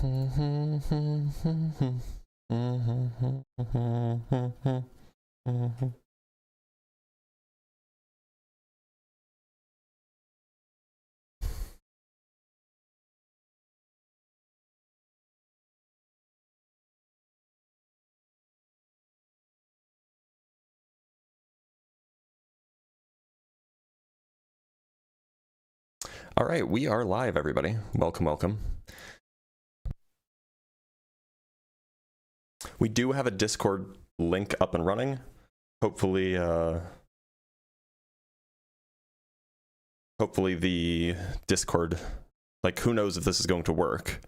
All right, we are live, everybody. Welcome, welcome. We do have a Discord link up and running. Hopefully, hopefully the Discord, like, who knows if this is going to work.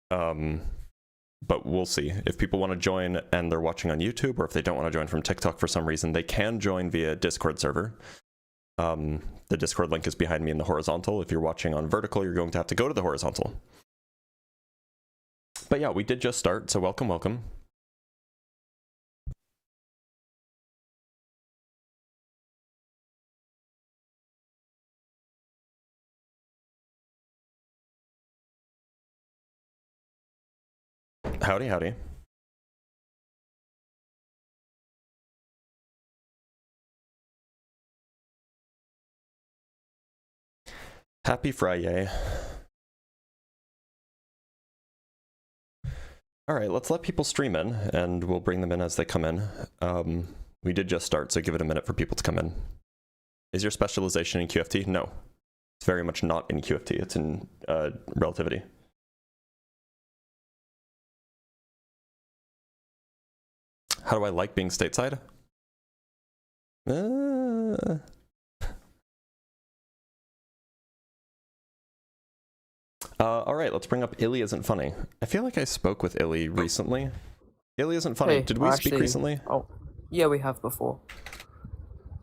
But we'll see. If people want to join and they're watching on YouTube, or if they don't want to join from TikTok for some reason, they can join via Discord server. The Discord link is behind me in the horizontal. If you're watching on vertical, you're going to have to go to the horizontal. But yeah, we did just start, so welcome, welcome. Howdy, howdy. Happy Friday. All right, let's let people stream in, and we'll bring them in as they come in. We did just start, so give it a minute for people to come in. Is your specialization in QFT? No. It's very much not in QFT. It's in relativity. How do I like being stateside? All right, let's bring up Illy Isn't Funny. I feel like I spoke with Illy recently. Illy Isn't Funny. Hey, did we speak recently? Oh, yeah, we have before.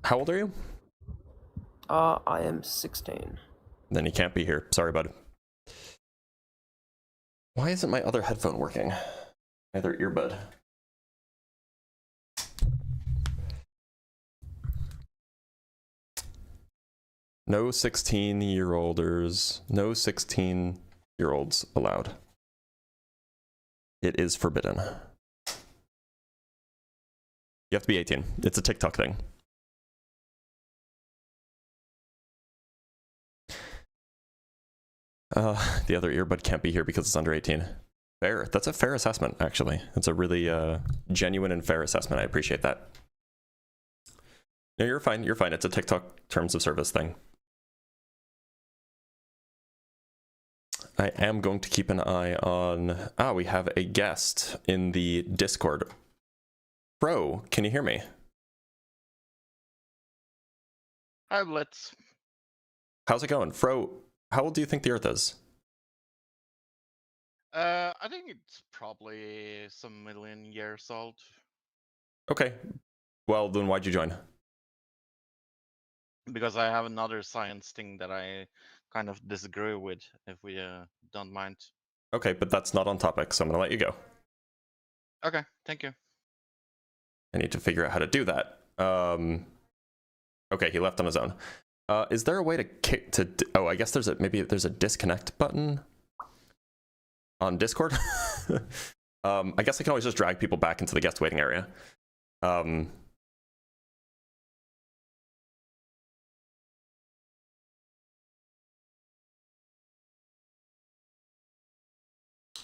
How old are you? I am 16. Then you can't be here. Sorry, bud. Why isn't my other headphone working? My other earbud. No 16-year-olders. No 16-year-olds allowed. It is forbidden. You have to be 18. It's a TikTok thing. The other earbud can't be here because it's under 18. Fair. That's a fair assessment, actually. It's a really genuine and fair assessment. I appreciate that. No, you're fine. You're fine. It's a TikTok terms of service thing. I am going to keep an eye on... we have a guest in the Discord. Bro, can you hear me? Hi, Blitz. How's it going? Fro, how old do you think the Earth is? I think it's probably some million years old. Okay. Well, then why'd you join? Because I have another science thing that I kind of disagree with, if we don't mind. Okay, but that's not on topic, so I'm gonna let you go. Okay, thank you. I need to figure out how to do that. Okay, he left on his own. Is there a way to oh, I guess maybe there's a disconnect button on Discord? I guess I can always just drag people back into the guest waiting area.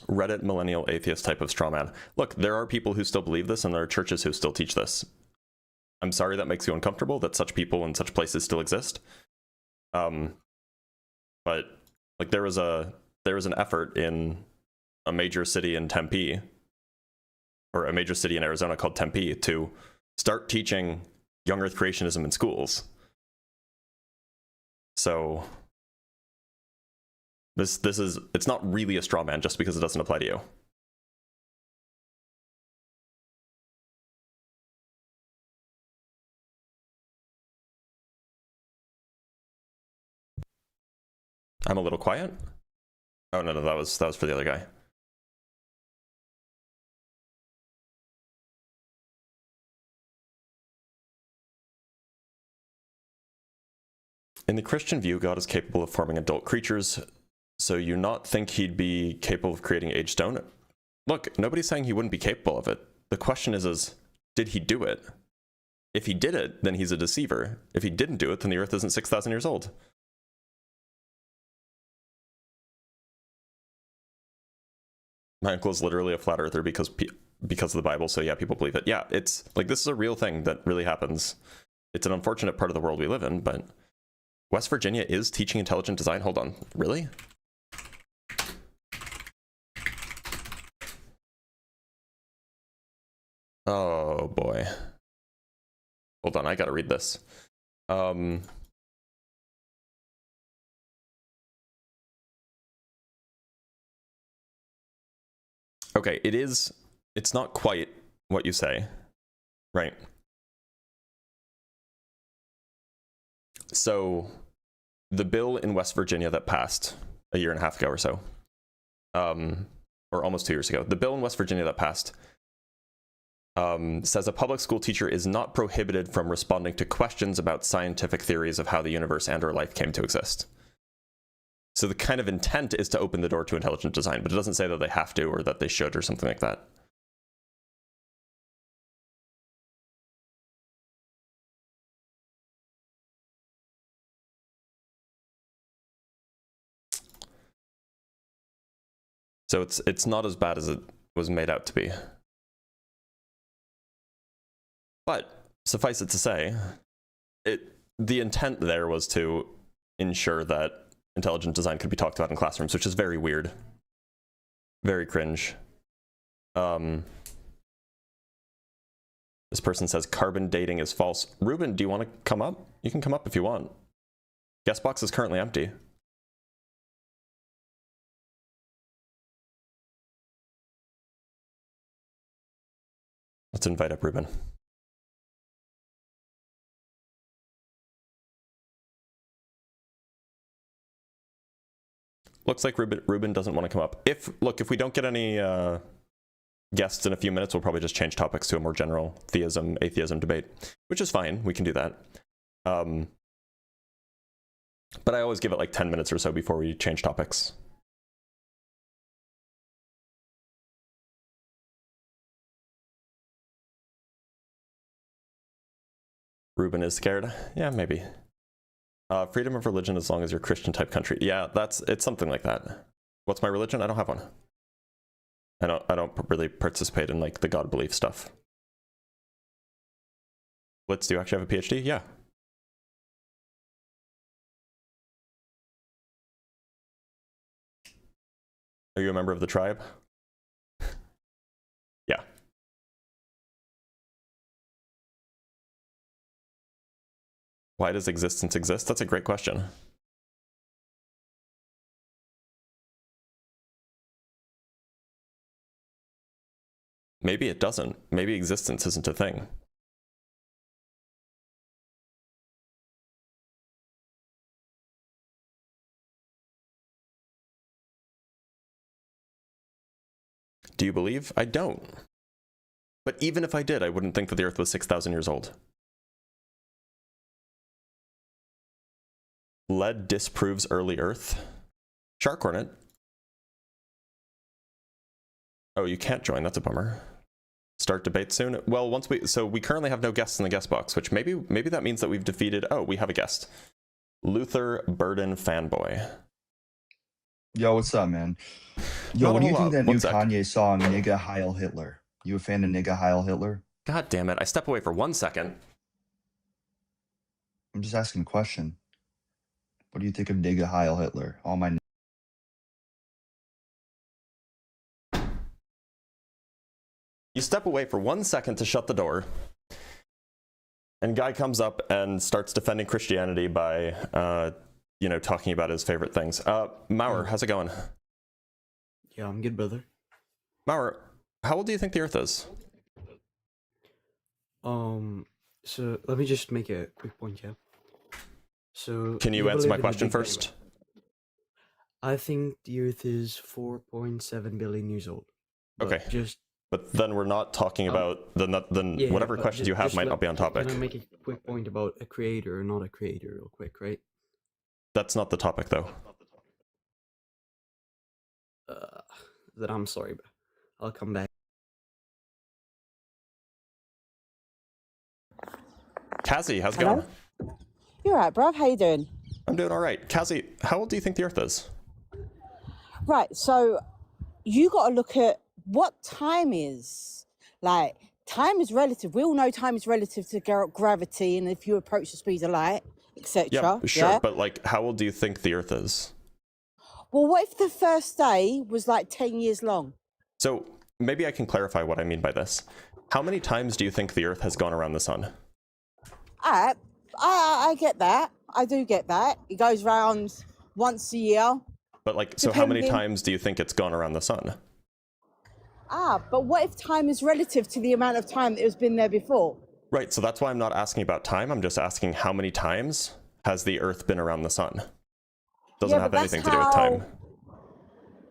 Reddit millennial atheist type of straw man. Look, there are people who still believe this, and there are churches who still teach this. I'm sorry that makes you uncomfortable, that such people in such places still exist. But like there was an effort in a major city in Tempe, or a major city in Arizona called Tempe, to start teaching young Earth creationism in schools. So it's not really a straw man just because it doesn't apply to you. I'm a little quiet. Oh no, that was for the other guy. In the Christian view, God is capable of forming adult creatures So you not think he'd be capable of creating age stone? Look, nobody's saying he wouldn't be capable of it. The question is, did he do it? If he did it, then he's a deceiver. If he didn't do it, then the Earth isn't 6,000 years old. My uncle is literally a flat earther because of the Bible, so yeah, people believe it. Yeah, it's like, this is a real thing that really happens. It's an unfortunate part of the world we live in, but West Virginia is teaching intelligent design. Hold on, really? Oh boy. Hold on, I gotta read this. Okay, it's not quite what you say, right? So the bill in West Virginia that passed a year and a half ago or so, or almost 2 years ago, the bill in West Virginia that passed says a public school teacher is not prohibited from responding to questions about scientific theories of how the universe and or life came to exist. So the kind of intent is to open the door to intelligent design, but it doesn't say that they have to or that they should or something like that. So it's not as bad as it was made out to be. But suffice it to say, the intent there was to ensure that intelligent design could be talked about in classrooms, which is very weird. Very cringe. This person says carbon dating is false. Ruben, do you want to come up? You can come up if you want. Guest box is currently empty. Let's invite up Ruben. Looks like Ruben doesn't want to come up. If we don't get any guests in a few minutes, we'll probably just change topics to a more general theism, atheism debate, which is fine. We can do that. But I always give it like 10 minutes or so before we change topics. Ruben is scared. Yeah, maybe. Freedom of religion as long as you're Christian type country. Yeah, it's something like that. What's my religion? I don't have one. I don't really participate in like the God belief stuff. Blitz, do you actually have a PhD? Yeah. Are you a member of the tribe? Yeah. Why does existence exist? That's a great question. Maybe it doesn't. Maybe existence isn't a thing. Do you believe? I don't. But even if I did, I wouldn't think that the Earth was 6,000 years old. Lead disproves early Earth. Shark Hornet. Oh, you can't join. That's a bummer. Start debate soon. Well, so we currently have no guests in the guest box, which maybe that means that we've defeated. Oh, we have a guest. Luther Burden fanboy. Yo, what's up, man? Yo, what do you think that new Kanye song, Nigga Heil Hitler? You a fan of Nigga Heil Hitler? God damn it. I step away for 1 second. I'm just asking a question. What do you think of Nigga Heil Hitler? All my... You step away for 1 second to shut the door, and guy comes up and starts defending Christianity by, talking about his favorite things. Mauer, how's it going? Yeah, I'm good, brother. Mauer, how old do you think the Earth is? So let me just make a quick point, yeah. So can you answer my question first? I think the Earth is 4.7 billion years old. Okay. But then we're not talking about whatever questions you have might not be on topic. Can I make a quick point about a creator or not a creator real quick, right? That's not the topic, though. then I'm sorry, but I'll come back. Cassie, how's it Hello? going? You're right, bruv. How you doing? I'm doing all right. Cassie, how old do you think the Earth is? Right, so you got to look at what time is. Like, time is relative. We all know time is relative to gravity, and if you approach the speed of light, etc. Yeah, sure, but like, how old do you think the Earth is? Well, what if the first day was like 10 years long? So maybe I can clarify what I mean by this. How many times do you think the Earth has gone around the sun? I get that. I do get that. It goes round once a year. But like, so how many Depending- times do you think it's gone around the sun? But what if time is relative to the amount of time that it's been there before? Right, so that's why I'm not asking about time. I'm just asking how many times has the Earth been around the sun? Doesn't Yeah, have but that's anything to do with time.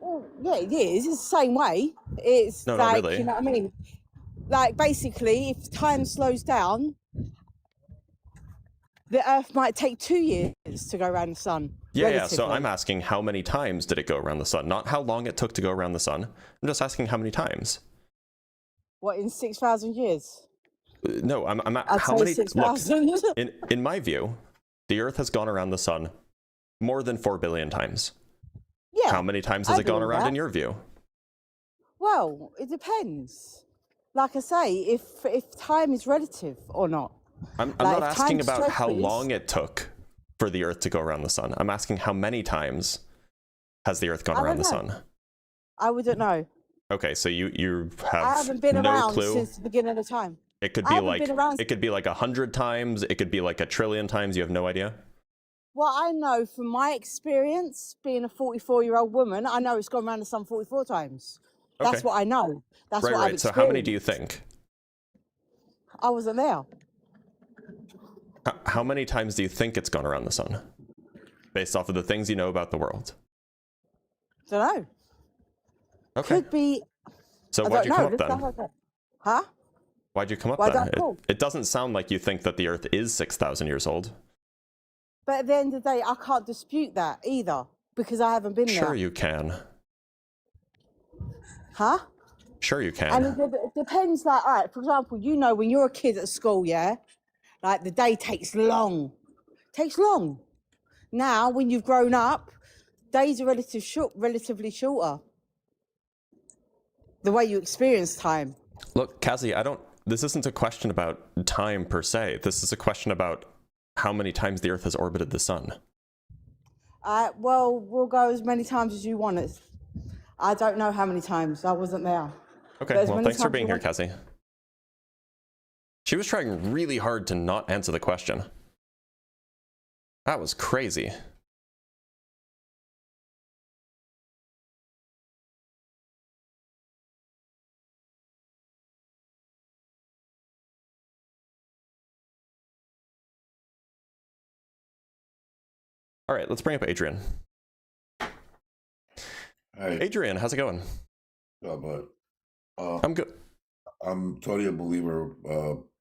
Well, yeah, it is. It's the same way. It's No, not like, really. you know what I mean? Like, basically, if time slows down, the Earth might take 2 years to go around the sun. Yeah, so relatively. I'm asking how many times did it go around the sun? Not how long it took to go around the sun. I'm just asking how many times. What, in 6,000 years? No, I'm I'd how say many? 6,000. Look, in my view, the Earth has gone around the sun more than 4 billion times. Yeah. How many times has I it gone believe around that. in your view? Well, it depends. Like I say, if time is relative or not. I'm Like, not if asking time about how stretches- long it took for the Earth to go around the sun. I'm asking how many times has the Earth gone I around the don't know. sun? I wouldn't know. Okay, so you I have haven't been no around clue. since the beginning of time. It could I be haven't like been around- 100 times. It could be like 1 trillion times. You have no idea. What I know from my experience, being a 44-year-old woman, I know it's gone around the sun 44 times. That's Okay. what I know. That's Right, what I've right. So how many do you experienced. think? I wasn't there. How many times do you think it's gone around the sun? Based off of the things you know about the world. Don't know. Okay. Could be. So I why'd don't you know. come up Let's then? have a look. Huh? Why'd you come up Why'd then? I call? It doesn't sound like you think that the Earth is 6,000 years old. But at the end of the day, I can't dispute that either because I haven't been Sure there. you can. Huh? Sure you And can. it depends. Like, all right, for example, you know, when you're a kid at school, yeah, like the day takes long. Takes long. Now, when you've grown up, days are relatively shorter. The way you experience time. Look, Cassie, this isn't a question about time per se. This is a question about how many times the Earth has orbited the sun. Well, we'll go as many times as you want it. I don't know how many times. I wasn't there. Okay, But as well, many thanks for times being you here, want- Cassie. She was trying really hard to not answer the question. That was crazy. All right, let's bring up Adrian. Hey, Adrian, how's it going? but I'm good. I'm totally a believer.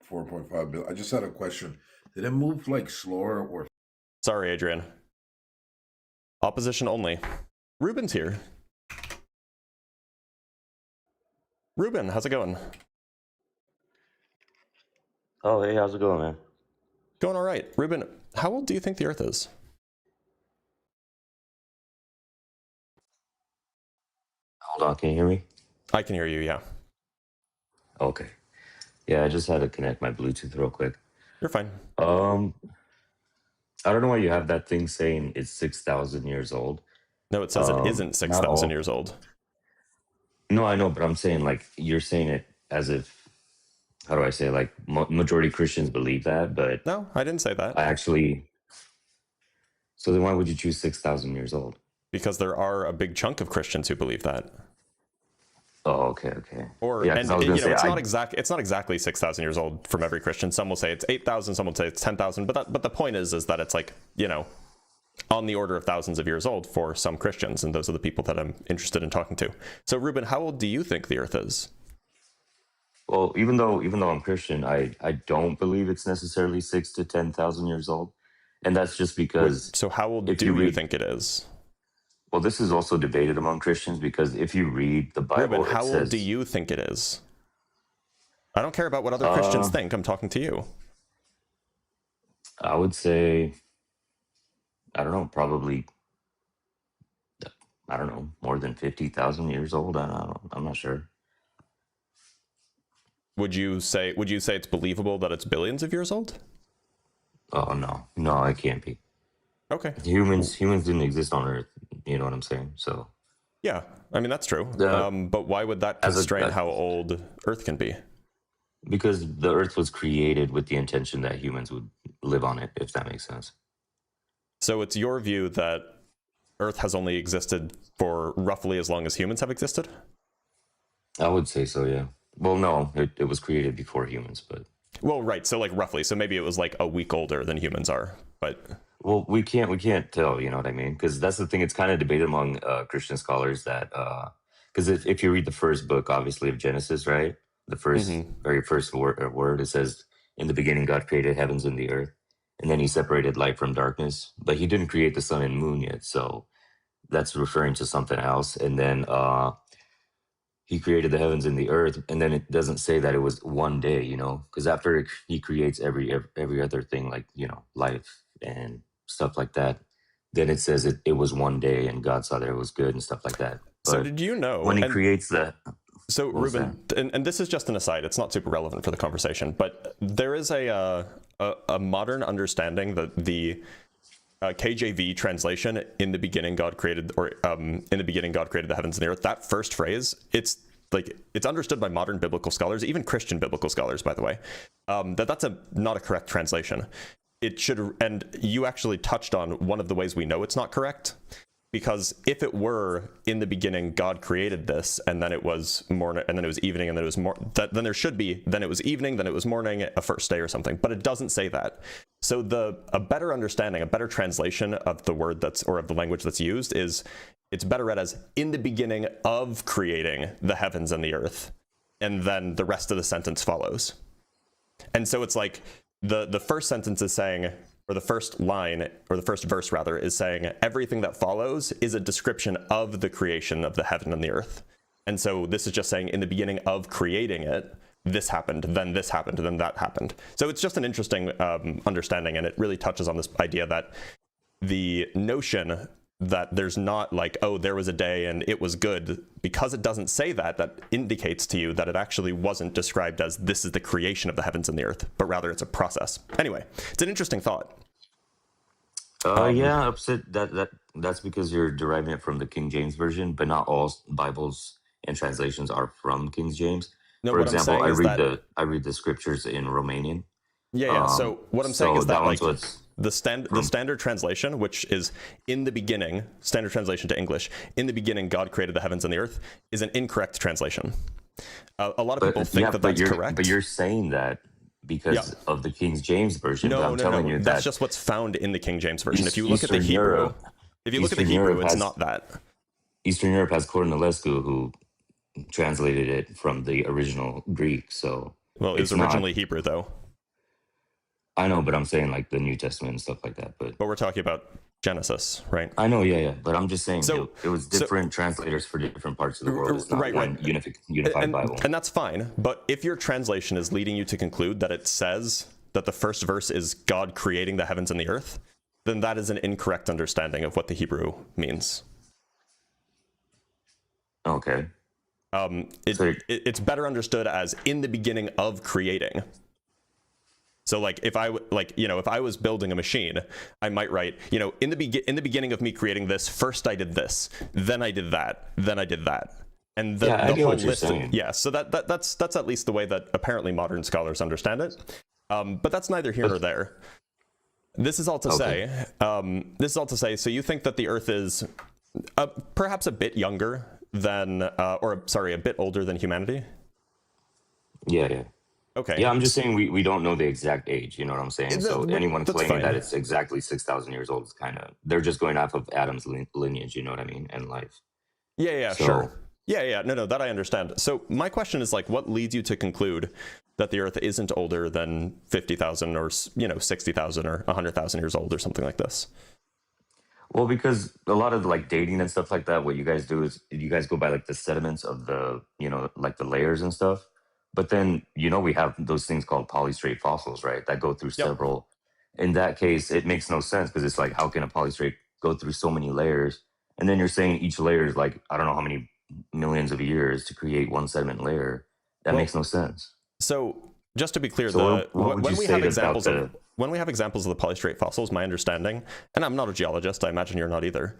4.5 billion. I just had a question. Did it move like slower or? Sorry, Adrian. Opposition only. Ruben's here. Ruben, how's it going? Oh, hey, how's it going, man? Going all right. Ruben, how old do you think the Earth is? Hold on, can you hear me? I can hear you, yeah. Okay. Yeah, I just had to connect my Bluetooth real quick. You're fine. I don't know why you have that thing saying it's 6,000 years old. No, it says it isn't Not 6,000 all. years old. No, I know, but I'm saying like you're saying it as if, how do I say, like majority Christians believe that, but No, I didn't say that. I actually. So then why would you choose 6,000 years old? Because there are a big chunk of Christians who believe that. Oh, okay. Or, Yeah, and 'cause I was you gonna know, say, it's not exactly 6,000 years old from every Christian. Some will say it's 8,000, some will say it's 10,000. But the point is that it's like, you know, on the order of thousands of years old for some Christians, and those are the people that I'm interested in talking to. So, Ruben, how old do you think the Earth is? Well, even though I'm Christian, I don't believe it's necessarily 6 to 10,000 years old, and that's just because. So, how old if do you you read- think it is? Well, this is also debated among Christians because if you read the Bible, Ruben, how it says, old do you think it is? I don't care about what other Christians think. I'm talking to you. I would say, I don't know, probably, I don't know, more than 50,000 years old. I'm not sure. Would you say it's believable that it's billions of years old? Oh no, it can't be. Okay. Humans didn't exist on Earth. You know what I'm saying? So yeah, I mean that's true. But why would that constrain how old Earth can be? Because the Earth was created with the intention that humans would live on it, if that makes sense. So it's your view that Earth has only existed for roughly as long as humans have existed? I would say so, yeah. Well, no, it was created before humans, but... Well, right, so like roughly. So maybe it was like a week older than humans are, but... Well, we can't tell, you know what I mean? Because that's the thing, it's kind of debated among Christian scholars that... Because if you read the first book, obviously, of Genesis, right? The very first word, it says, in the beginning, God created heavens and the earth. And then he separated light from darkness. But he didn't create the sun and moon yet, so that's referring to something else. And then... he created the heavens and the earth, and then it doesn't say that it was one day, you know, because after he creates every other thing, like, you know, life and stuff like that, then it says it was one day and God saw that it was good and stuff like that. But so did you know when he creates the... So Ruben, and this is just an aside, it's not super relevant for the conversation, but there is a modern understanding that the KJV translation, in the beginning God created, or in the beginning God created the heavens and the earth, that first phrase, it's understood by modern biblical scholars, even Christian biblical scholars, by the way, that's not a correct translation. It should, and you actually touched on one of the ways we know it's not correct, because if it were in the beginning God created this, and then it was morning, and then it was evening, and then it was then there should be, then it was evening, then it was morning, a first day or something, but it doesn't say that. So a better understanding, a better translation of the word or of the language that's used is, it's better read as in the beginning of creating the heavens and the earth, and then the rest of the sentence follows. And so it's like the first sentence is saying, or the first line, or the first verse rather, is saying everything that follows is a description of the creation of the heaven and the earth. And so this is just saying in the beginning of creating it, this happened, then that happened. So it's just an interesting understanding, and it really touches on this idea that the notion that there's not like, oh, there was a day and it was good, because it doesn't say that, that indicates to you that it actually wasn't described as this is the creation of the heavens and the earth, but rather it's a process. Anyway, it's an interesting thought. Yeah, upset that's because you're deriving it from the King James version, but not all Bibles and translations are from King James. No, For what example, I'm saying is I read the scriptures in Romanian. Yeah. So what I'm saying is that like the standard translation, which is in the beginning, standard translation to English, in the beginning God created the heavens and the earth, is an incorrect translation. A lot of people think that that's correct. But you're saying that because of the King James version. No, I'm telling you that's just what's found in the King James version. If you look at the Hebrew, it's not that. Eastern Europe has Cornelescu, who translated it from the original Greek. So well, it was originally Hebrew, though. I know, but I'm saying like the New Testament and stuff like that. But we're talking about Genesis, right? I know, yeah. But I'm just saying it was different translators for different parts of the world. It's not one unified Bible. And that's fine. But if your translation is leading you to conclude that it says that the first verse is God creating the heavens and the earth, then that is an incorrect understanding of what the Hebrew means. Okay. It's better understood as in the beginning of creating. So like if I was building a machine, I might write, in the beginning of me creating this, first I did this, then I did that, then I did that. And the whole list. So that's at least the way that apparently modern scholars understand it. But that's neither here nor there. This is all to say, so you think that the earth is perhaps a bit younger than, a bit older than humanity? Yeah. Okay. Yeah, I'm just saying we don't know the exact age, you know what I'm saying? So anyone claiming that it's exactly 6,000 years old is they're just going off of Adam's lineage, you know what I mean, and life. Yeah, sure. Yeah, no, that I understand. So my question is like, what leads you to conclude that the Earth isn't older than 50,000 or 60,000 or 100,000 years old or something like this? Well, because a lot of like dating and stuff like that, what you guys do is you guys go by like the sediments of the, like the layers and stuff. But then, we have those things called polystrate fossils, right? That go through several. In that case, it makes no sense because it's like, how can a polystrate go through so many layers? And then you're saying each layer is like, I don't know how many millions of years to create one sediment layer. That makes no sense. So just to be clear, So when we have examples of the polystrate fossils, my understanding, and I'm not a geologist, I imagine you're not either,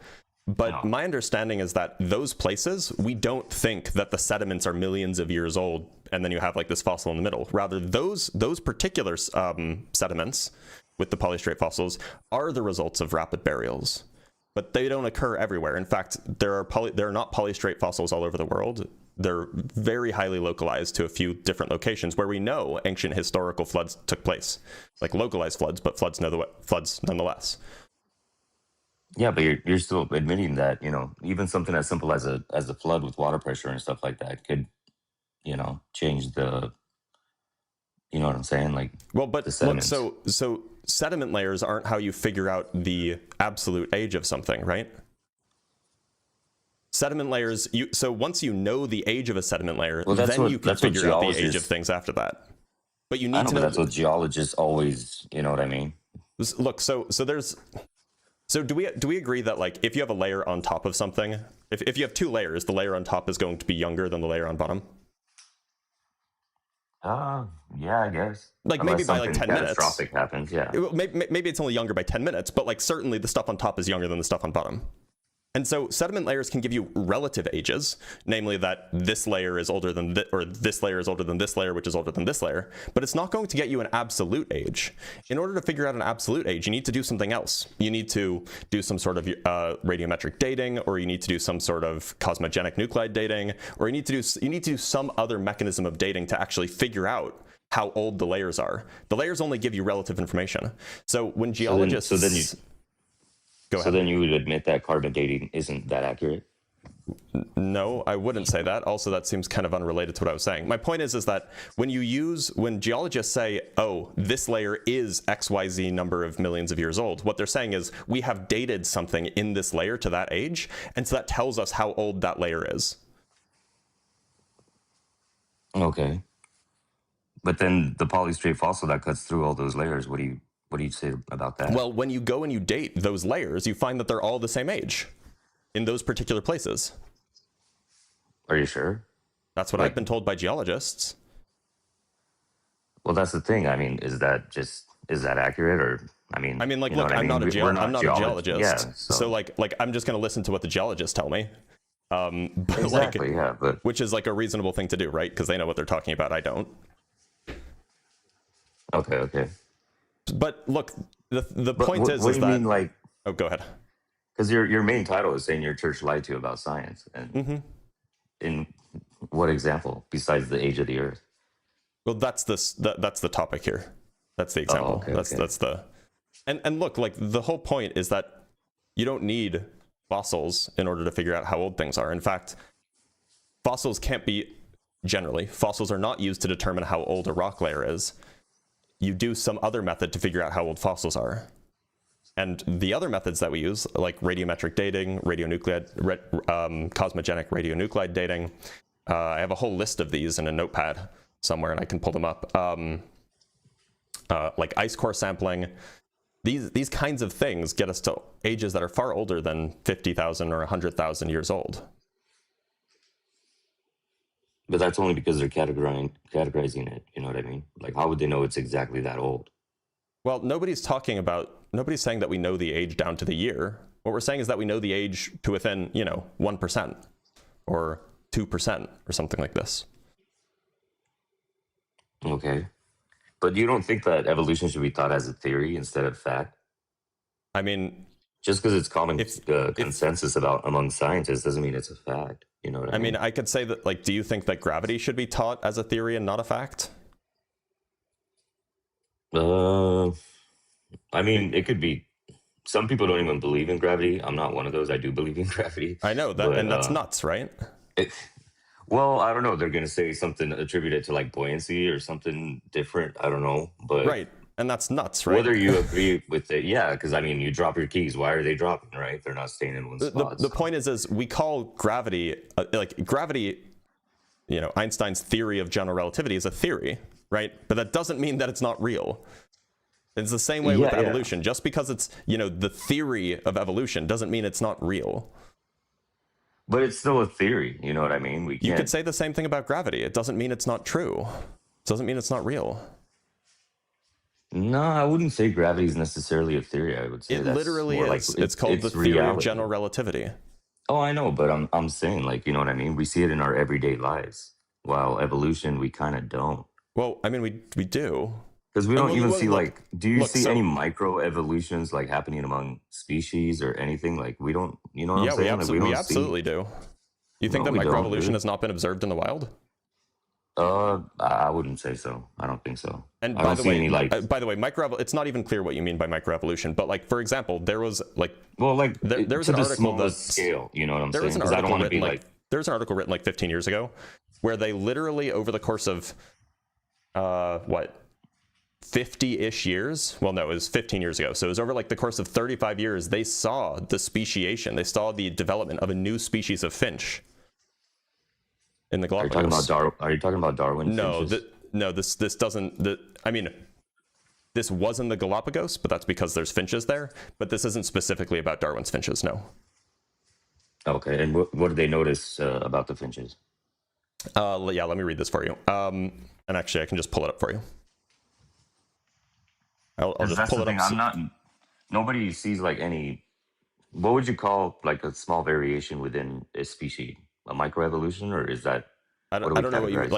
but my understanding is that those places, we don't think that the sediments are millions of years old and then you have like this fossil in the middle. Rather, those particular sediments with the polystrate fossils are the results of rapid burials. But they don't occur everywhere. In fact, there are not polystrate fossils all over the world. They're very highly localized to a few different locations where we know ancient historical floods took place, like localized floods, but floods nonetheless. Yeah, but you're still admitting that, even something as simple as a flood with water pressure and stuff like that could, change the, you know what I'm saying? Like, well, but the sediments. so sediment layers aren't how you figure out the absolute age of something, right? Sediment layers, so once you know the age of a sediment layer, then you can figure out the age of things after that. But you need to know. That's what geologists always, you know what I mean? Look, so do we agree that like if you have a layer on top of something, if you have two layers, the layer on top is going to be younger than the layer on bottom? Yeah, I guess. Like maybe by like 10 minutes. Catastrophic happens, yeah. Maybe it's only younger by 10 minutes, but like certainly the stuff on top is younger than the stuff on bottom. And so sediment layers can give you relative ages, namely that this layer is older than this layer is older than this layer, which is older than this layer, but it's not going to get you an absolute age. In order to figure out an absolute age, you need to do something else. You need to do some sort of radiometric dating, or you need to do some sort of cosmogenic nuclide dating, or you need to do some other mechanism of dating to actually figure out how old the layers are. The layers only give you relative information. So when geologists... So then you would admit that carbon dating isn't that accurate? No, I wouldn't say that. Also, that seems kind of unrelated to what I was saying. My point is that when geologists say, oh, this layer is XYZ number of millions of years old, what they're saying is we have dated something in this layer to that age, and so that tells us how old that layer is. Okay. But then the polystrate fossil that cuts through all those layers, what do you say about that? Well, when you go and you date those layers, you find that they're all the same age in those particular places. Are you sure? That's what I've been told by geologists. Well, that's the thing. I mean, is that accurate, or like, look, I'm not a geologist. Yeah, so like I'm just going to listen to what the geologists tell me. But exactly. Which is like a reasonable thing to do, right? Because they know what they're talking about. I don't. Okay. But look, the point is what do you mean, like? Oh, go ahead. Because your main title is saying your church lied to you about science, and in what example besides the age of the earth? Well, that's the topic here. That's the example. That's the and look, like the whole point is that you don't need fossils in order to figure out how old things are. In fact, fossils are not used to determine how old a rock layer is. You do some other method to figure out how old fossils are. And the other methods that we use, like radiometric dating, cosmogenic radionuclide dating, I have a whole list of these in a notepad somewhere, and I can pull them up. Like ice core sampling, these kinds of things get us to ages that are far older than 50,000 or 100,000 years old. But that's only because they're categorizing it. You know what I mean? Like, how would they know it's exactly that old? Well, nobody's saying that we know the age down to the year. What we're saying is that we know the age to within, 1% or 2% or something like this. Okay. But you don't think that evolution should be thought as a theory instead of fact? I mean, just because it's common consensus among scientists doesn't mean it's a fact. You know what I mean? I could say that, like, do you think that gravity should be taught as a theory and not a fact? I mean, it could be. Some people don't even believe in gravity. I'm not one of those. I do believe in gravity. I know that, and that's nuts, right? Well, I don't know. They're going to say something attributed to like buoyancy or something different. I don't know, but right. And that's nuts, right? Whether you agree with it, yeah, because I mean, you drop your keys. Why are they dropping, right? They're not staying in one spot. The point is we call gravity, gravity, you know, Einstein's theory of general relativity is a theory, right? But that doesn't mean that it's not real. It's the same way with evolution. Just because it's, you know, the theory of evolution doesn't mean it's not real. But it's still a theory, you know what I mean? You could say the same thing about gravity. It doesn't mean it's not true. It doesn't mean it's not real. No, I wouldn't say gravity is necessarily a theory. I would say it that's literally more is. Like it's called the theory of general relativity. Oh, I know, but I'm saying, like, you know what I mean? We see it in our everyday lives, while evolution, we kind of don't. Well, I mean, we do. Because we don't even see, like, do you see any micro evolutions, like, happening among species or anything? Like, we don't, you know what I'm saying? We absolutely do. You think that microevolution has not been observed in the wild? I wouldn't say so. I don't think so. And by the way, it's not even clear what you mean by microevolution. But like, for example, there was like, there was an article that scale. You know what I'm saying? Because I don't want to be like, there's an article written like 15 years ago, where they literally over the course of 50-ish years. Well, no, it was 15 years ago. So it was over like the course of 35 years. They saw the speciation. They saw the development of a new species of finch in the Galapagos. Are you talking about Darwin? No, this doesn't. I mean, this was in the Galapagos, but that's because there's finches there. But this isn't specifically about Darwin's finches. No. Okay, and what did they notice about the finches? Yeah, let me read this for you. And actually, I can just pull it up for you. I'll just pull it up. Nobody sees like any. What would you call like a small variation within a species? A microevolution, or is that? I don't know what you mean.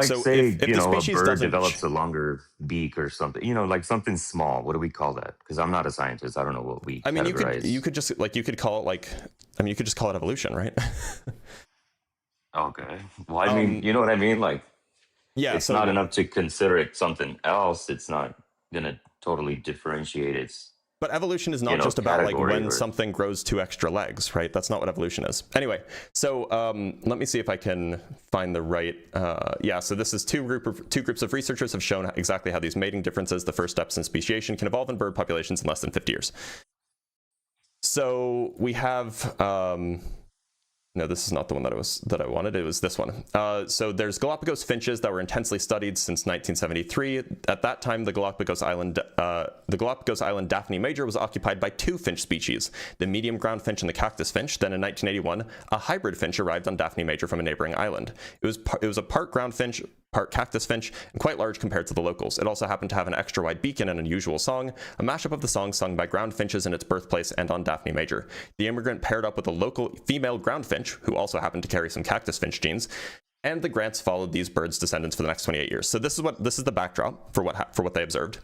So say if a bird develops a longer beak or something, like something small. What do we call that? Because I'm not a scientist. I don't know what we. I mean, you could just call it you could just call it evolution, right? Okay. Well, I mean, you know what I mean? Like, yeah, it's not enough to consider it something else. It's not gonna totally differentiate its. But evolution is not just about like when something grows 2 extra legs, right? That's not what evolution is. Anyway, so let me see if I can find the right. Yeah, so this is two groups of researchers have shown exactly how these mating differences, the first steps in speciation, can evolve in bird populations in less than 50 years. So we have. No, this is not the one that I wanted. It was this one. So there's Galapagos finches that were intensely studied since 1973. At that time, the Galapagos Island Daphne major was occupied by 2 finch species, the medium ground finch and the cactus finch. Then in 1981, a hybrid finch arrived on Daphne major from a neighboring island. It was a part ground finch, part cactus finch, and quite large compared to the locals. It also happened to have an extra wide beak and an unusual song, a mashup of the songs sung by ground finches in its birthplace and on Daphne major. The immigrant paired up with a local female ground finch, who also happened to carry some cactus finch genes, and the Grants followed these birds' descendants for the next 28 years. So this is the backdrop for what they observed.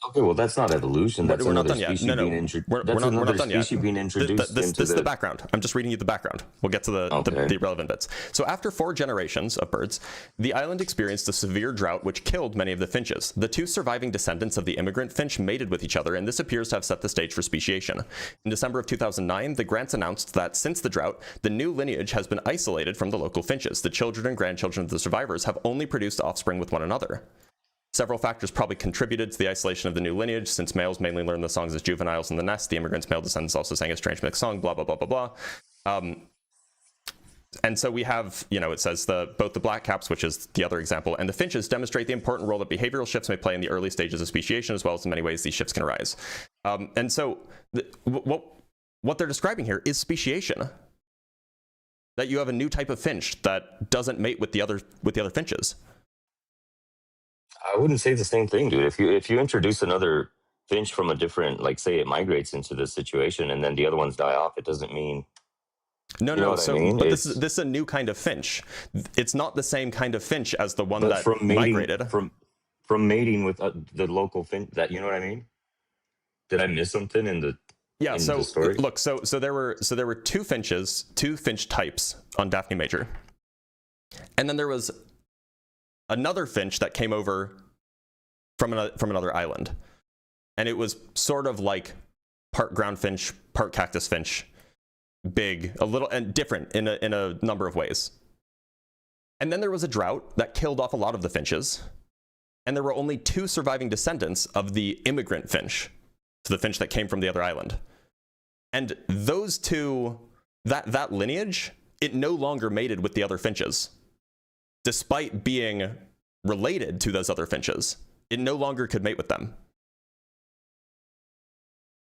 Okay, well, that's not evolution. That's we're not done yet. We're not done yet. Being introduced this is the background. I'm just reading you the background. We'll get to the relevant bits. So after 4 generations of birds, the island experienced a severe drought which killed many of the finches. The 2 surviving descendants of the immigrant finch mated with each other, and this appears to have set the stage for speciation. In December of 2009, the Grants announced that since the drought, the new lineage has been isolated from the local finches. The children and grandchildren of the survivors have only produced offspring with one another. Several factors probably contributed to the isolation of the new lineage, since males mainly learned the songs as juveniles in the nest. The immigrants' male descendants also sang a strange mixed song, blah, blah, blah, blah, blah. And so we have, it says both the blackcaps, which is the other example, and the finches demonstrate the important role that behavioral shifts may play in the early stages of speciation, as well as in many ways these shifts can arise. And so what they're describing here is speciation. That you have a new type of finch that doesn't mate with the other finches. I wouldn't say the same thing, dude. If you introduce another finch from a different, like say it migrates into this situation and then the other ones die off, it doesn't mean. No. So, I mean? But this is a new kind of finch. It's not the same kind of finch as the one that migrated from mating with the local finch. That, you know what I mean? Did I miss something in the? Yeah. In so the story? Look. So there were 2 finch types on Daphne major, and then there was another finch that came over from another island, and it was sort of like part ground finch, part cactus finch, big, a little, and different in a number of ways. And then there was a drought that killed off a lot of the finches, And there were only 2 surviving descendants of the immigrant finch, so the finch that came from the other island. And those 2, that lineage, it no longer mated with the other finches. Despite being related to those other finches, it no longer could mate with them.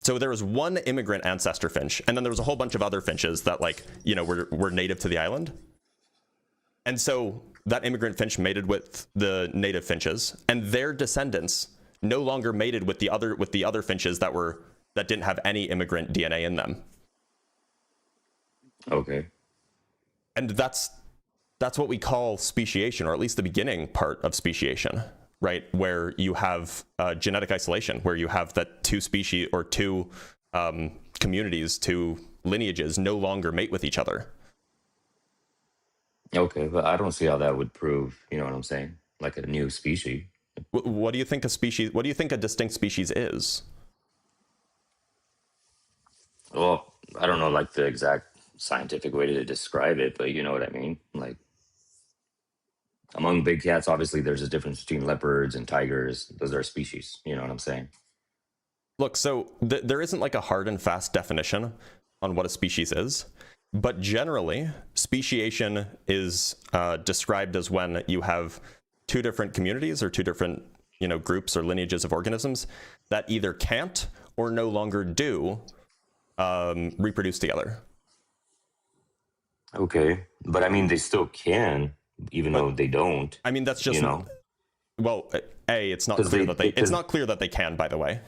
So there was one immigrant ancestor finch, and then there was a whole bunch of other finches that, like, you know, were native to the island. And so that immigrant finch mated with the native finches, and their descendants no longer mated with the other finches that didn't have any immigrant DNA in them. Okay. And that's what we call speciation, or at least the beginning part of speciation, right? Where you have genetic isolation, where you have that 2 species or 2 communities, 2 lineages no longer mate with each other. Okay, but I don't see how that would prove, you know what I'm saying? Like a new species. What do you think a distinct species is? Well, I don't know like the exact scientific way to describe it, but you know what I mean? Like among big cats, obviously there's a difference between leopards and tigers. Those are species, you know what I'm saying? Look, so there isn't like a hard and fast definition on what a species is. But generally, speciation is described as when you have 2 different communities or 2 different, you know, groups or lineages of organisms that either can't or no longer do reproduce together. Okay, but I mean, they still can, even though they don't. I mean, that's just, you know? Well, it's not clear it's not clear that they can, by the way.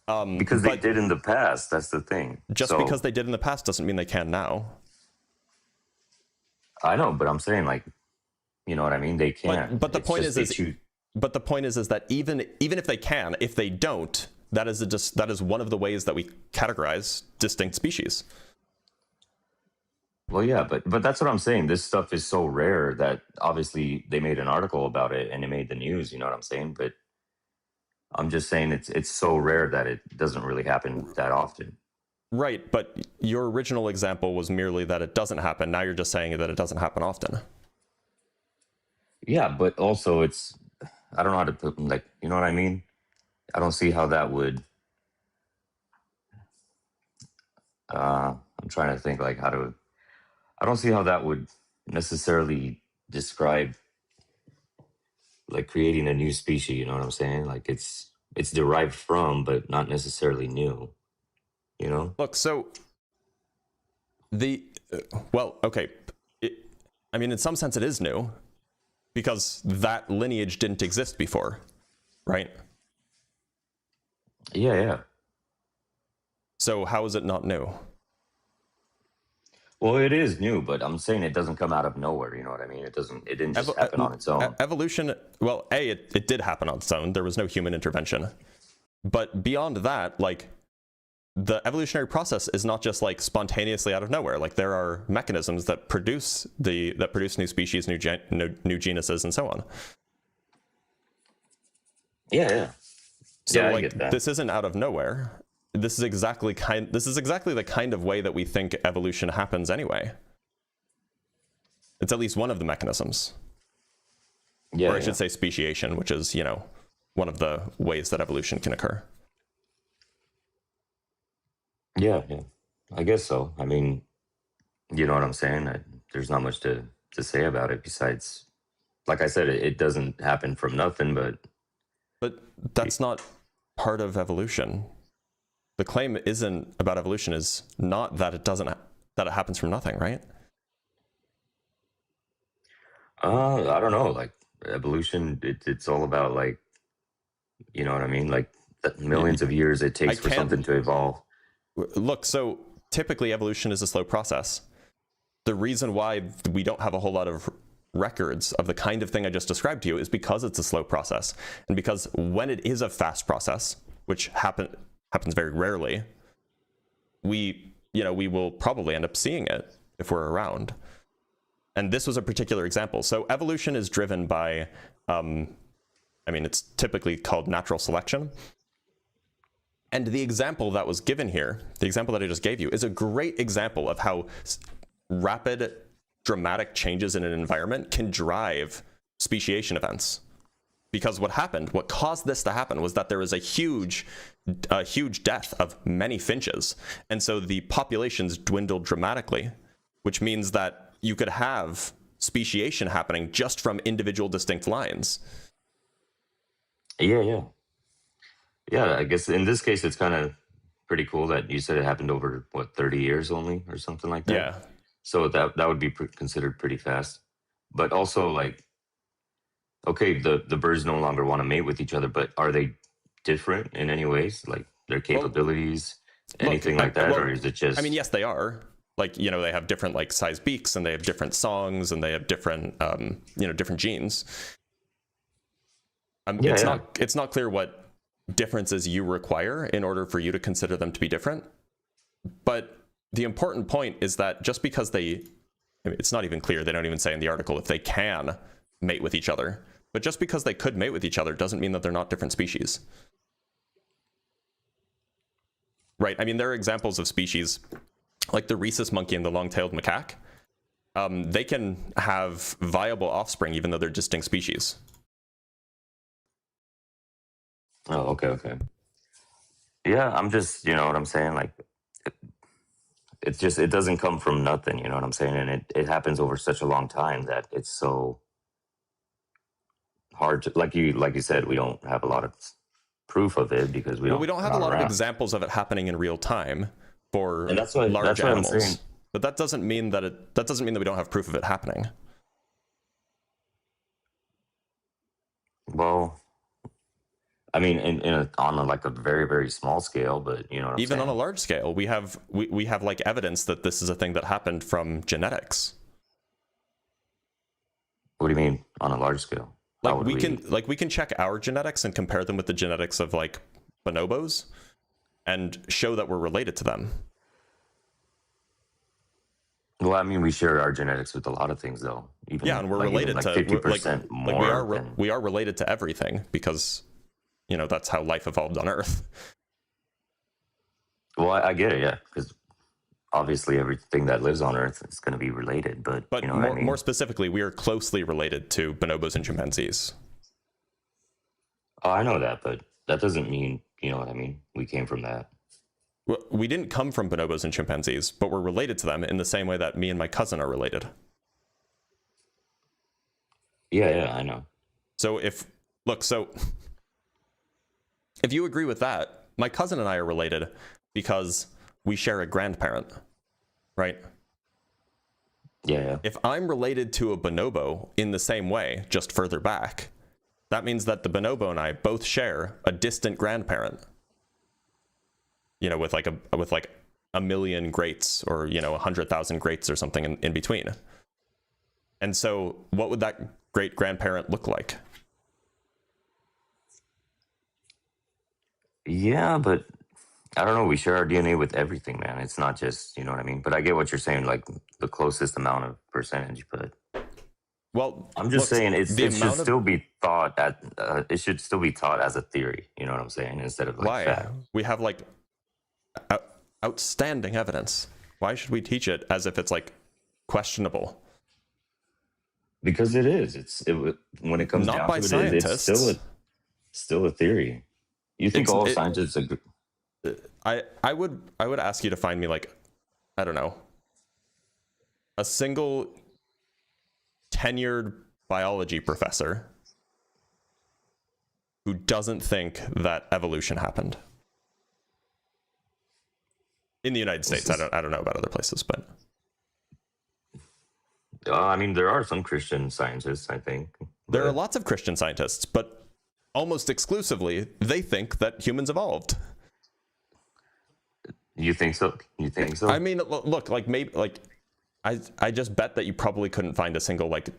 Because they did in the past, that's the thing. Just because they did in the past doesn't mean they can now. I know, but I'm saying, like, you know what I mean? They can. But the point is that even if they can, if they don't, that is one of the ways that we categorize distinct species. Well, yeah, but that's what I'm saying. This stuff is so rare that obviously they made an article about it and it made the news. You know what I'm saying? But I'm just saying it's so rare that it doesn't really happen that often. Right, but your original example was merely that it doesn't happen. Now you're just saying that it doesn't happen often. Yeah, but also I don't know how to put, like, you know what I mean? I don't see how that would, I'm trying to think like I don't see how that would necessarily describe like creating a new species, you know what I'm saying? Like it's derived from, but not necessarily new. You know? Look, so okay. I mean, in some sense it is new because that lineage didn't exist before, right? Yeah. So how is it not new? Well, it is new, but I'm saying it doesn't come out of nowhere, you know what I mean? It didn't just happen on its own. Evolution, well, it did happen on its own. There was no human intervention. But beyond that, like, the evolutionary process is not just like spontaneously out of nowhere. Like there are mechanisms that produce new species, new genuses, and so on. Yeah. So yeah, like, I get that. This isn't out of nowhere. This is exactly the kind of way that we think evolution happens anyway. It's at least one of the mechanisms. Yeah. Or I should say speciation, which is, you know, one of the ways that evolution can occur. Yeah. I guess so. I mean, you know what I'm saying? There's not much to say about it besides, like I said, it doesn't happen from nothing, but that's not part of evolution. The claim isn't about evolution is not that it happens from nothing, right? I don't know. Like evolution, it's all about like, you know what I mean? Like the millions of years it takes for something to evolve. Look, so typically evolution is a slow process. The reason why we don't have a whole lot of records of the kind of thing I just described to you is because it's a slow process. And because when it is a fast process, which happens very rarely, we will probably end up seeing it if we're around. And this was a particular example. So evolution is driven by, it's typically called natural selection. And the example that was given here, the example that I just gave you, is a great example of how rapid, dramatic changes in an environment can drive speciation events. Because what caused this to happen was that there was a huge death of many finches. And so the populations dwindled dramatically, which means that you could have speciation happening just from individual distinct lines. Yeah. I guess in this case, it's kind of pretty cool that you said it happened over, 30 years only or something like that? Yeah. So that would be considered pretty fast. But also, like, okay, the birds no longer want to mate with each other, but are they different in any ways? Like their capabilities, anything like that? Or is it just... I mean, yes, they are. Like, you know, they have different like size beaks, and they have different songs, and they have different, different genes. It's not clear what differences you require in order for you to consider them to be different. But the important point is that just because it's not even clear, they don't even say in the article if they can mate with each other. But just because they could mate with each other doesn't mean that they're not different species. Right? I mean, there are examples of species like the rhesus monkey and the long-tailed macaque. They can have viable offspring even though they're distinct species. Oh, okay. Yeah, I'm just, you know what I'm saying? Like, it doesn't come from nothing, you know what I'm saying? And it happens over such a long time that it's so hard to, like you said, we don't have a lot of proof of it because we don't have a lot of examples of it happening in real time for large animals. But that doesn't mean that we don't have proof of it happening. Well, I mean, on a very, very small scale, but you know what I'm even saying? On a large scale, we have like evidence that this is a thing that happened from genetics. What do you mean on a large scale? Like we can check our genetics and compare them with the genetics of like bonobos and show that we're related to them. Well, I mean, we share our genetics with a lot of things, though. And we're related to 50% more. We are related to everything because, you know, that's how life evolved on Earth. Well, I get it, yeah, because obviously everything that lives on Earth is going to be related. But you know what I mean? More specifically, we are closely related to bonobos and chimpanzees. Oh, I know that, but that doesn't mean, you know what I mean? We came from that. Well, we didn't come from bonobos and chimpanzees, but we're related to them in the same way that me and my cousin are related. Yeah, I know. So if you agree with that, my cousin and I are related because we share a grandparent, right? Yeah. If I'm related to a bonobo in the same way, just further back, that means that the bonobo and I both share a distant grandparent. You know, with like a million greats or, you know, 100,000 greats or something in between. And so what would that great grandparent look like? Yeah, but I don't know. We share our DNA with everything, man. It's not just, you know what I mean? But I get what you're saying, like the closest amount of percentage, but well, I'm just saying it should still be taught as a theory. You know what I'm saying? Instead of like why? fact. We have like outstanding evidence. Why should we teach it as if it's like questionable? Because it is. When it comes down to it, it's still a theory. You think all scientists agree? I would ask you to find me like, I don't know, a single tenured biology professor who doesn't think that evolution happened. In the United States, I don't know about other places, but I mean, there are some Christian scientists, I think. There are lots of Christian scientists, but almost exclusively, they think that humans evolved. You think so? I mean, look, like maybe, like I just bet that you probably couldn't find a single like,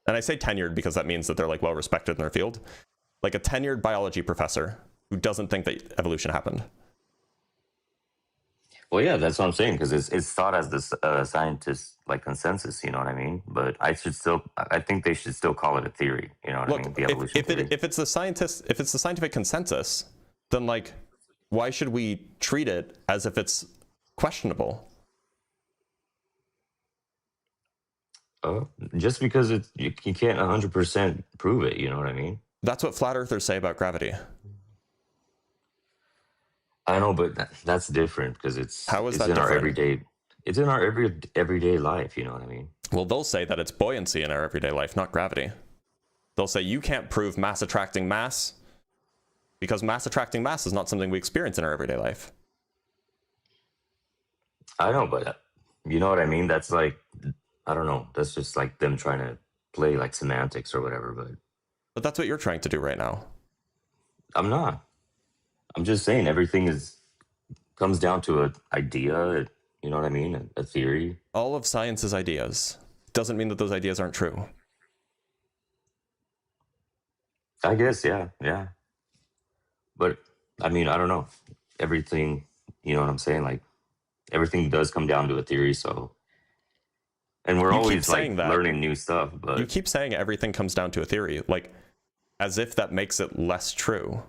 and I say tenured because that means that they're like well respected in their field, like a tenured biology professor who doesn't think that evolution happened. Well, yeah, that's what I'm saying, because it's thought as this scientist like consensus, you know what I mean? But I think they should still call it a theory, you know what I mean? The evolution theory. If it's the scientific consensus, then like, why should we treat it as if it's questionable? Just because you can't 100% prove it, you know what I mean? That's what flat earthers say about gravity. I know, but that's different because How is it's that in our different? everyday. It's in our everyday life. You know what I mean? Well, they'll say that it's buoyancy in our everyday life, not gravity. They'll say you can't prove mass attracting mass because mass attracting mass is not something we experience in our everyday life. I know, but you know what I mean? That's like, I don't know. That's just like them trying to play like semantics or whatever. But that's what you're trying to do right now. I'm not. I'm just saying everything comes down to an idea. You know what I mean? A theory. All of science is ideas. Doesn't mean that those ideas aren't true. I guess, yeah. But I mean, I don't know. Everything, you know what I'm saying? Like everything does come down to a theory. So, and we're always like learning new stuff. But you keep saying everything comes down to a theory, like as if that makes it less true.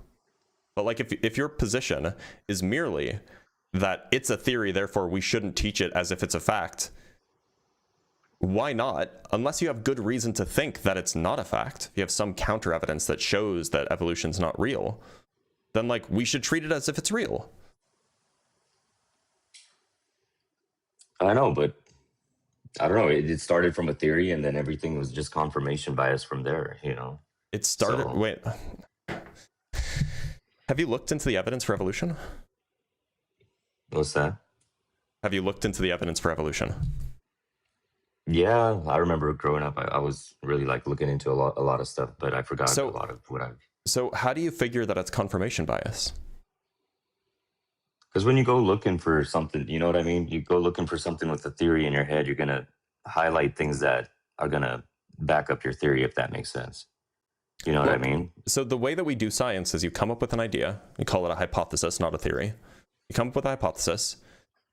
But like if your position is merely that it's a theory, therefore we shouldn't teach it as if it's a fact, why not? Unless you have good reason to think that it's not a fact, you have some counter evidence that shows that evolution's not real, then like we should treat it as if it's real. I know, but I don't know. It started from a theory and then everything was just confirmation bias from there, you know? It started, So- wait. Have you looked into the evidence for evolution? What's that? Have you looked into the evidence for evolution? Yeah, I remember growing up, I was really like looking into a lot of stuff, but I forgot So- a lot of what I've. So how do you figure that it's confirmation bias? Because when you go looking for something, you know what I mean? You go looking for something with a theory in your head, you're going to highlight things that are going to back up your theory, if that makes sense. You know what I mean? So the way that we do science is you come up with an idea, you call it a hypothesis, not a theory. You come up with a hypothesis,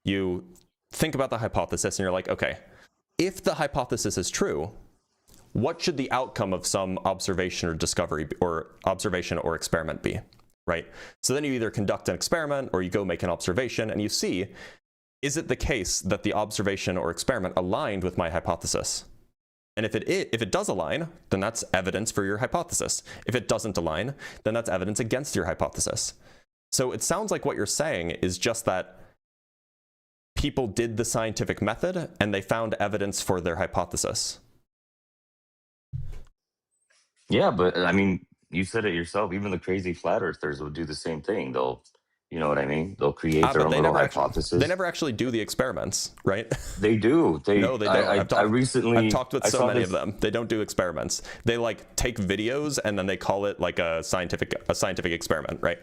you think about the hypothesis, and you're like, okay, if the hypothesis is true, what should the outcome of some observation or discovery or observation or experiment be, right? So then you either conduct an experiment or you go make an observation and you see, is it the case that the observation or experiment aligned with my hypothesis? And if it does align, then that's evidence for your hypothesis. If it doesn't align, then that's evidence against your hypothesis. So it sounds like what you're saying is just that people did the scientific method and they found evidence for their hypothesis. Yeah, but I mean, you said it yourself. Even the crazy flat earthers will do the same thing. They'll, you know what I mean? They'll create their own little hypothesis. They never actually do the experiments, right? They do. No, they don't. I've talked with so many of them. They don't do experiments. They like take videos and then they call it like a scientific experiment, right?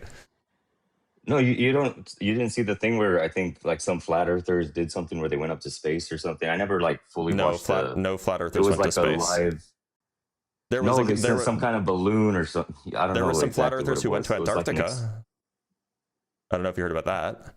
No, you didn't see the thing where I think like some flat earthers did something where they went up to space or something. I never like fully watched no flat earthers went to space. There was some kind of balloon or something. I don't know. There were some flat exactly earthers who went to it was. It was like Antarctica. I don't know if you heard about that.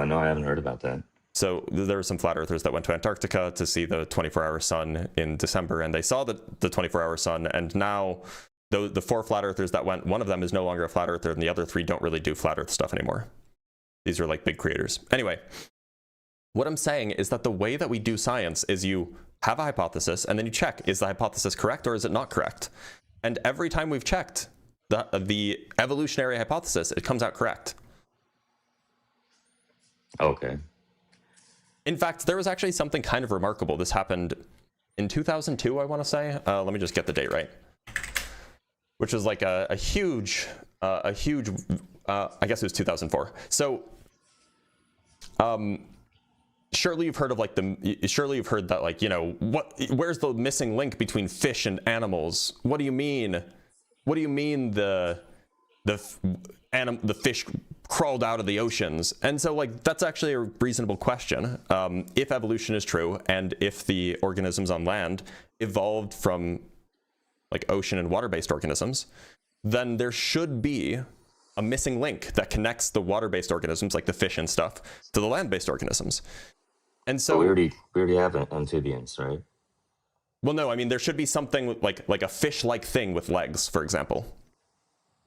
No, I haven't heard about that. So there were some flat earthers that went to Antarctica to see the 24-hour sun in December, and they saw the 24-hour sun, and now the 4 flat earthers that went, one of them is no longer a flat earther, and the other 3 don't really do flat earth stuff anymore. These are like big creators. Anyway, what I'm saying is that the way that we do science is you have a hypothesis, and then you check, is the hypothesis correct or is it not correct? And every time we've checked the evolutionary hypothesis, it comes out correct. Okay. In fact, there was actually something kind of remarkable. This happened in 2002, I want to say. Let me just get the date right. Which was like a huge, I guess it was 2004. So, surely you've heard of like surely you've heard that like, you know, where's the missing link between fish and animals? What do you mean? What do you mean the fish crawled out of the oceans? And so like that's actually a reasonable question. If evolution is true and if the organisms on land evolved from like ocean and water-based organisms, then there should be a missing link that connects the water-based organisms like the fish and stuff to the land-based organisms. And so we already have amphibians, right? Well, no, I mean there should be something like a fish-like thing with legs, for example.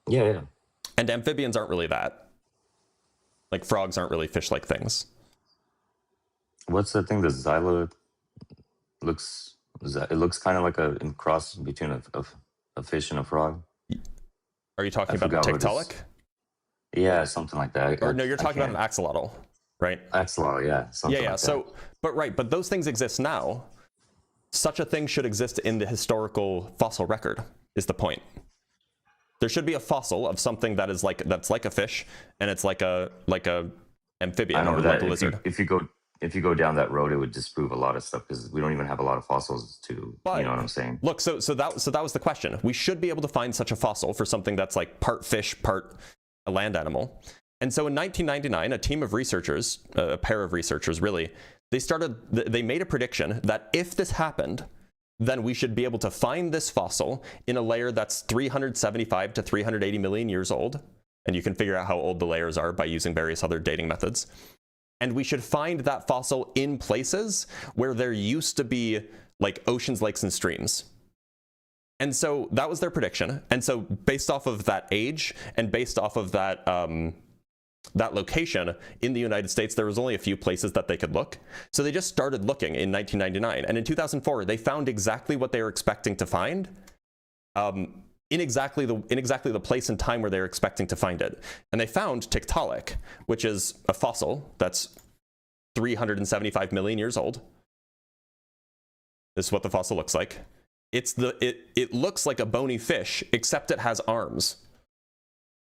Yeah. And amphibians aren't really that. Like frogs aren't really fish-like things. What's the thing that Xyla looks? It looks kind of like a cross between a fish and a frog. Are you talking I about forgot what it is. Tiktaalik? Yeah, something like that. Or no, you're talking about an axolotl, right? Axolotl, yeah. Something Yeah, yeah. like So, that. but those things exist now. Such a thing should exist in the historical fossil record, is the point. There should be a fossil of something that's like a fish, and it's like a amphibian I know or that like a lizard. if you go down that road, it would disprove a lot of stuff because we don't even have a lot of fossils to. But, you know what I'm saying? Look, so that was the question. We should be able to find such a fossil for something that's like part fish, part a land animal. And so in 1999, a team of researchers, a pair of researchers really, they made a prediction that if this happened, then we should be able to find this fossil in a layer that's 375 to 380 million years old. And you can figure out how old the layers are by using various other dating methods. And we should find that fossil in places where there used to be like oceans, lakes, and streams. And so that was their prediction. And so based off of that age and based off of that that location in the United States, there was only a few places that they could look. So they just started looking in 1999. And in 2004, they found exactly what they were expecting to find in exactly the place and time where they were expecting to find it. And they found Tiktaalik, which is a fossil that's 375 million years old. This is what the fossil looks like. It looks like a bony fish, except it has arms.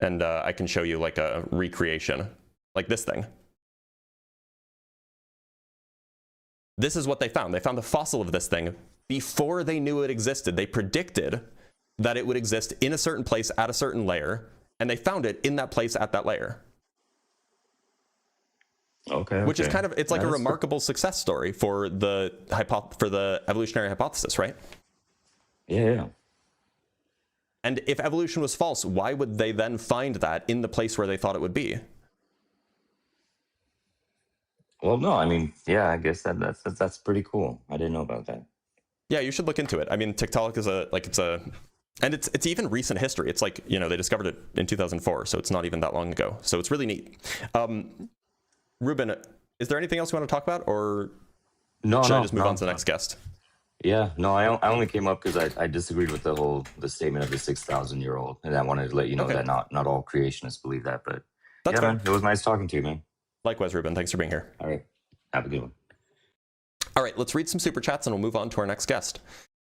And I can show you like a recreation, like this thing. This is what they found. They found the fossil of this thing before they knew it existed. They predicted that it would exist in a certain place at a certain layer, and they found it in that place at that layer. Okay. Which is kind of, it's like a remarkable success story for the evolutionary hypothesis, right? Yeah. And if evolution was false, why would they then find that in the place where they thought it would be? Well, no, I mean, yeah, I guess that's pretty cool. I didn't know about that. Yeah, you should look into it. I mean, Tiktaalik is and it's even recent history. It's like, you know, they discovered it in 2004, so it's not even that long ago. So it's really neat. Ruben, is there anything else you want to talk about, or should I just move on to the next guest? Yeah, no, I only came up because I disagreed with the statement of the 6,000-year-old, and I wanted to let you know that not all creationists believe that. But that's man, it was nice talking to you, man. Likewise, Ruben. Thanks for being here. All right, have a good one. All right, let's read some super chats and we'll move on to our next guest.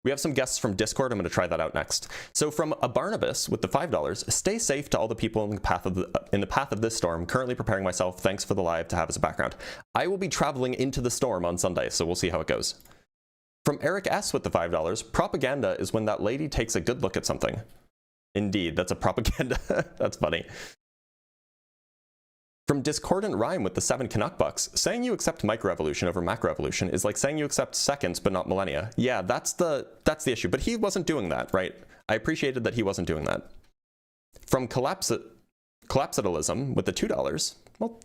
We have some guests from Discord. I'm going to try that out next. So from a Barnabas with the $5, stay safe to all the people in the path of this storm. Currently preparing myself. Thanks for the live to have as a background. I will be traveling into the storm on Sunday, so we'll see how it goes. From Eric S with the $5, propaganda is when that lady takes a good look at something. Indeed, that's a propaganda. That's funny. From Discordant Rhyme with the 7 Canuck bucks, saying you accept microevolution over macroevolution is like saying you accept seconds but not millennia. Yeah, that's the issue. But he wasn't doing that, right? I appreciated that he wasn't doing that. From Collapsitalism with the $2, well,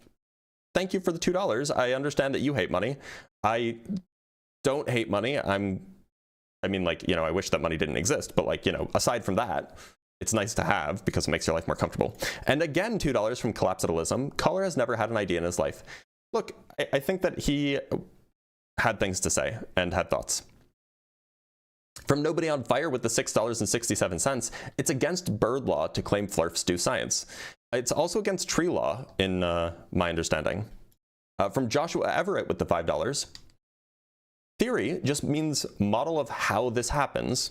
thank you for the $2. I understand that you hate money. I don't hate money. I mean, like, you know, I wish that money didn't exist, but like, you know, aside from that, it's nice to have because it makes your life more comfortable. And again, $2 from Collapsitalism. Caller has never had an idea in his life. Look, I think that he had things to say and had thoughts. From Nobody on Fire with the $6.67, it's against bird law to claim flurfs do science. It's also against tree law in my understanding. From Joshua Everett with the $5, theory just means model of how this happens.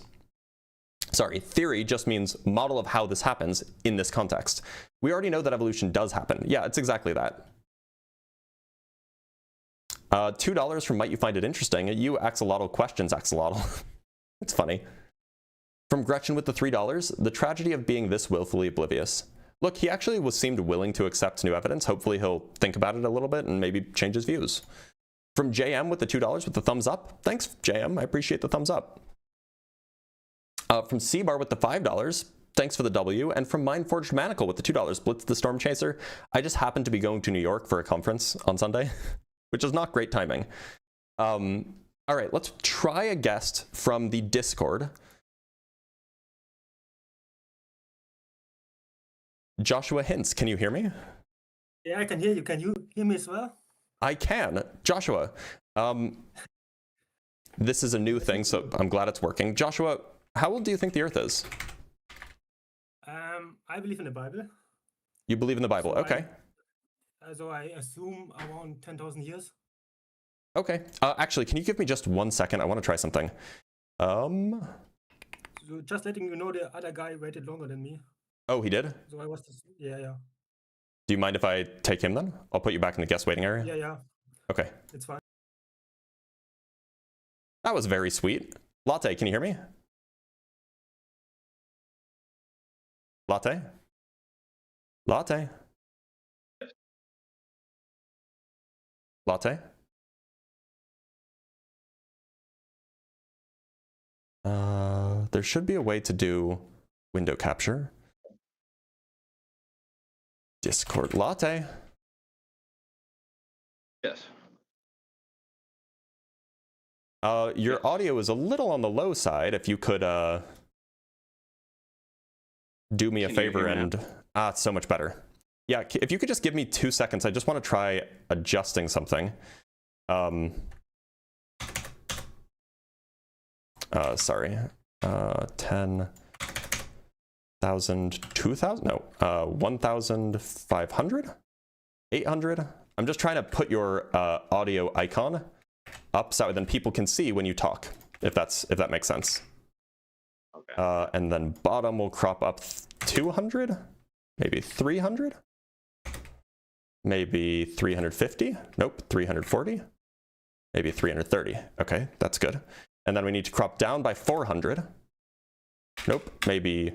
Sorry, theory just means model of how this happens in this context. We already know that evolution does happen. Yeah, it's exactly that. $2 from Might You Find It Interesting. You axolotl questions, axolotl. It's funny. From Gretchen with the $3, the tragedy of being this willfully oblivious. Look, he actually seemed willing to accept new evidence. Hopefully he'll think about it a little bit and maybe change his views. From JM with the $2 with the thumbs up. Thanks, JM. I appreciate the thumbs up. From C-Bar with the $5. Thanks for the W. And from Mindforged Manacle with the $2. Blitz the Storm Chaser. I just happened to be going to New York for a conference on Sunday, which is not great timing. All right, let's try a guest from the Discord. Joshua Hintz, can you hear me? Yeah, I can hear you. Can you hear me as well? I can. Joshua, this is a new thing, so I'm glad it's working. Joshua, How old do you think the Earth is? I believe in the Bible. You believe in the Bible, So okay. So I assume around 10,000 years. Okay. Actually, can you give me just 1 second? I want to try something. So just letting you know, the other guy waited longer than me. Oh, he did? So I was, yeah. Do you mind if I take him then? I'll put you back in the guest waiting area. Yeah. Okay. It's fine. That was very sweet. Latte, can you hear me? Latte? Latte? Latte? There should be a way to do window capture. Discord. Latte? Yes. Your audio is a little on the low side. If you could do me a favor and... it's so much better. Yeah, if you could just give me 2 seconds. I just want to try adjusting something. Sorry. 10,000, 2,000? No, 1,500? 800? I'm just trying to put your audio icon up so then people can see when you talk, if that makes sense. Okay. And then bottom will crop up 200, maybe 300, maybe 350. Nope, 340, maybe 330. Okay, that's good. And then we need to crop down by 400. Nope, maybe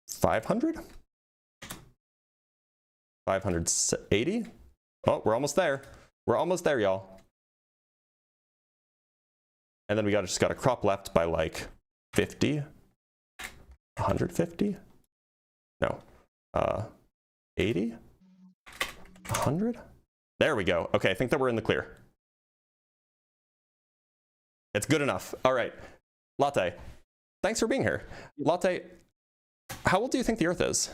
500. 580. Oh, we're almost there. We're almost there, y'all. And then we just gotta crop left by like 50, 150. No, 80, 100. There we go. Okay, I think that we're in the clear. It's good enough. All right, Latte, thanks for being here. Latte, how old do you think the Earth is?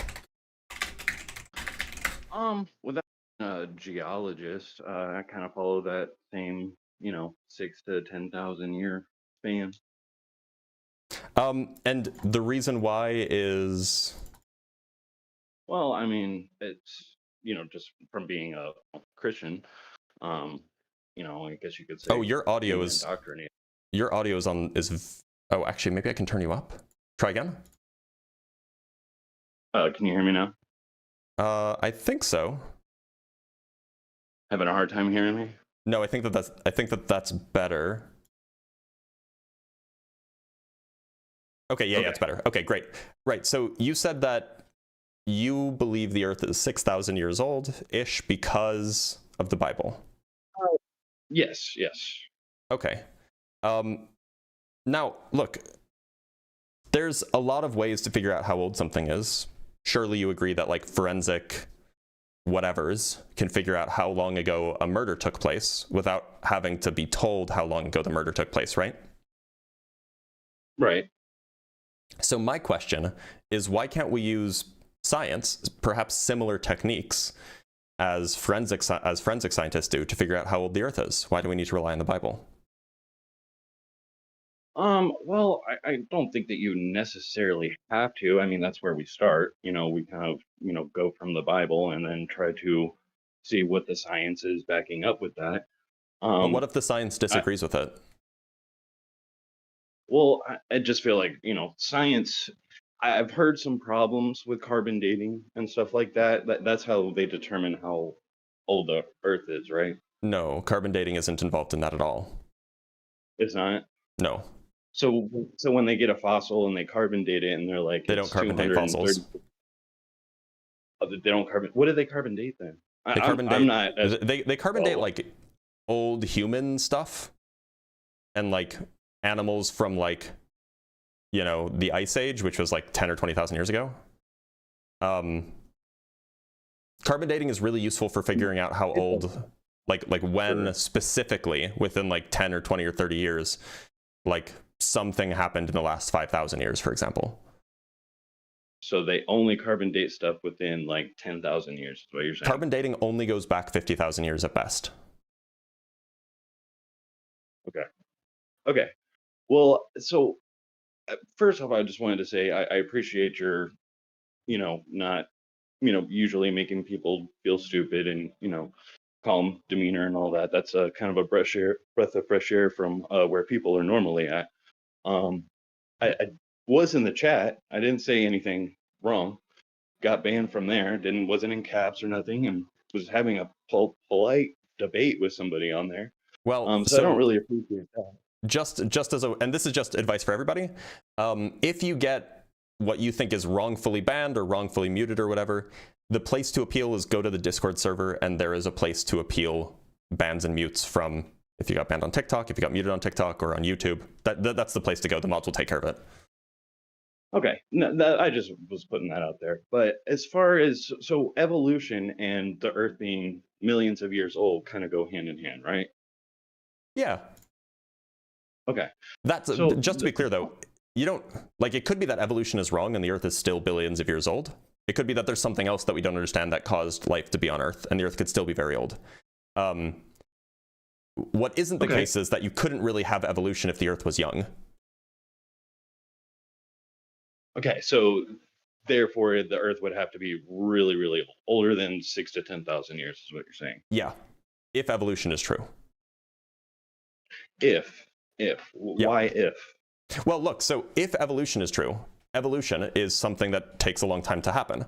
Without a geologist, I kind of follow that same, 6 to 10,000 year span. And the reason why is... Well, I mean, it's, just from being a Christian, I guess you could say. Oh, your audio is... indoctrinated. Your audio is on... Oh, actually, maybe I can turn you up. Try again. Can you hear me now? I think so. Having a hard time hearing me? No, I think that's better. Okay, yeah, it's better. Okay, great. Right, so you said that you believe the Earth is 6,000 years old-ish because of the Bible. Yes. Okay. Now, look, there's a lot of ways to figure out how old something is. Surely you agree that, like, forensic whatevers can figure out how long ago a murder took place without having to be told how long ago the murder took place, right? Right. So my question is, why can't we use science, perhaps similar techniques as forensic scientists do, to figure out how old the Earth is? Why do we need to rely on the Bible? Well, I don't think that you necessarily have to. I mean, that's where we start. We kind of, go from the Bible and then try to see what the science is backing up with that. But what if the science disagrees with it? Well, I just feel like, science, I've heard some problems with carbon dating and stuff like that. That's how they determine how old the Earth is, right? No, carbon dating isn't involved in that at all. It's not? No. So when they get a fossil and they carbon date it and they're like, they don't carbon date fossils. They don't carbon. What do they carbon date then? They carbon date. They carbon date like old human stuff and like animals from like, the Ice Age, which was like 10 or 20,000 years ago. Carbon dating is really useful for figuring out how old, like when specifically within like 10 or 20 or 30 years, like something happened in the last 5,000 years, for example. So they only carbon date stuff within like 10,000 years, is what you're saying? Carbon dating only goes back 50,000 years at best. Okay. Well, so first off, I just wanted to say I appreciate your, not, usually making people feel stupid and, calm demeanor and all that. That's a kind of a breath of fresh air from where people are normally at. I was in the chat. I didn't say anything wrong. Got banned from there. Wasn't in caps or nothing, and was having a polite debate with somebody on there. Well, so I don't really appreciate that. Just as and this is just advice for everybody. If you get what you think is wrongfully banned or wrongfully muted or whatever, the place to appeal is go to the Discord server, and there is a place to appeal bans and mutes from if you got banned on TikTok, if you got muted on TikTok or on YouTube. That's the place to go. The mods will take care of it. Okay, no, I just was putting that out there. But as far as so evolution and the Earth being millions of years old kind of go hand in hand, right? Yeah. Okay. That's so, just to be clear though, you don't like it could be that evolution is wrong and the Earth is still billions of years old. It could be that there's something else that we don't understand that caused life to be on Earth, and the Earth could still be very old. What isn't the case is that you couldn't really have evolution if the Earth was young. Okay, so therefore the Earth would have to be really, really older than 6,000 to 10,000 years, is what you're saying. Yeah, if evolution is true. Why if? Well, look, so if evolution is true, evolution is something that takes a long time to happen.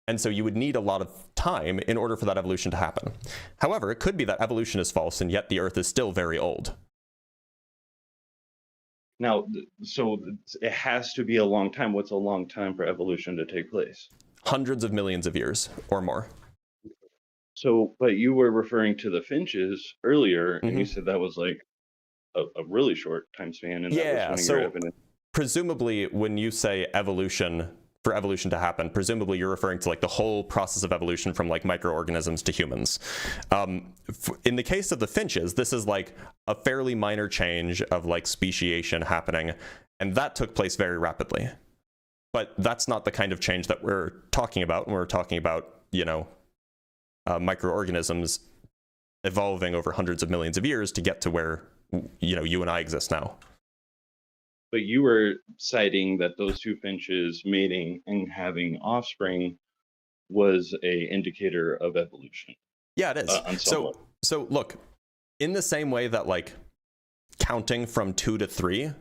And so you would need a lot of time in order for that evolution to happen. However, it could be that evolution is false and yet the Earth is still very old. Now, so it has to be a long time. What's a long time for evolution to take place? Hundreds of millions of years or more. So, but you were referring to the finches earlier, and you said that was like a really short time span. And yeah, that was so presumably when you say evolution, for evolution to happen, presumably you're referring to like the whole process of evolution from like microorganisms to humans. In the case of the finches, this is like a fairly minor change of like speciation happening, and that took place very rapidly. But that's not the kind of change that we're talking about when we're talking about, microorganisms evolving over hundreds of millions of years to get to where, you and I exist now. But you were citing that those two finches mating and having offspring was a indicator of evolution. Yeah, it is. So look, in the same way that like counting from 2 to 3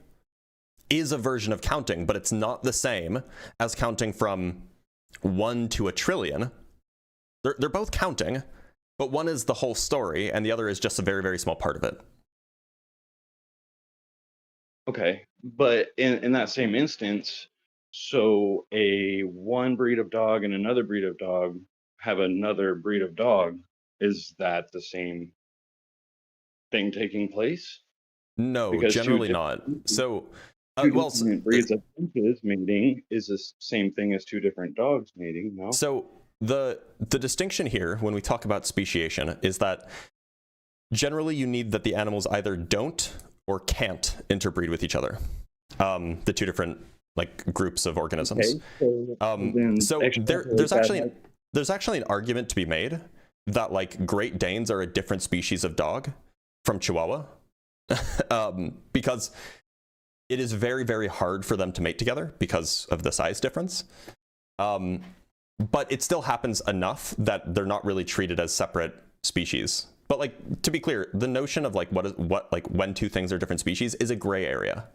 is a version of counting, but it's not the same as counting from 1 to a trillion. They're both counting, but one is the whole story and the other is just a very, very small part of it. Okay, but in that same instance, so one breed of dog and another breed of dog have another breed of dog. Is that the same thing taking place? No, because generally not. So, breeds of finches mating is the same thing as two different dogs mating. No. So the distinction here, when we talk about speciation, is that generally you need that the animals either don't or can't interbreed with each other. The two different like groups of organisms. Okay, so there's actually an argument to be made that like Great Danes are a different species of dog from Chihuahua, because it is very, very hard for them to mate together because of the size difference. But it still happens enough that they're not really treated as separate species. But like, to be clear, the notion of like when two things are different species is a gray area.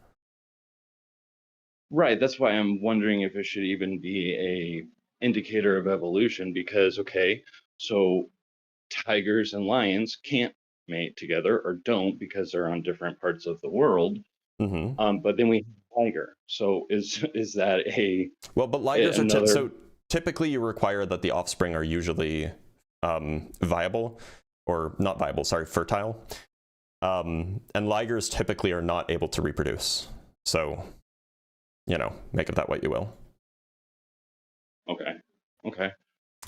Right. That's why I'm wondering if it should even be a indicator of evolution, because so tigers and lions can't mate together or don't because they're on different parts of the world. But then we have tiger. So is that a well? But ligers are so typically you require that the offspring are usually viable. Or not viable, sorry, fertile. And ligers typically are not able to reproduce. So, make of that what you will. Okay.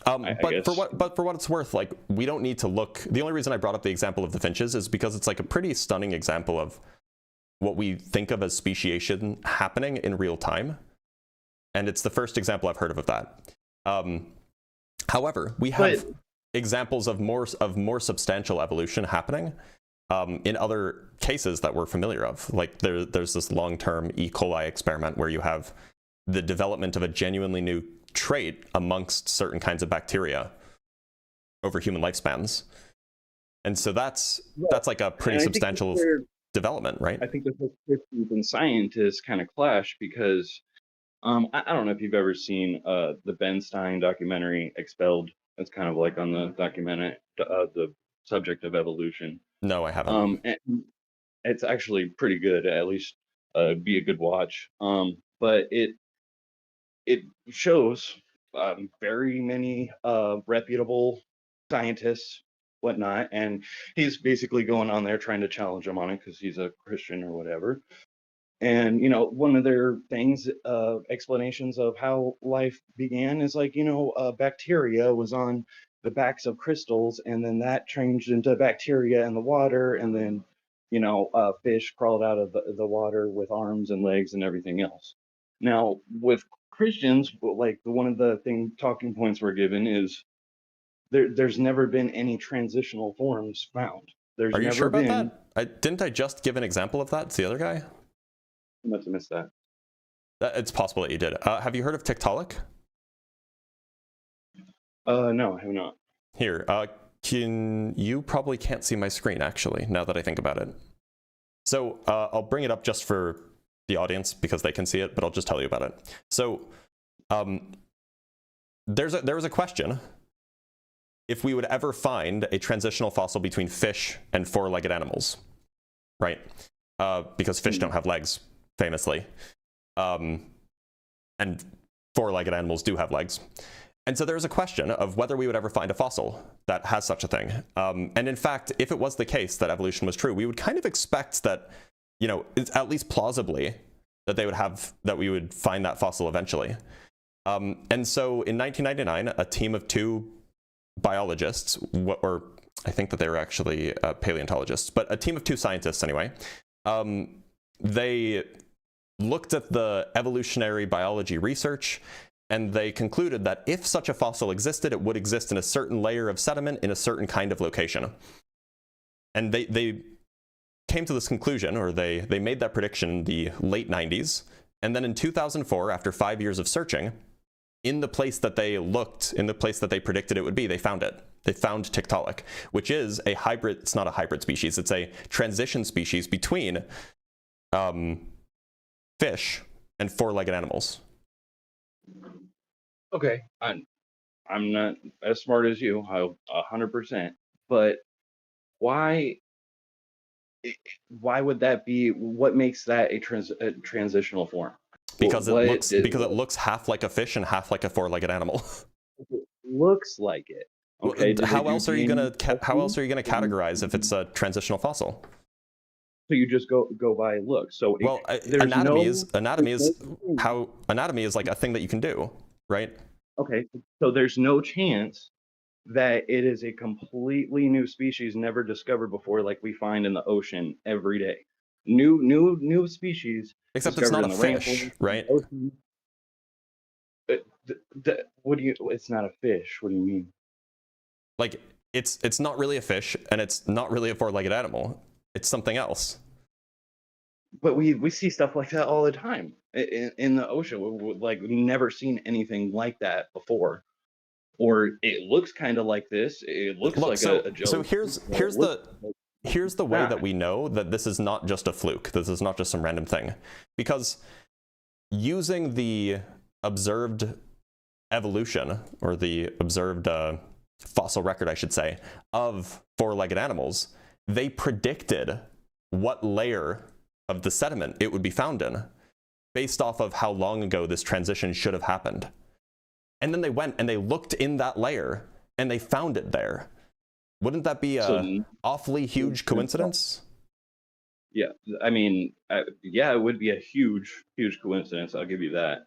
But for what it's worth, like we don't need to look. The only reason I brought up the example of the finches is because it's like a pretty stunning example of what we think of as speciation happening in real time. And it's the first example I've heard of that. However, we have examples of more substantial evolution happening in other cases that we're familiar of. Like there's this long-term E. coli experiment where you have the development of a genuinely new trait amongst certain kinds of bacteria over human lifespans. And so that's like a pretty substantial development, right? I think the Christians and scientists kind of clash because I don't know if you've ever seen the Ben Stein documentary Expelled. It's kind of like on the the subject of evolution. No, I haven't. And it's actually pretty good. At least be a good watch. But it shows very many reputable scientists, whatnot, and he's basically going on there trying to challenge him on it because he's a Christian or whatever. And one of their things, explanations of how life began is like bacteria was on the backs of crystals, and then that changed into bacteria in the water, and then fish crawled out of the water with arms and legs and everything else. Now with Christians, like one of the talking points we're given is there's never been any transitional forms found. Are you sure about that? Didn't I just give an example of that? It's the other guy? I must have missed that. It's possible that you did. Have you heard of Tiktaalik? No, I have not. Here, you probably can't see my screen, actually, now that I think about it. So I'll bring it up just for the audience because they can see it, but I'll just tell you about it. So there was a question if we would ever find a transitional fossil between fish and four-legged animals, right? Because fish don't have legs, famously. And four-legged animals do have legs. And so there's a question of whether we would ever find a fossil that has such a thing. And in fact, if it was the case that evolution was true, we would kind of expect that, at least plausibly, that we would find that fossil eventually. And so in 1999, a team of two biologists, or I think that they were actually paleontologists, but a team of two scientists anyway, they looked at the evolutionary biology research, and they concluded that if such a fossil existed, it would exist in a certain layer of sediment in a certain kind of location. And they came to this conclusion, or they made that prediction in the late 90s. And then in 2004, after 5 years of searching, in the place that they looked, in the place that they predicted it would be, they found it. They found Tiktaalik, which is a hybrid, it's not a hybrid species, it's a transition species between fish and four-legged animals. Okay, I'm not as smart as you, 100%, but why would that be? What makes that a transitional form? Because it looks half like a fish and half like a four-legged animal. It looks like it. Okay. How else are you gonna categorize if it's a transitional fossil? So you just go by look. So anatomy is like a thing that you can do, right? Okay. So there's no chance that it is a completely new species never discovered before, like we find in the ocean every day. New species. Except it's not a fish, right? What do you? It's not a fish. What do you mean? Like it's not really a fish, and it's not really a four-legged animal. It's something else. But we see stuff like that all the time in the ocean. We've never seen anything like that before. Or it looks kind of like this. It looks like a joke. So here's the way that we know that this is not just a fluke. This is not just some random thing. Because using the observed evolution, or the observed fossil record, I should say, of four-legged animals, they predicted what layer of the sediment it would be found in based off of how long ago this transition should have happened. And then they went and they looked in that layer and they found it there. Wouldn't that be an awfully huge coincidence? Yeah, I mean, yeah, it would be a huge coincidence. I'll give you that.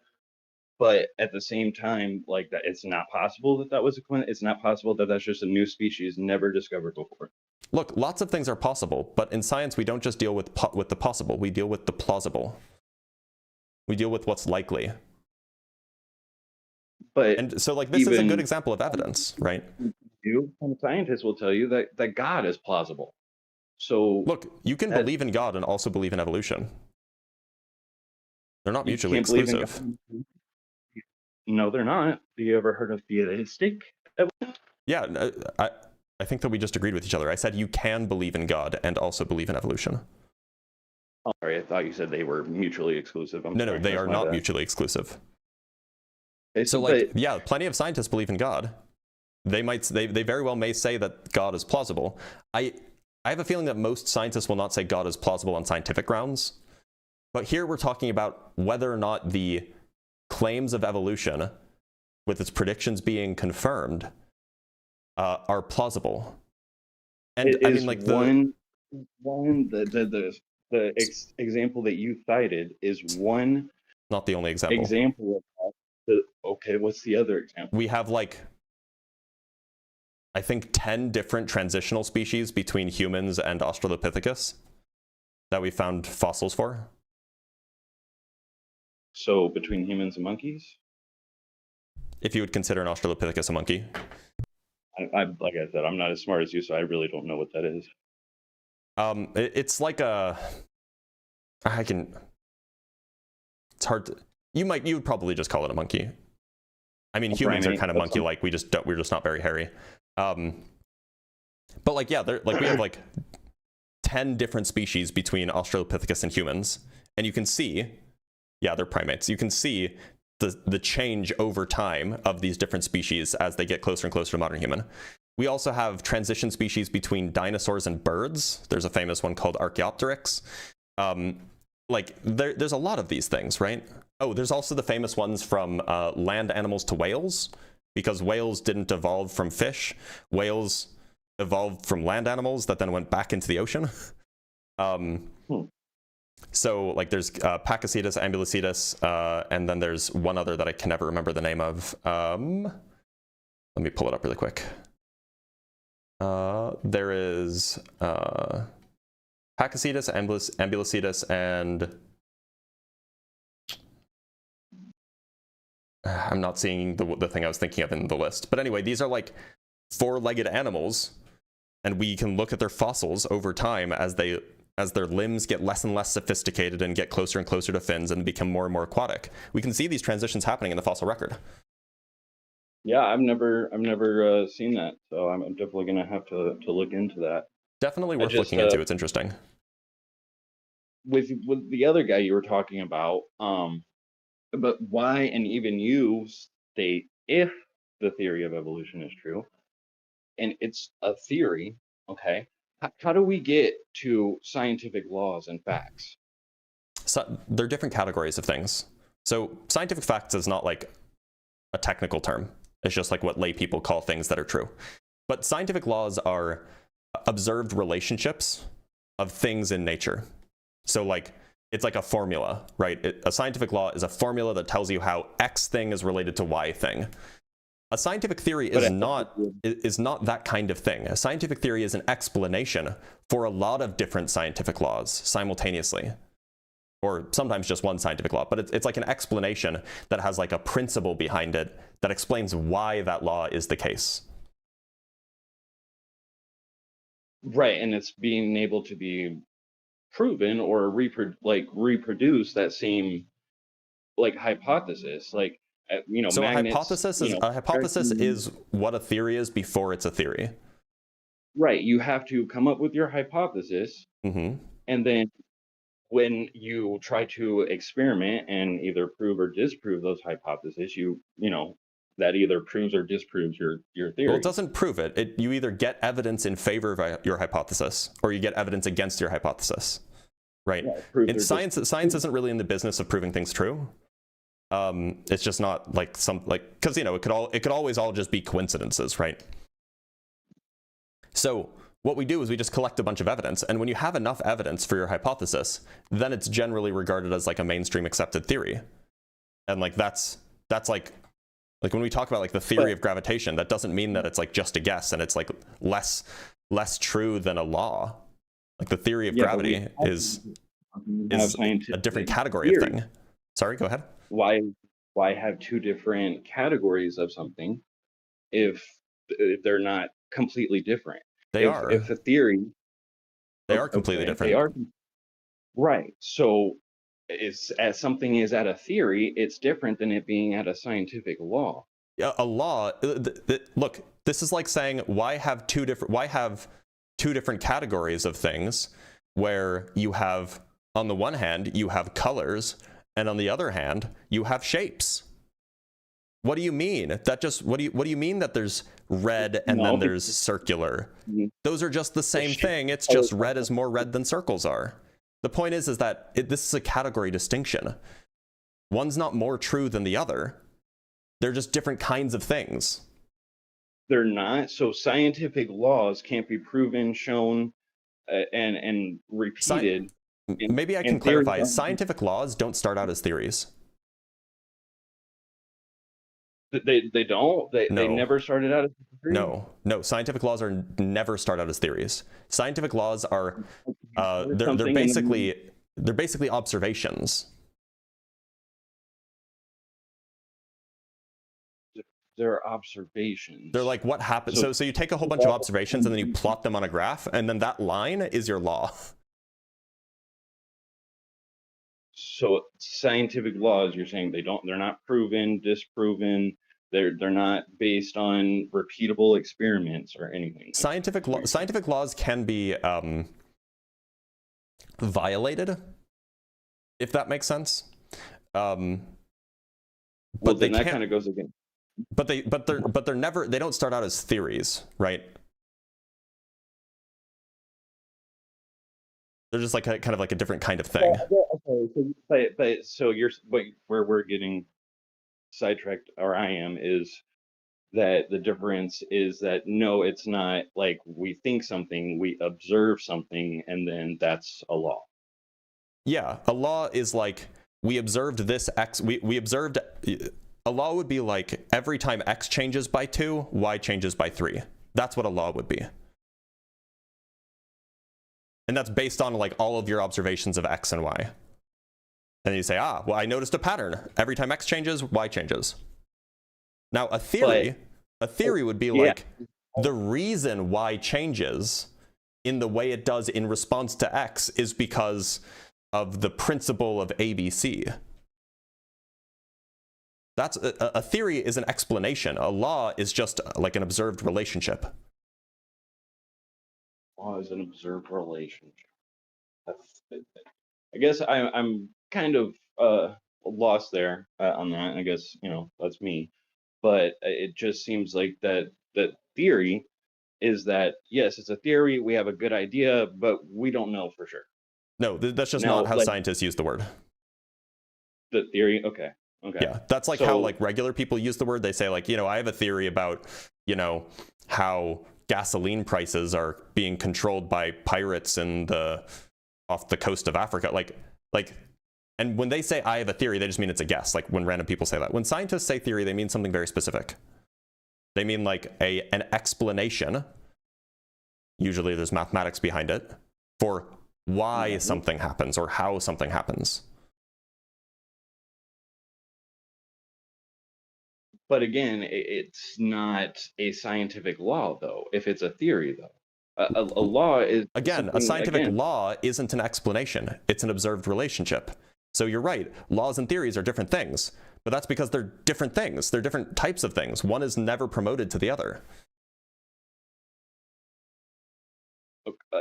But at the same time, like that, it's not possible that was a coincidence. It's not possible that that's just a new species never discovered before. Look, lots of things are possible, but in science, we don't just deal with the possible. We deal with the plausible. We deal with what's likely. And so, like, this is a good example of evidence, right? Some scientists will tell you that God is plausible. So look, you can believe in God and also believe in evolution. They're not mutually can't believe in exclusive. God. No, they're not. Have you ever heard of theistic evolution? Yeah, I think that we just agreed with each other. I said you can believe in God and also believe in evolution. Oh, sorry, I thought you said they were mutually exclusive. No, they are not mutually exclusive. Okay, So like, yeah, plenty of scientists believe in God. They very well may say that God is plausible. I have a feeling that most scientists will not say God is plausible on scientific grounds. But here we're talking about whether or not the claims of evolution, with its predictions being confirmed, are plausible. And I mean, like the example that you cited is one. Not the only example. Example of that. Okay, what's the other example? We have like, I think 10 different transitional species between humans and Australopithecus that we found fossils for. So between humans and monkeys? If you would consider an Australopithecus a monkey. I like I said, I'm not as smart as you, so I really don't know what that is. It's like a, it's hard to, you would probably just call it a monkey. I mean, humans are kind of monkey-like. We're just not very hairy. But like, yeah, we have like 10 different species between Australopithecus and humans, and you can see, yeah, they're primates. You can see the change over time of these different species as they get closer and closer to modern human. We also have transition species between dinosaurs and birds. There's a famous one called Archaeopteryx. Like there's a lot of these things, right? Oh, there's also the famous ones from land animals to whales, because whales didn't evolve from fish. Whales evolved from land animals that then went back into the ocean. So like there's Pakicetus, Ambulocetus, and then there's one other that I can never remember the name of. Let me pull it up really quick. There is Pakicetus, Ambulocetus, and I'm not seeing the thing I was thinking of in the list. But anyway, these are like four-legged animals, and we can look at their fossils over time as their limbs get less and less sophisticated and get closer and closer to fins and become more and more aquatic. We can see these transitions happening in the fossil record. Yeah, I've never seen that, so I'm definitely gonna have to look into that. Definitely worth looking into. It's interesting. With the other guy you were talking about, but why, and even you state if the theory of evolution is true, and it's a theory, okay? How do we get to scientific laws and facts? So they're different categories of things. So scientific facts is not like a technical term. It's just like what lay people call things that are true. But scientific laws are observed relationships of things in nature. So like, it's like a formula, right? A scientific law is a formula that tells you how X thing is related to Y thing. A scientific theory is not that kind of thing. A scientific theory is an explanation for a lot of different scientific laws simultaneously, or sometimes just one scientific law, but it's like an explanation that has like a principle behind it that explains why that law is the case. Right, and it's being able to be proven or reproduce that same like hypothesis, like so magnets, a hypothesis is what a theory is before it's a theory. Right, you have to come up with your hypothesis, and then when you try to experiment and either prove or disprove those hypotheses, you know that either proves or disproves your theory. Well, it doesn't prove it. You either get evidence in favor of your hypothesis, or you get evidence against your hypothesis, right? Yeah, in science isn't really in the business of proving things true. It's just not like because it could always all just be coincidences, right? So what we do is we just collect a bunch of evidence, and when you have enough evidence for your hypothesis, then it's generally regarded as like a mainstream accepted theory. And like that's like when we talk about like the theory of gravitation, that doesn't mean that it's like just a guess and it's like less true than a law. Like the theory of gravity is a different category of thing. Sorry, go ahead. Why have two different categories of something if they're not completely different? They are. If a theory, They are completely different. They are right. So it's as something is at a theory, it's different than it being at a scientific law. Yeah, a law. Look, this is like saying why have two different categories of things, where you have, on the one hand, you have colors, and on the other hand, you have shapes. What do you mean? That just what do you mean that there's red and then there's circular? Those are just the same thing. It's just red is more red than circles are. The point is that this is a category distinction. One's not more true than the other. They're just different kinds of things. They're not. So scientific laws can't be proven, shown, and repeated. Maybe I can clarify. Scientific laws don't start out as theories. They don't. They never started out as theories? No. Scientific laws are never start out as theories. Scientific laws are they're basically observations. They're observations. They're like what happens. So you take a whole bunch of observations and then you plot them on a graph, and then that line is your law. So scientific laws, you're saying they're not proven, disproven, they're not based on repeatable experiments or anything. Scientific laws can be violated, if that makes sense. But then that kind of goes against. But they're never, they don't start out as theories, right? They're just like kind of like a different kind of thing. Okay, so where we're getting sidetracked, or I am, is that the difference is that no, it's not like we think something, we observe something, and then that's a law. Yeah, a law is like we observed this X. We observed. A law would be like every time X changes by 2, Y changes by 3. That's what a law would be. And that's based on like all of your observations of X and Y. And you say, well, I noticed a pattern. Every time X changes, Y changes. Now, a theory would be like the reason Y changes in the way it does in response to X is because of the principle of ABC. That's a theory is an explanation. A law is just like an observed relationship. Law is an observed relationship. I guess I'm kind of lost there on that. I guess, that's me. But it just seems like that theory is that, yes, it's a theory. We have a good idea, but we don't know for sure. No, that's just not how scientists use the word. The theory? Okay. Yeah, that's like how like regular people use the word. They say like, I have a theory about, how gasoline prices are being controlled by pirates off the coast of Africa. And when they say I have a theory, they just mean it's a guess. Like when random people say that. When scientists say theory, they mean something very specific. They mean like an explanation. Usually there's mathematics behind it for why something happens or how something happens. But again, it's not a scientific law, though, if it's a theory, though. A law is... Again, a scientific law isn't an explanation. It's an observed relationship. So you're right. Laws and theories are different things. But that's because they're different things. They're different types of things. One is never promoted to the other.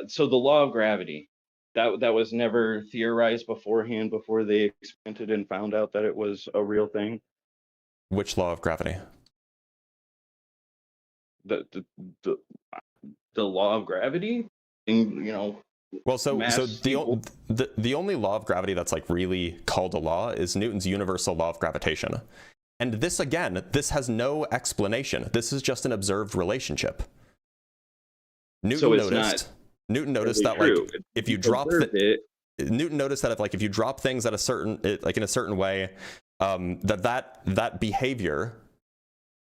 So the law of gravity, that was never theorized beforehand before they experimented and found out that it was a real thing? Which law of gravity? The law of gravity, Well, so the only law of gravity that's like really called a law is Newton's universal law of gravitation. And this has no explanation. This is just an observed relationship. Newton noticed that like if you drop Newton noticed that if you drop things at a certain in a certain way, that behavior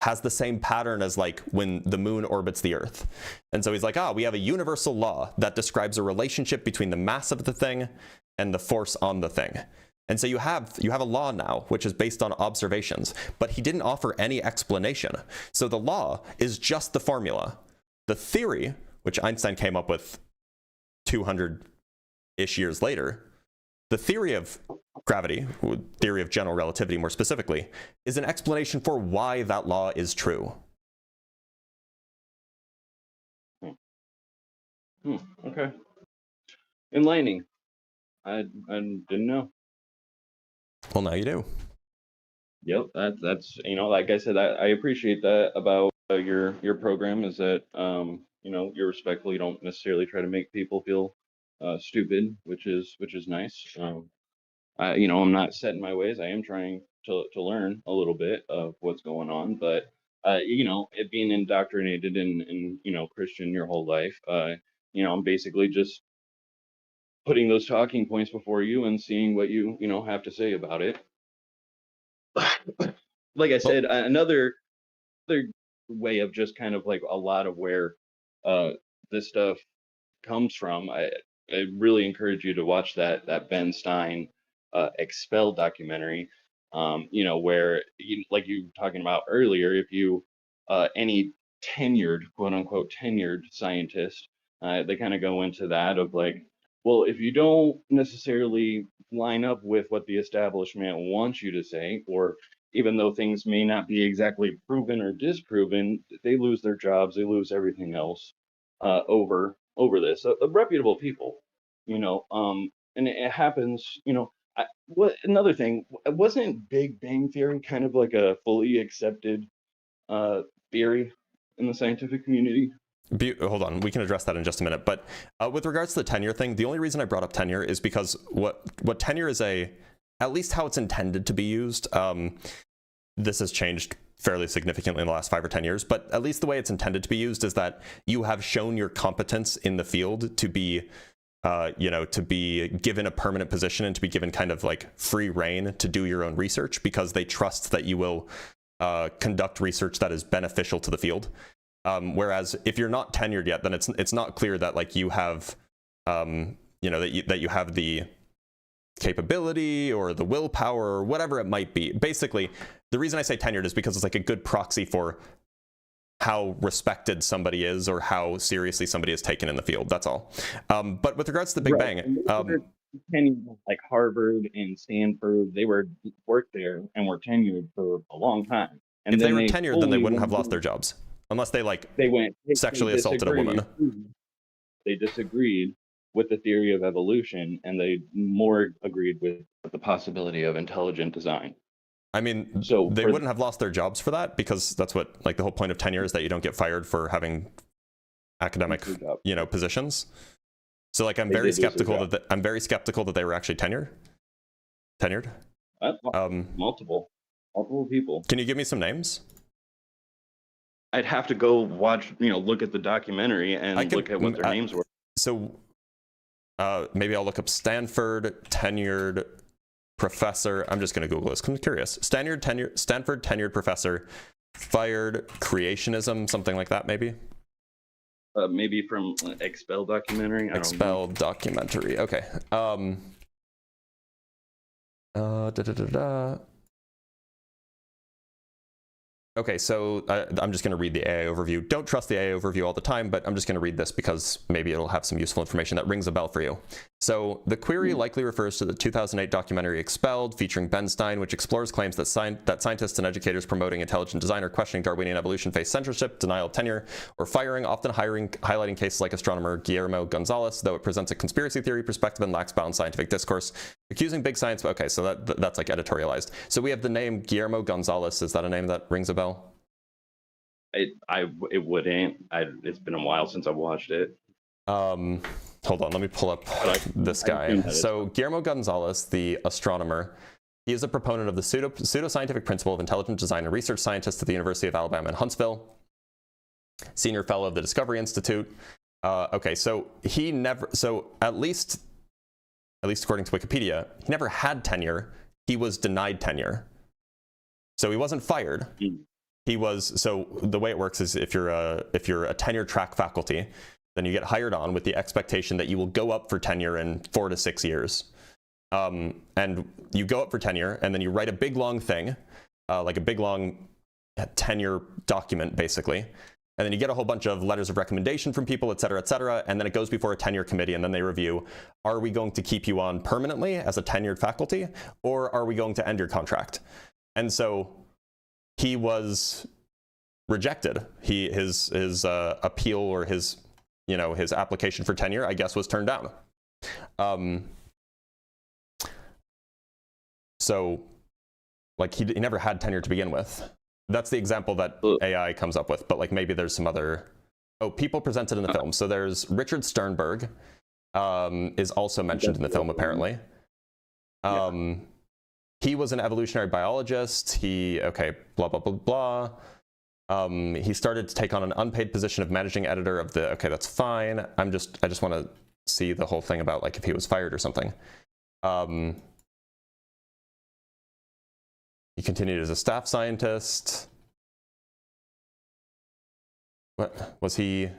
has the same pattern as like when the moon orbits the Earth. And so he's like, we have a universal law that describes a relationship between the mass of the thing and the force on the thing. And so you have a law now, which is based on observations, but he didn't offer any explanation. So the law is just the formula. The theory, which Einstein came up with 200-ish years later, the theory of gravity, theory of general relativity more specifically, is an explanation for why that law is true. Okay. Enlightening. I didn't know. Well, now you do. Yep, that's like I said, I appreciate that about your program, is that you're respectful. You don't necessarily try to make people feel stupid, which is nice. I'm not set in my ways. I am trying to learn a little bit of what's going on, but it being indoctrinated in Christian your whole life, I'm basically just putting those talking points before you and seeing what you have to say about it. Like I said, another way of just kind of like a lot of where this stuff comes from. I really encourage you to watch that Ben Stein Expel documentary. Where like you were talking about earlier, if you any tenured, quote unquote tenured scientist, they kind of go into that of like, well, if you don't necessarily line up with what the establishment wants you to say, or even though things may not be exactly proven or disproven, they lose their jobs, they lose everything else over this. Reputable people, and it happens. Another thing, wasn't Big Bang Theory kind of like a fully accepted theory in the scientific community? Hold on, we can address that in just a minute. But with regards to the tenure thing, the only reason I brought up tenure is because what tenure is at least how it's intended to be used. This has changed fairly significantly in the last 5 or 10 years, but at least the way it's intended to be used is that you have shown your competence in the field to be, to be given a permanent position and to be given kind of like free reign to do your own research, because they trust that you will conduct research that is beneficial to the field. Whereas if you're not tenured yet, then it's not clear that like you have, that you have the capability or the willpower or whatever it might be. Basically, the reason I say tenured is because it's like a good proxy for how respected somebody is or how seriously somebody is taken in the field. That's all. But with regards to the Big Bang, like Harvard and Stanford, they worked there and were tenured for a long time. And if they were tenured, then they wouldn't have lost their jobs unless they sexually assaulted a woman. They disagreed with the theory of evolution, and they more agreed with the possibility of intelligent design. I mean, so they wouldn't have lost their jobs for that, because that's what, like, the whole point of tenure is that you don't get fired for having academic, positions. So, like, I'm very skeptical that they were actually tenured. Multiple people. Can you give me some names? I'd have to go watch, look at the documentary and look at what their names were. So maybe I'll look up Stanford tenured professor. I'm just going to Google this because I'm curious. Stanford tenured professor fired creationism, something like that, maybe. Maybe from Expel documentary. Expel documentary. Okay. Okay, so I'm just going to read the AI overview. Don't trust the AI overview all the time, but I'm just going to read this because maybe it'll have some useful information that rings a bell for you. So the query likely refers to the 2008 documentary Expelled, featuring Ben Stein, which explores claims that scientists and educators promoting intelligent design or questioning Darwinian evolution face censorship, denial of tenure, or firing, often highlighting cases like astronomer Guillermo Gonzalez, though it presents a conspiracy theory perspective and lacks balanced scientific discourse. Accusing big science. Okay, so that's like editorialized. So we have the name Guillermo Gonzalez. Is that a name that rings a bell? It wouldn't. It's been a while since I've watched it. Hold on, let me pull up this guy. So Guillermo Gonzalez, the astronomer, he is a proponent of the pseudoscientific principle of intelligent design and research scientist at the University of Alabama in Huntsville, senior fellow of the Discovery Institute. Okay, so at least according to Wikipedia, he never had tenure. He was denied tenure. So he wasn't fired. He was, so the way it works is if you're a tenure track faculty, then you get hired on with the expectation that you will go up for tenure in 4 to 6 years. And you go up for tenure, and then you write a big long thing, like a big long tenure document, basically. And then you get a whole bunch of letters of recommendation from people, et cetera, and then it goes before a tenure committee, and then they review, are we going to keep you on permanently as a tenured faculty, or are we going to end your contract? And so he was rejected. His appeal, or his application for tenure, I guess, was turned down. So like he never had tenure to begin with. That's the example that AI comes up with, but like maybe there's some other people presented in the film. So there's Richard Sternberg is also mentioned in the film, apparently. He was an evolutionary biologist. Blah blah blah blah. He started to take on an unpaid position of managing editor of the. Okay, that's fine. I just want to see the whole thing about like if he was fired or something. He continued as a staff scientist. What was he?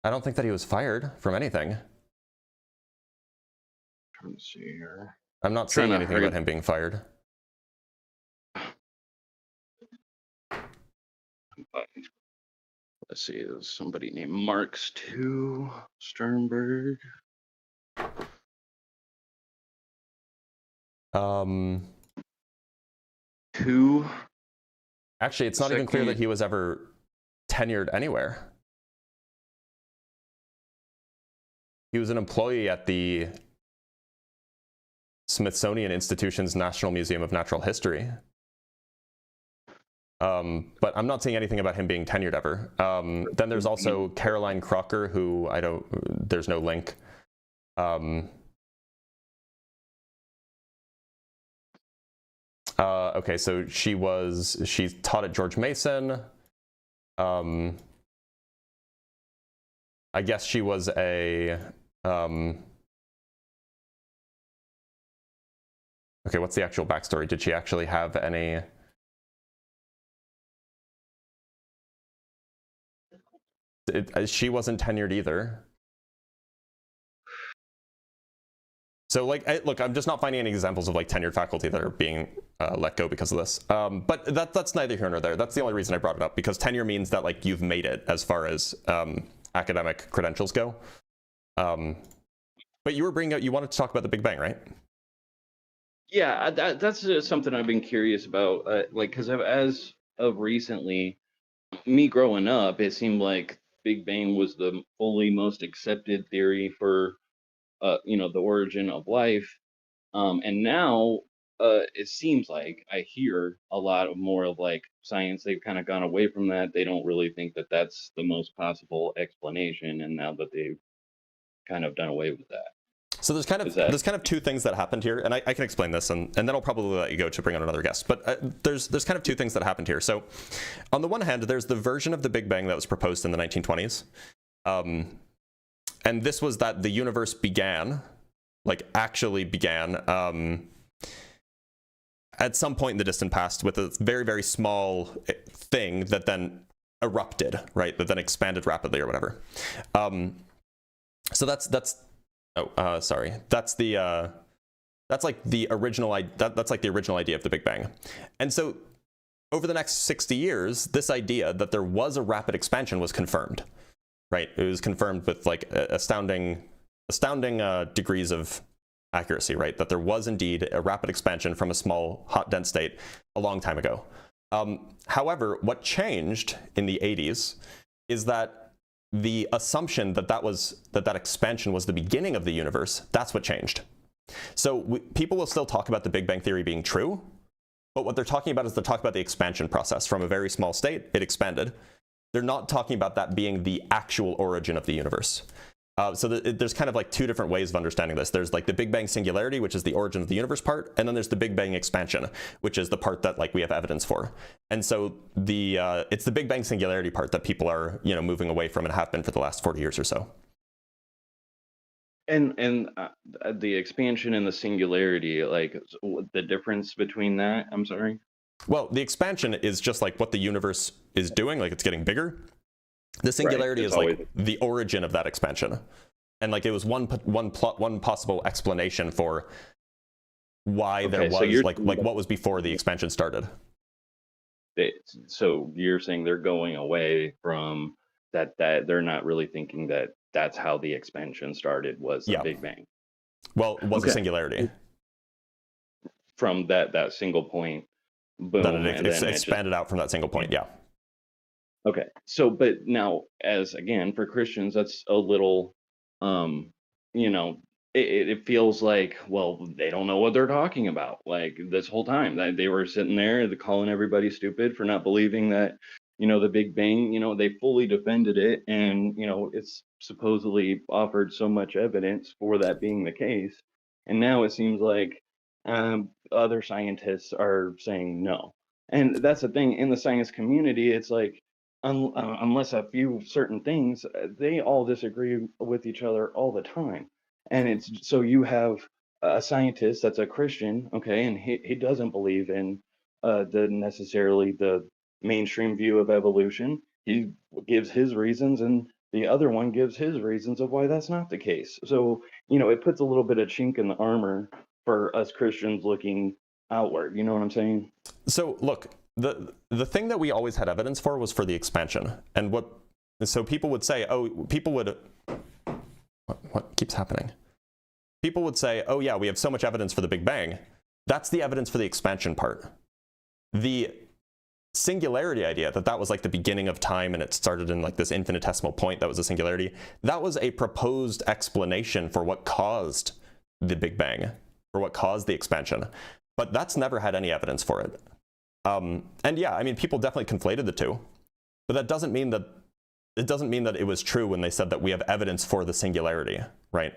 I don't think that he was fired from anything. Trying to see here. I'm not seeing anything about him being fired. Let's see, there's somebody named Marx too, Sternberg. Actually, it's not even clear that he was ever tenured anywhere. He was an employee at the Smithsonian Institution's National Museum of Natural History. But I'm not seeing anything about him being tenured ever. Then there's also Caroline Crocker, who there's no link. Okay, so she taught at George Mason. I guess she was a, okay, what's the actual backstory? Did she actually have any? She wasn't tenured either. So like, look, I'm just not finding any examples of like tenured faculty that are being let go because of this. But that's neither here nor there. That's the only reason I brought it up, because tenure means that like you've made it as far as academic credentials go. But you wanted to talk about the Big Bang, right? Yeah, that's something I've been curious about. Like, because as of recently, me growing up, it seemed like Big Bang was the fully most accepted theory for the origin of life. And now it seems like I hear a lot more of like science. They've kind of gone away from that. They don't really think that that's the most possible explanation. And now that they've kind of done away with that. So there's kind of two things that happened here, and I can explain this, and then I'll probably let you go to bring on another guest. But there's kind of two things that happened here. So on the one hand, there's the version of the Big Bang that was proposed in the 1920s. And this was that the universe actually began at some point in the distant past with a very, very small thing that then erupted, right? That then expanded rapidly or whatever. So that's like the original idea of the Big Bang. And so over the next 60 years, this idea that there was a rapid expansion was confirmed. Right, it was confirmed with like astounding degrees of accuracy, right? That there was indeed a rapid expansion from a small, hot, dense state a long time ago. However, what changed in the 80s is that the assumption that expansion was the beginning of the universe, that's what changed. So people will still talk about the Big Bang Theory being true, but what they're talking about is they're talking about the expansion process. From a very small state, it expanded. They're not talking about that being the actual origin of the universe. So there's kind of like two different ways of understanding this. There's like the Big Bang singularity, which is the origin of the universe part, and then there's the Big Bang expansion, which is the part that like we have evidence for. And so it's the Big Bang singularity part that people are moving away from and have been for the last 40 years or so. And the expansion and the singularity, like the difference between that, I'm sorry? Well, the expansion is just like what the universe is doing, like it's getting bigger. The singularity is like the origin of that expansion. And like it was one possible explanation for why there was like what was before the expansion started. So you're saying they're going away from that they're not really thinking that that's how the expansion started, was the Big Bang. Well, it was a singularity. From that single point, boom. That it expanded out from that single point, yeah. Okay, so but now, as again, for Christians, that's a little, you know, it feels like, well, they don't know what they're talking about. Like this whole time that they were sitting there calling everybody stupid for not believing that, you know, the Big Bang, you know, they fully defended it, and you know, it's supposedly offered so much evidence for that being the case, and now it seems like other scientists are saying no. And that's the thing in the science community. It's like, unless a few certain things, they all disagree with each other all the time. And it's so you have a scientist that's a Christian, okay, and he doesn't believe in necessarily the mainstream view of evolution. He gives his reasons, and the other one gives his reasons of why that's not the case. So, you know, it puts a little bit of chink in the armor for us Christians looking outward. You know what I'm saying? So look, the thing that we always had evidence for was for the expansion. And so people would say, what keeps happening? People would say, oh yeah, we have so much evidence for the Big Bang. That's the evidence for the expansion part. The singularity idea, that was like the beginning of time and it started in like this infinitesimal point that was a singularity, that was a proposed explanation for what caused the Big Bang, for what caused the expansion. But that's never had any evidence for it. And yeah, I mean, people definitely conflated the two, but that doesn't mean that it was true when they said that we have evidence for the singularity, right?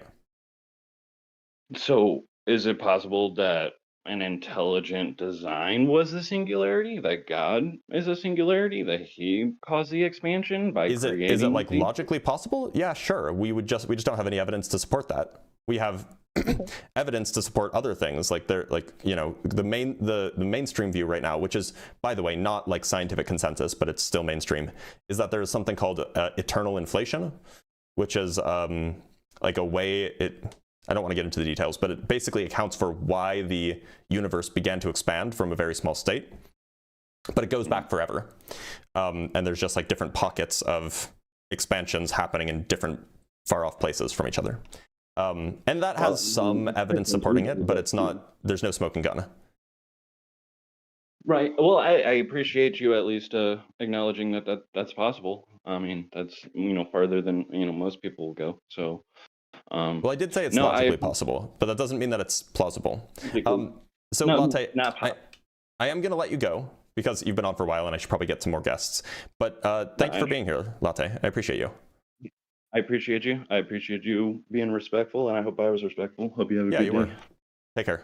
So is it possible that an intelligent design was the singularity, that God is a singularity, that he caused the expansion by creating? Is it like logically possible? Yeah, sure. We just don't have any evidence to support that. We have evidence to support other things, like you know, the mainstream view right now, which is, by the way, not like scientific consensus, but it's still mainstream, is that there's something called eternal inflation, which is like a way I don't want to get into the details, but it basically accounts for why the universe began to expand from a very small state, but it goes back forever. And there's just like different pockets of expansions happening in different far off places from each other. And that has some evidence supporting it, but there's no smoking gun. Right. Well, I appreciate you at least acknowledging that's possible. I mean, that's, you know, farther than, you know, most people will go. So, well, I did say it's logically possible, but that doesn't mean that it's plausible. So Latte, I am going to let you go because you've been on for a while and I should probably get some more guests, but thanks for being here, Latte. I appreciate you. I appreciate you. I appreciate you being respectful, and I hope I was respectful. Hope you have a good day. Yeah, you were. Take care.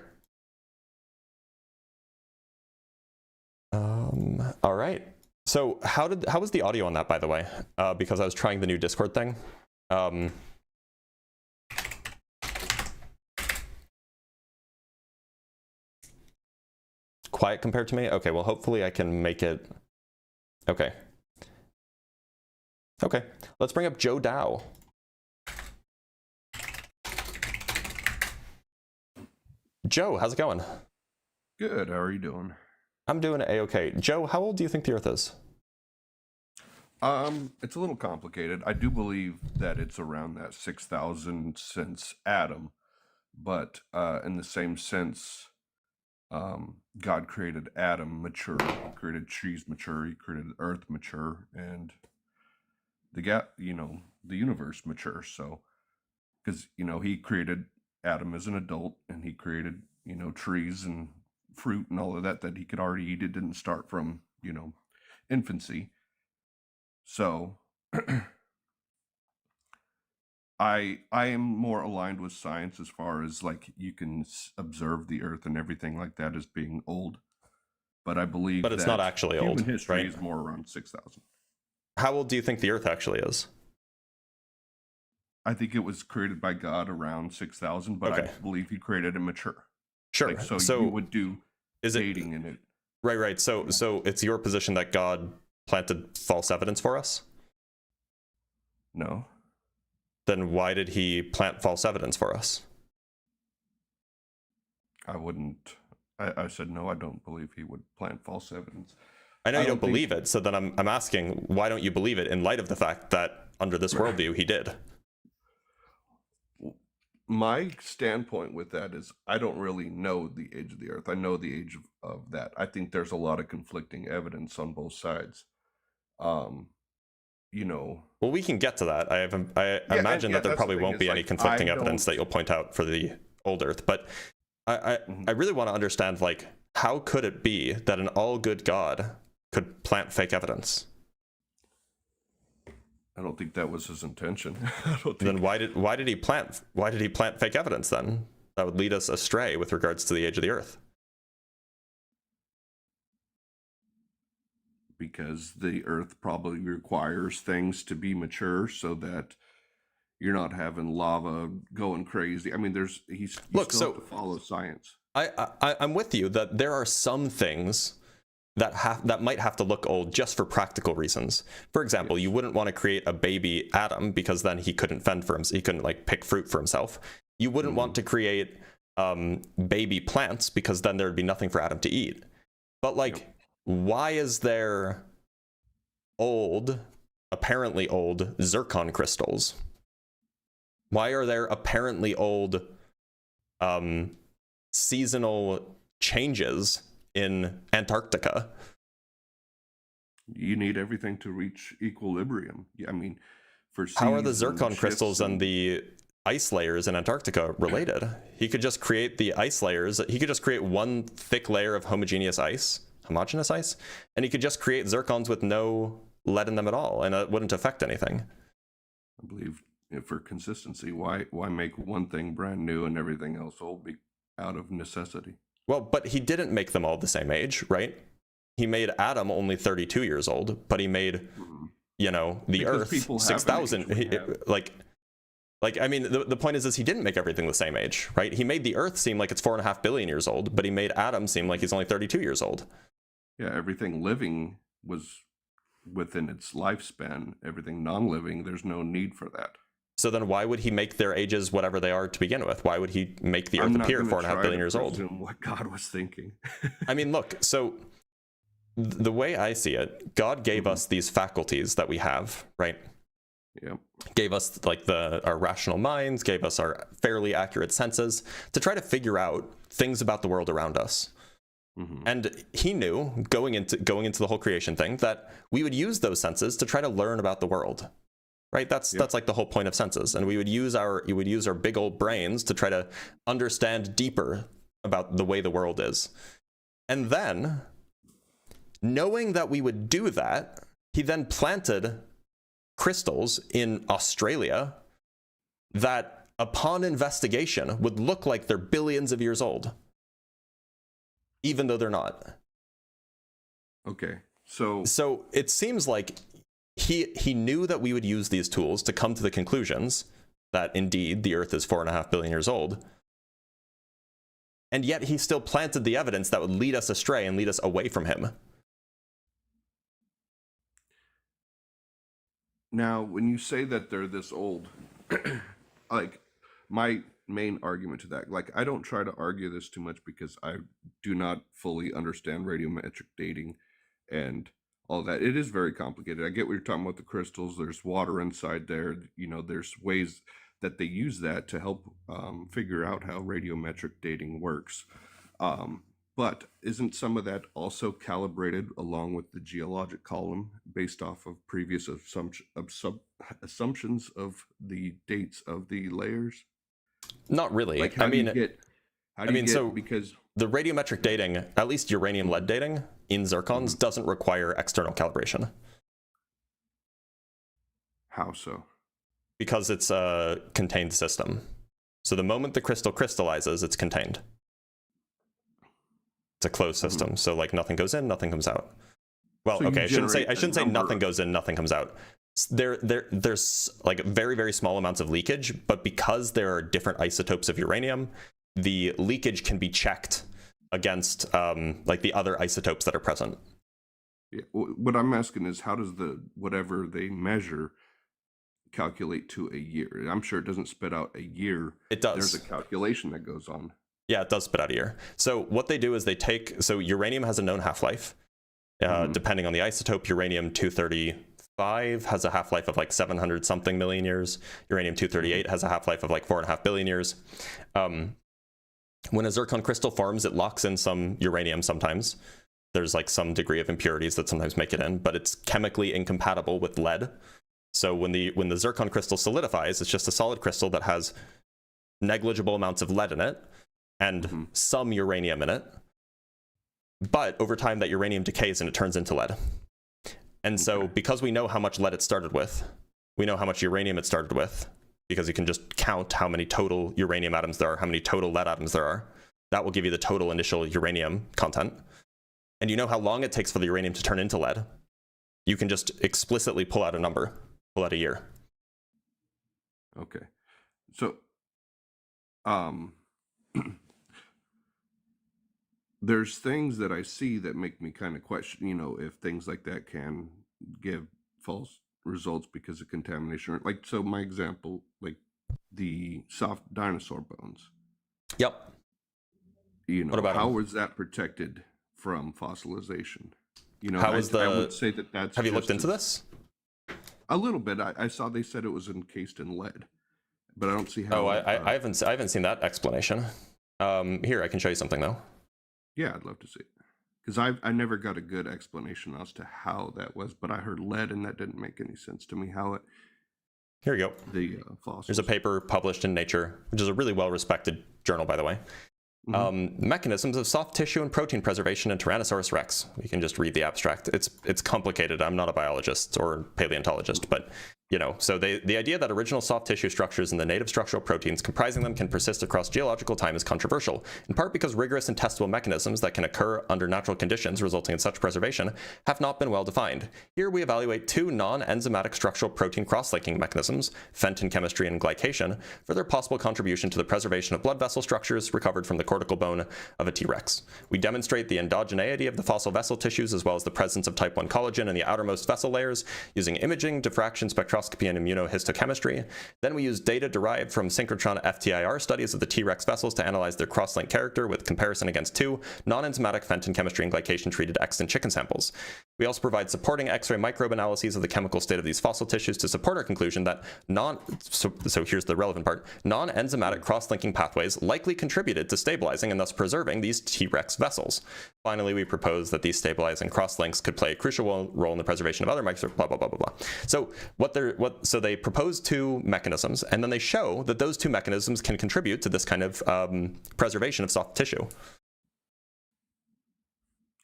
All right. So how was the audio on that, by the way? Because I was trying the new Discord thing. Quiet compared to me? Okay, well, hopefully I can make it. Okay. Okay, let's bring up Joe Dow. Joe, how's it going? Good, how are you doing? I'm doing A-okay. Joe, how old do you think the Earth is? It's a little complicated. I do believe that it's around that 6,000 since Adam, but in the same sense, God created Adam mature, he created trees mature, he created Earth mature, and the universe mature. So, because he created Adam as an adult, and he created trees and fruit and all of that he could already eat. It didn't start from infancy. So I am more aligned with science as far as like you can observe the Earth and everything like that as being old, but I believe it's not actually old. Human history right? is more around 6,000. How old do you think the Earth actually is? I think it was created by God around 6,000, but okay. I believe he created it mature. Sure. Like, so you would do dating in it. Right. So it's your position that God planted false evidence for us? No. Then why did he plant false evidence for us? I wouldn't. I said no. I don't believe he would plant false evidence. I know you don't think- believe it, so then I'm asking, why don't you believe it in light of the fact that under this worldview he did? My standpoint with that is I don't really know the age of the earth. I know the age of that. I think there's a lot of conflicting evidence on both sides. You know. Well, we can get to that. I imagine that there probably won't be any conflicting evidence that you'll point out for the old earth, but I really want to understand, like, how could it be that an all good God could plant fake evidence? I don't think that was his intention. Then why did he plant fake evidence then? That would lead us astray with regards to the age of the earth. Because the earth probably requires things to be mature so that you're not having lava going crazy. I mean, you still have to follow science. I'm with you that there are some things that might have to look old just for practical reasons. For example, you wouldn't want to create a baby Adam because then he couldn't fend for himself. He couldn't like pick fruit for himself. You wouldn't want to create baby plants because then there'd be nothing for Adam to eat. But like, why is there apparently old zircon crystals? Why are there apparently old seasonal changes in Antarctica? You need everything to reach equilibrium. I mean, how are the zircon crystals and the ice layers in Antarctica related? He could just create the ice layers. He could just create one thick layer of homogeneous ice, and he could just create zircons with no lead in them at all, and it wouldn't affect anything. I believe for consistency, why make one thing brand new and everything else old out of necessity? Well, but he didn't make them all the same age, right? He made Adam only 32 years old, but he made, the because Earth 6,000. Like, I mean, the point is he didn't make everything the same age, right? He made the Earth seem like it's 4.5 billion years old, but he made Adam seem like he's only 32 years old. Yeah, everything living was within its lifespan. Everything non-living, there's no need for that. So then why would he make their ages whatever they are to begin with? Why would he make the Earth appear 4.5 billion years old? What God was thinking. I mean, look, so the way I see it, God gave us these faculties that we have, right? Yep. Gave us like our rational minds, gave us our fairly accurate senses to try to figure out things about the world around us. And he knew going into the whole creation thing that we would use those senses to try to learn about the world. Right? That's like the whole point of senses. And we would use our big old brains to try to understand deeper about the way the world is. And then, knowing that we would do that, he then planted crystals in Australia that, upon investigation, would look like they're billions of years old, even though they're not. Okay. So it seems like he knew that we would use these tools to come to the conclusions that indeed the Earth is 4.5 billion years old. And yet he still planted the evidence that would lead us astray and lead us away from him. Now, when you say that they're this old, like, my main argument to that, like, I don't try to argue this too much because I do not fully understand radiometric dating and all that. It is very complicated. I get what you're talking about, the crystals. There's water inside there. There's ways that they use that to help figure out how radiometric dating works. But isn't some of that also calibrated along with the geologic column based off of previous assumptions of the dates of the layers? Not really. Like, because the radiometric dating, at least uranium lead dating in zircons, doesn't require external calibration. How so? Because it's a contained system. So the moment the crystal crystallizes, it's contained. It's a closed system. So like nothing goes in, nothing comes out. Well, So okay, you I shouldn't say generate a nothing number. goes in, nothing comes out. There's like very, very small amounts of leakage, but because there are different isotopes of uranium, the leakage can be checked against like the other isotopes that are present. Yeah, what I'm asking is, how does whatever they measure calculate to a year? I'm sure it doesn't spit out a year. It does. There's a calculation that goes on. Yeah, it does spit out a year. So what they do is they take, so uranium has a known half-life. Depending on the isotope, uranium-235 has a half-life of like 700 something million years. Uranium-238 has a half-life of like 4.5 billion years. When a zircon crystal forms, it locks in some uranium sometimes. There's like some degree of impurities that sometimes make it in, but it's chemically incompatible with lead. So when the zircon crystal solidifies, it's just a solid crystal that has negligible amounts of lead in it and some uranium in it. But over time, that uranium decays and it turns into lead. And so because we know how much lead it started with, we know how much uranium it started with, because you can just count how many total uranium atoms there are, how many total lead atoms there are. That will give you the total initial uranium content. And you know how long it takes for the uranium to turn into lead. You can just explicitly pull out a number, pull out a year. Okay. So, there's things that I see that make me kind of question, you know, if things like that can give false results because of contamination. Like, so my example, like the soft dinosaur bones. Yep. You know, what about how them? was that protected from fossilization? You know, how is I would say that that's. Have you looked into this? A little bit. I saw they said it was encased in lead, but I don't see how. Oh, I haven't seen that explanation. Here, I can show you something though. Yeah, I'd love to see it. Because I never got a good explanation as to how that was, but I heard lead, and that didn't make any sense to me. How it. Here you go. The fossils. There's a paper published in Nature, which is a really well-respected journal, by the way. Mechanisms of soft tissue and protein preservation in Tyrannosaurus rex. We can just read the abstract. It's complicated. I'm not a biologist or paleontologist, but you know, so the idea that original soft tissue structures and the native structural proteins comprising them can persist across geological time is controversial, in part because rigorous and testable mechanisms that can occur under natural conditions resulting in such preservation have not been well defined. Here we evaluate two non-enzymatic structural protein cross-linking mechanisms, Fenton chemistry and glycation, for their possible contribution to the preservation of blood vessel structures recovered from the cortical bone of a T-Rex. We demonstrate the endogeneity of the fossil vessel tissues as well as the presence of type 1 collagen in the outermost vessel layers using imaging, diffraction, spectroscopy, and immunohistochemistry. Then we use data derived from synchrotron FTIR studies of the T-Rex vessels to analyze their cross-link character with comparison against two non-enzymatic Fenton chemistry and glycation-treated extant chicken samples. We also provide supporting X-ray microbe analyses of the chemical state of these fossil tissues to support our conclusion that so here's the relevant part, non-enzymatic cross-linking pathways likely contributed to stabilizing and thus preserving these T-Rex vessels. Finally, we propose that these stabilizing cross-links could play a crucial role in the preservation of other microbes, blah, blah, blah, blah, blah. So so they propose two mechanisms, and then they show that those two mechanisms can contribute to this kind of preservation of soft tissue.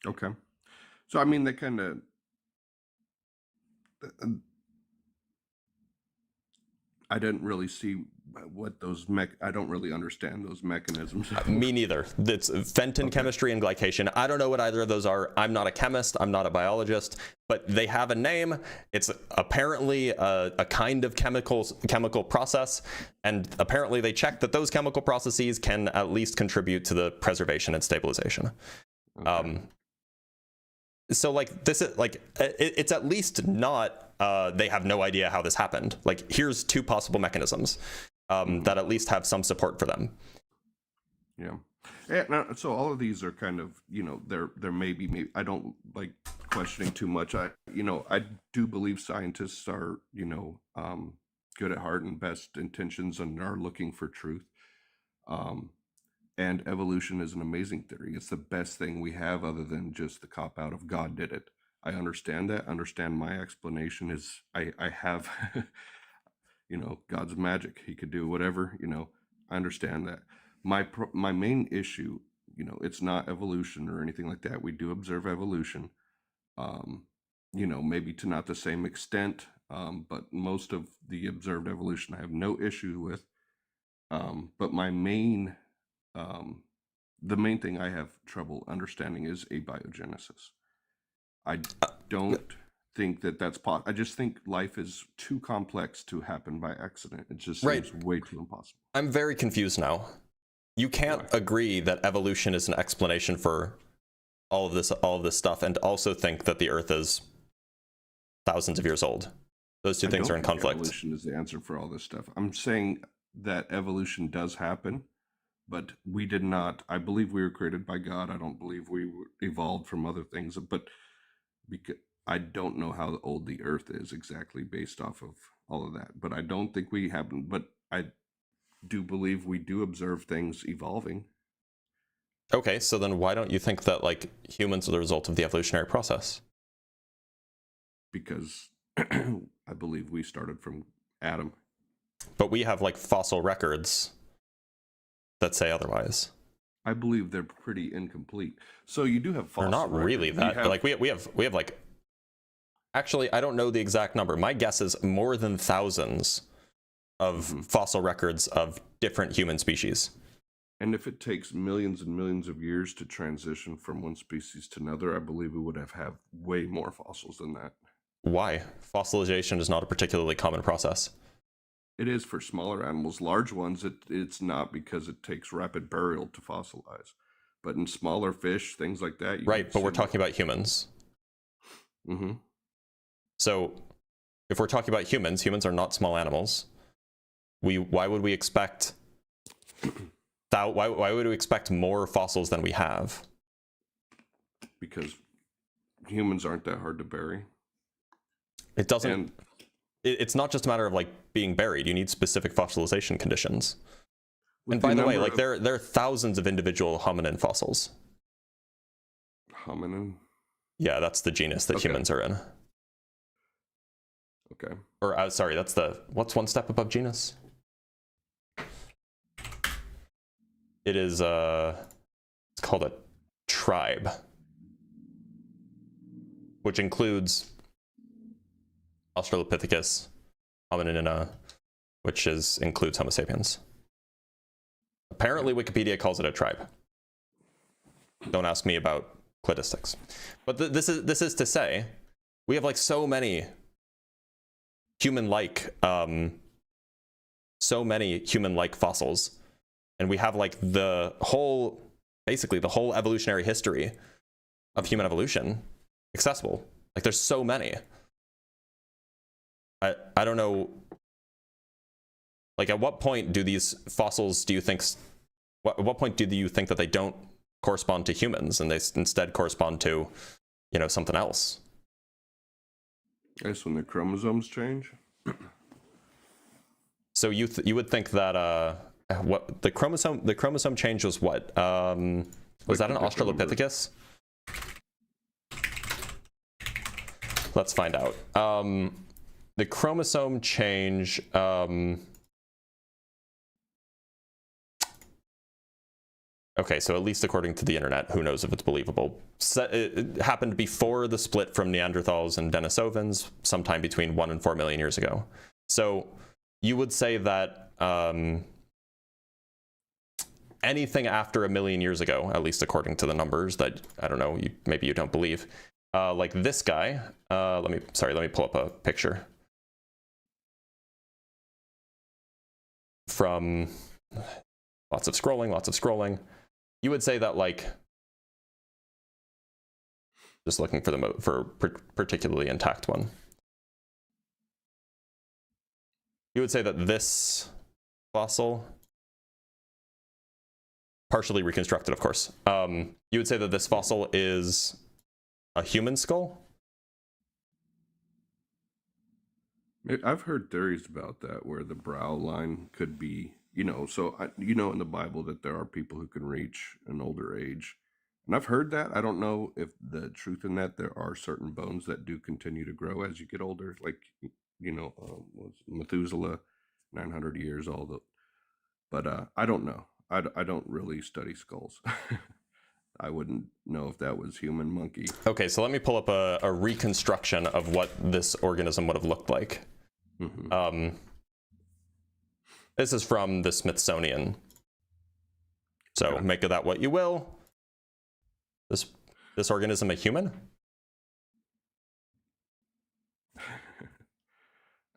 Okay. So, I mean, they kind of... I didn't really see what those I don't really understand those mechanisms. Me neither. It's Fenton chemistry and glycation. I don't know what either of those are. I'm not a chemist. I'm not a biologist, but they have a name. It's apparently a kind of chemical process, and apparently they check that those chemical processes can at least contribute to the preservation and stabilization. Okay. So like this is like it's at least not they have no idea how this happened. Like here's two possible mechanisms that at least have some support for them. Yeah. Yeah, so all of these are kind of, you know, there may be I don't like questioning too much. I do believe scientists are, you know, good at heart and best intentions and are looking for truth. And evolution is an amazing theory. It's the best thing we have other than just the cop-out of God did it. I understand that. Understand my explanation is I have, you know, God's magic. He could do whatever, you know, I understand that. My main issue, you know, it's not evolution or anything like that. We do observe evolution, you know, maybe to not the same extent, but most of the observed evolution I have no issue with. But my main... the main thing I have trouble understanding is abiogenesis. I don't think that's possible. I just think life is too complex to happen by accident. It just seems way too impossible. I'm very confused now. You can't agree that evolution is an explanation for all of this stuff and also think that the Earth is thousands of years old. Those two things are in conflict. Evolution is the answer for all this stuff. I'm saying that evolution does happen. but we did not. I believe we were created by God. I don't believe we evolved from other things, but because I don't know how old the Earth is exactly based off of all of that, but I don't think we haven't. But I do believe we do observe things evolving. Okay, so then why don't you think that like humans are the result of the evolutionary process? Because I believe we started from Adam. But we have like fossil records that say otherwise. I believe they're pretty incomplete. So you do have fossil They're not really records. that. Like we have like, actually, I don't know the exact number. My guess is more than thousands of fossil records of different human species. And if it takes millions and millions of years to transition from one species to another, I believe we would have way more fossils than that. Why? Fossilization is not a particularly common process. It is for smaller animals. Large ones, it's not, because it takes rapid burial to fossilize. But in smaller fish, things like that... Right, but we're talking about humans. Mm-hmm. So if we're talking about humans, humans are not small animals. Why would we expect... Why would we expect more fossils than we have? Because humans aren't that hard to bury. It doesn't... It's not just a matter of like being buried. You need specific fossilization conditions. And by the way, like there are thousands of individual hominin fossils. Hominin? Yeah, that's the genus that humans are in. Okay. Or sorry, that's the... What's one step above genus? It is it's called a tribe, which includes Australopithecus, Hominina, which includes Homo sapiens. Apparently Wikipedia calls it a tribe. Don't ask me about cladistics. But this is to say, we have like so many human-like fossils. And we have like basically the whole evolutionary history of human evolution accessible. Like there's so many. I don't know. Like at what point do these fossils, at what point do you think that they don't correspond to humans and they instead correspond to, something else? I guess when the chromosomes change. So you would think that what the chromosome change was what? Was that an Australopithecus? Let's find out. The chromosome change okay, so at least according to the internet, who knows if it's believable. It happened before the split from Neanderthals and Denisovans, sometime between 1 and 4 million years ago. So you would say that anything after 1 million years ago, at least according to the numbers that, I don't know, maybe you don't believe, like this guy, let me pull up a picture from lots of scrolling. You would say that, like, just looking for particularly intact one. You would say that this fossil, partially reconstructed, of course. You would say that this fossil is a human skull? I've heard theories about that, where the brow line could be, so in the Bible that there are people who can reach an older age. And I've heard that. I don't know if the truth in that. There are certain bones that do continue to grow as you get older, like, was Methuselah, 900 years old. But I don't know. I don't really study skulls. I wouldn't know if that was human, monkey. Okay, so let me pull up a reconstruction of what this organism would have looked like. Mm-hmm. This is from the Smithsonian. So make of that what you will. This organism a human?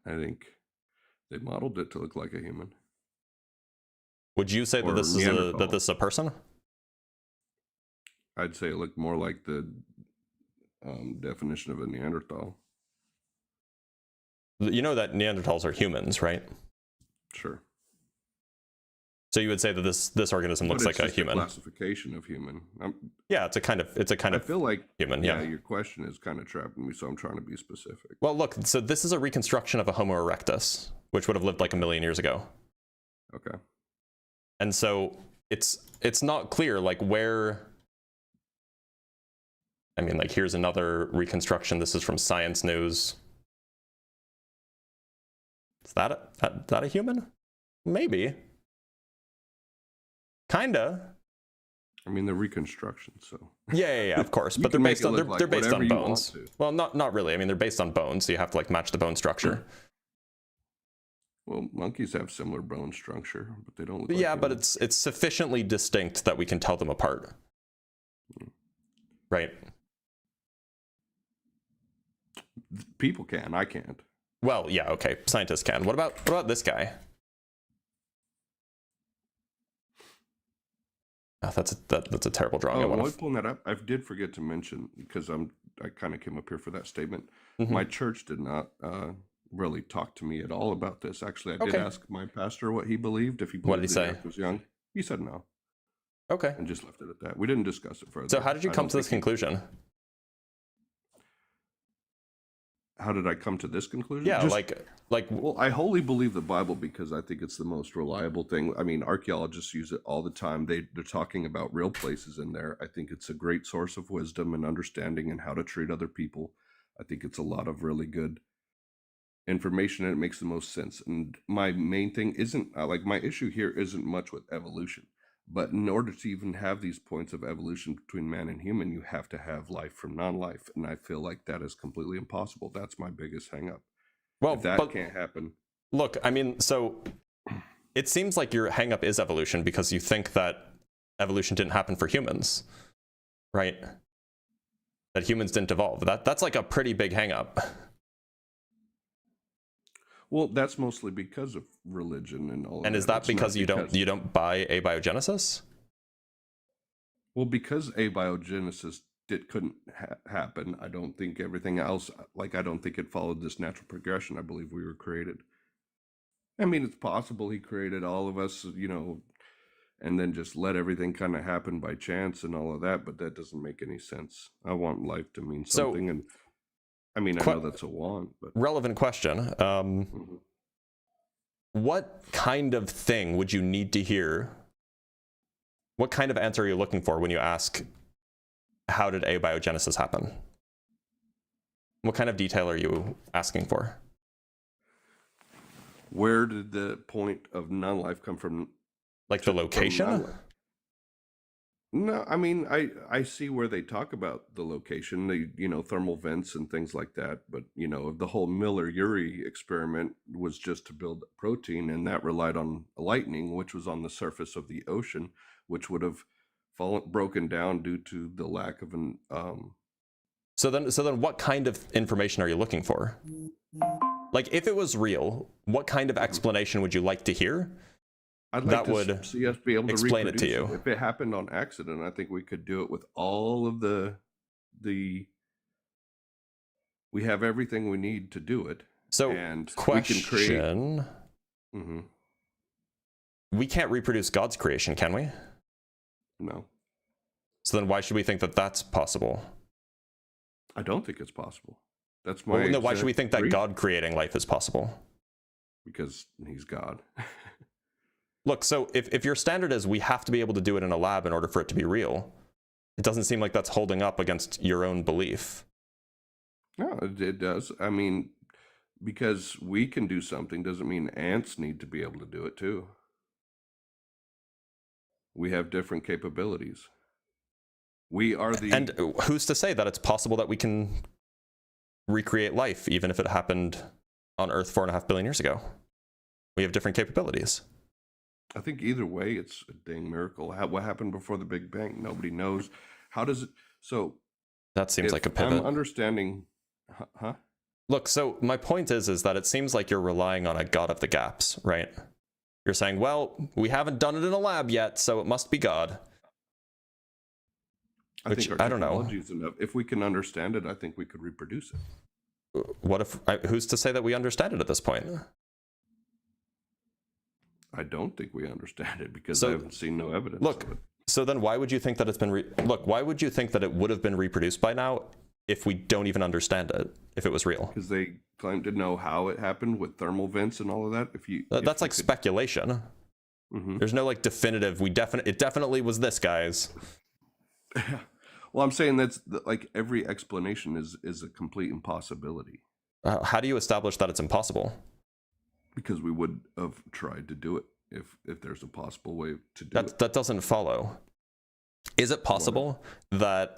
I think they modeled it to look like a human. Would you say that this is a person? I'd say it looked more like the definition of a Neanderthal. You know that Neanderthals are humans, right? Sure. So you would say that this organism looks like a human. Classification of human. Yeah, it's a kind of I feel like human. Yeah, your question is kind of trapping me, so I'm trying to be specific. Well, look, so this is a reconstruction of a Homo erectus, which would have lived like 1 million years ago. Okay. And so it's not clear like where. I mean, like here's another reconstruction. This is from Science News. Is that a human? Maybe. Kinda. I mean, they're reconstructions, so. Yeah, of course. But they're based on they're based on bones. Well, not really. I mean, they're based on bones, so you have to like match the bone structure. Well, monkeys have similar bone structure, but they don't look Yeah, like but it's sufficiently distinct that we can tell them apart. Right. People can. I can't. Well, yeah, okay. Scientists can. What about this guy? Oh, that's a terrible drawing. While I'm pulling that up, I did forget to mention, because I kind of came up here for that statement. My church did not really talk to me at all about this. Actually, I did ask my pastor what he believed, if he believed what did he say? Earth was young. He said no. Okay. And just left it at that. We didn't discuss it further. So how did you come to this conclusion? How did I come to this conclusion? Yeah, well, I wholly believe the Bible because I think it's the most reliable thing. I mean, archaeologists use it all the time. They're talking about real places in there. I think it's a great source of wisdom and understanding and how to treat other people. I think it's a lot of really good information, and it makes the most sense. And my main thing isn't my issue here isn't much with evolution. But in order to even have these points of evolution between man and human, you have to have life from non-life. And I feel like that is completely impossible. That's my biggest hang-up. Well, if that can't happen. Look, I mean, so it seems like your hang-up is evolution because you think that evolution didn't happen for humans, right? That humans didn't evolve. That's like a pretty big hang-up. Well, that's mostly because of religion and all of that. And is that because you don't buy abiogenesis? Well, because abiogenesis couldn't happen, I don't think everything else, I don't think it followed this natural progression. I believe we were created. I mean, it's possible he created all of us, and then just let everything kind of happen by chance and all of that, but that doesn't make any sense. I want life to mean something, and I mean, I know that's a want, but... Relevant question. What kind of thing would you need to hear? What kind of answer are you looking for when you ask, how did abiogenesis happen? What kind of detail are you asking for? Where did the point of non-life come from? Like the location? No, I mean, I see where they talk about the location, the thermal vents and things like that. But, the whole Miller-Urey experiment was just to build protein, and that relied on lightning, which was on the surface of the ocean, which would have broken down due to the lack of an... So then what kind of information are you looking for? Like, if it was real, what kind of explanation would you like to hear? I'd like to see us be able to explain it to you. If it happened on accident, I think we could do it with all of the we have everything we need to do it. So, and question, we can create... We can't reproduce God's creation, can we? No. So then why should we think that that's possible? I don't think it's possible. That's my... Well, no, why should we think that God creating life is possible? Because he's God. Look, so if your standard is we have to be able to do it in a lab in order for it to be real, it doesn't seem like that's holding up against your own belief. No, it does. I mean, because we can do something doesn't mean ants need to be able to do it too. We have different capabilities. We are the... And who's to say that it's possible that we can recreate life, even if it happened on Earth 4.5 billion years ago? We have different capabilities. I think either way, it's a dang miracle. What happened before the Big Bang? Nobody knows. How does it... So... That seems like a pivot. I'm understanding... Huh? Look, so my point is that it seems like you're relying on a God of the gaps, right? You're saying, well, we haven't done it in a lab yet, so it must be God. Which, I don't know. Enough. If we can understand it, I think we could reproduce it. What if... who's to say that we understand it at this point? I don't think we understand it because I haven't seen no evidence. Look, of it. So then why would you think that it's been why would you think that it would have been reproduced by now if we don't even understand it, if it was real? Because they claim to know how it happened with thermal vents and all of that. That's like speculation. Mm-hmm. There's no like definitive. It definitely was this, guys. Well, I'm saying that's like every explanation is a complete impossibility. How do you establish that it's impossible? Because we would have tried to do it if there's a possible way to do it. That doesn't follow. Is it possible that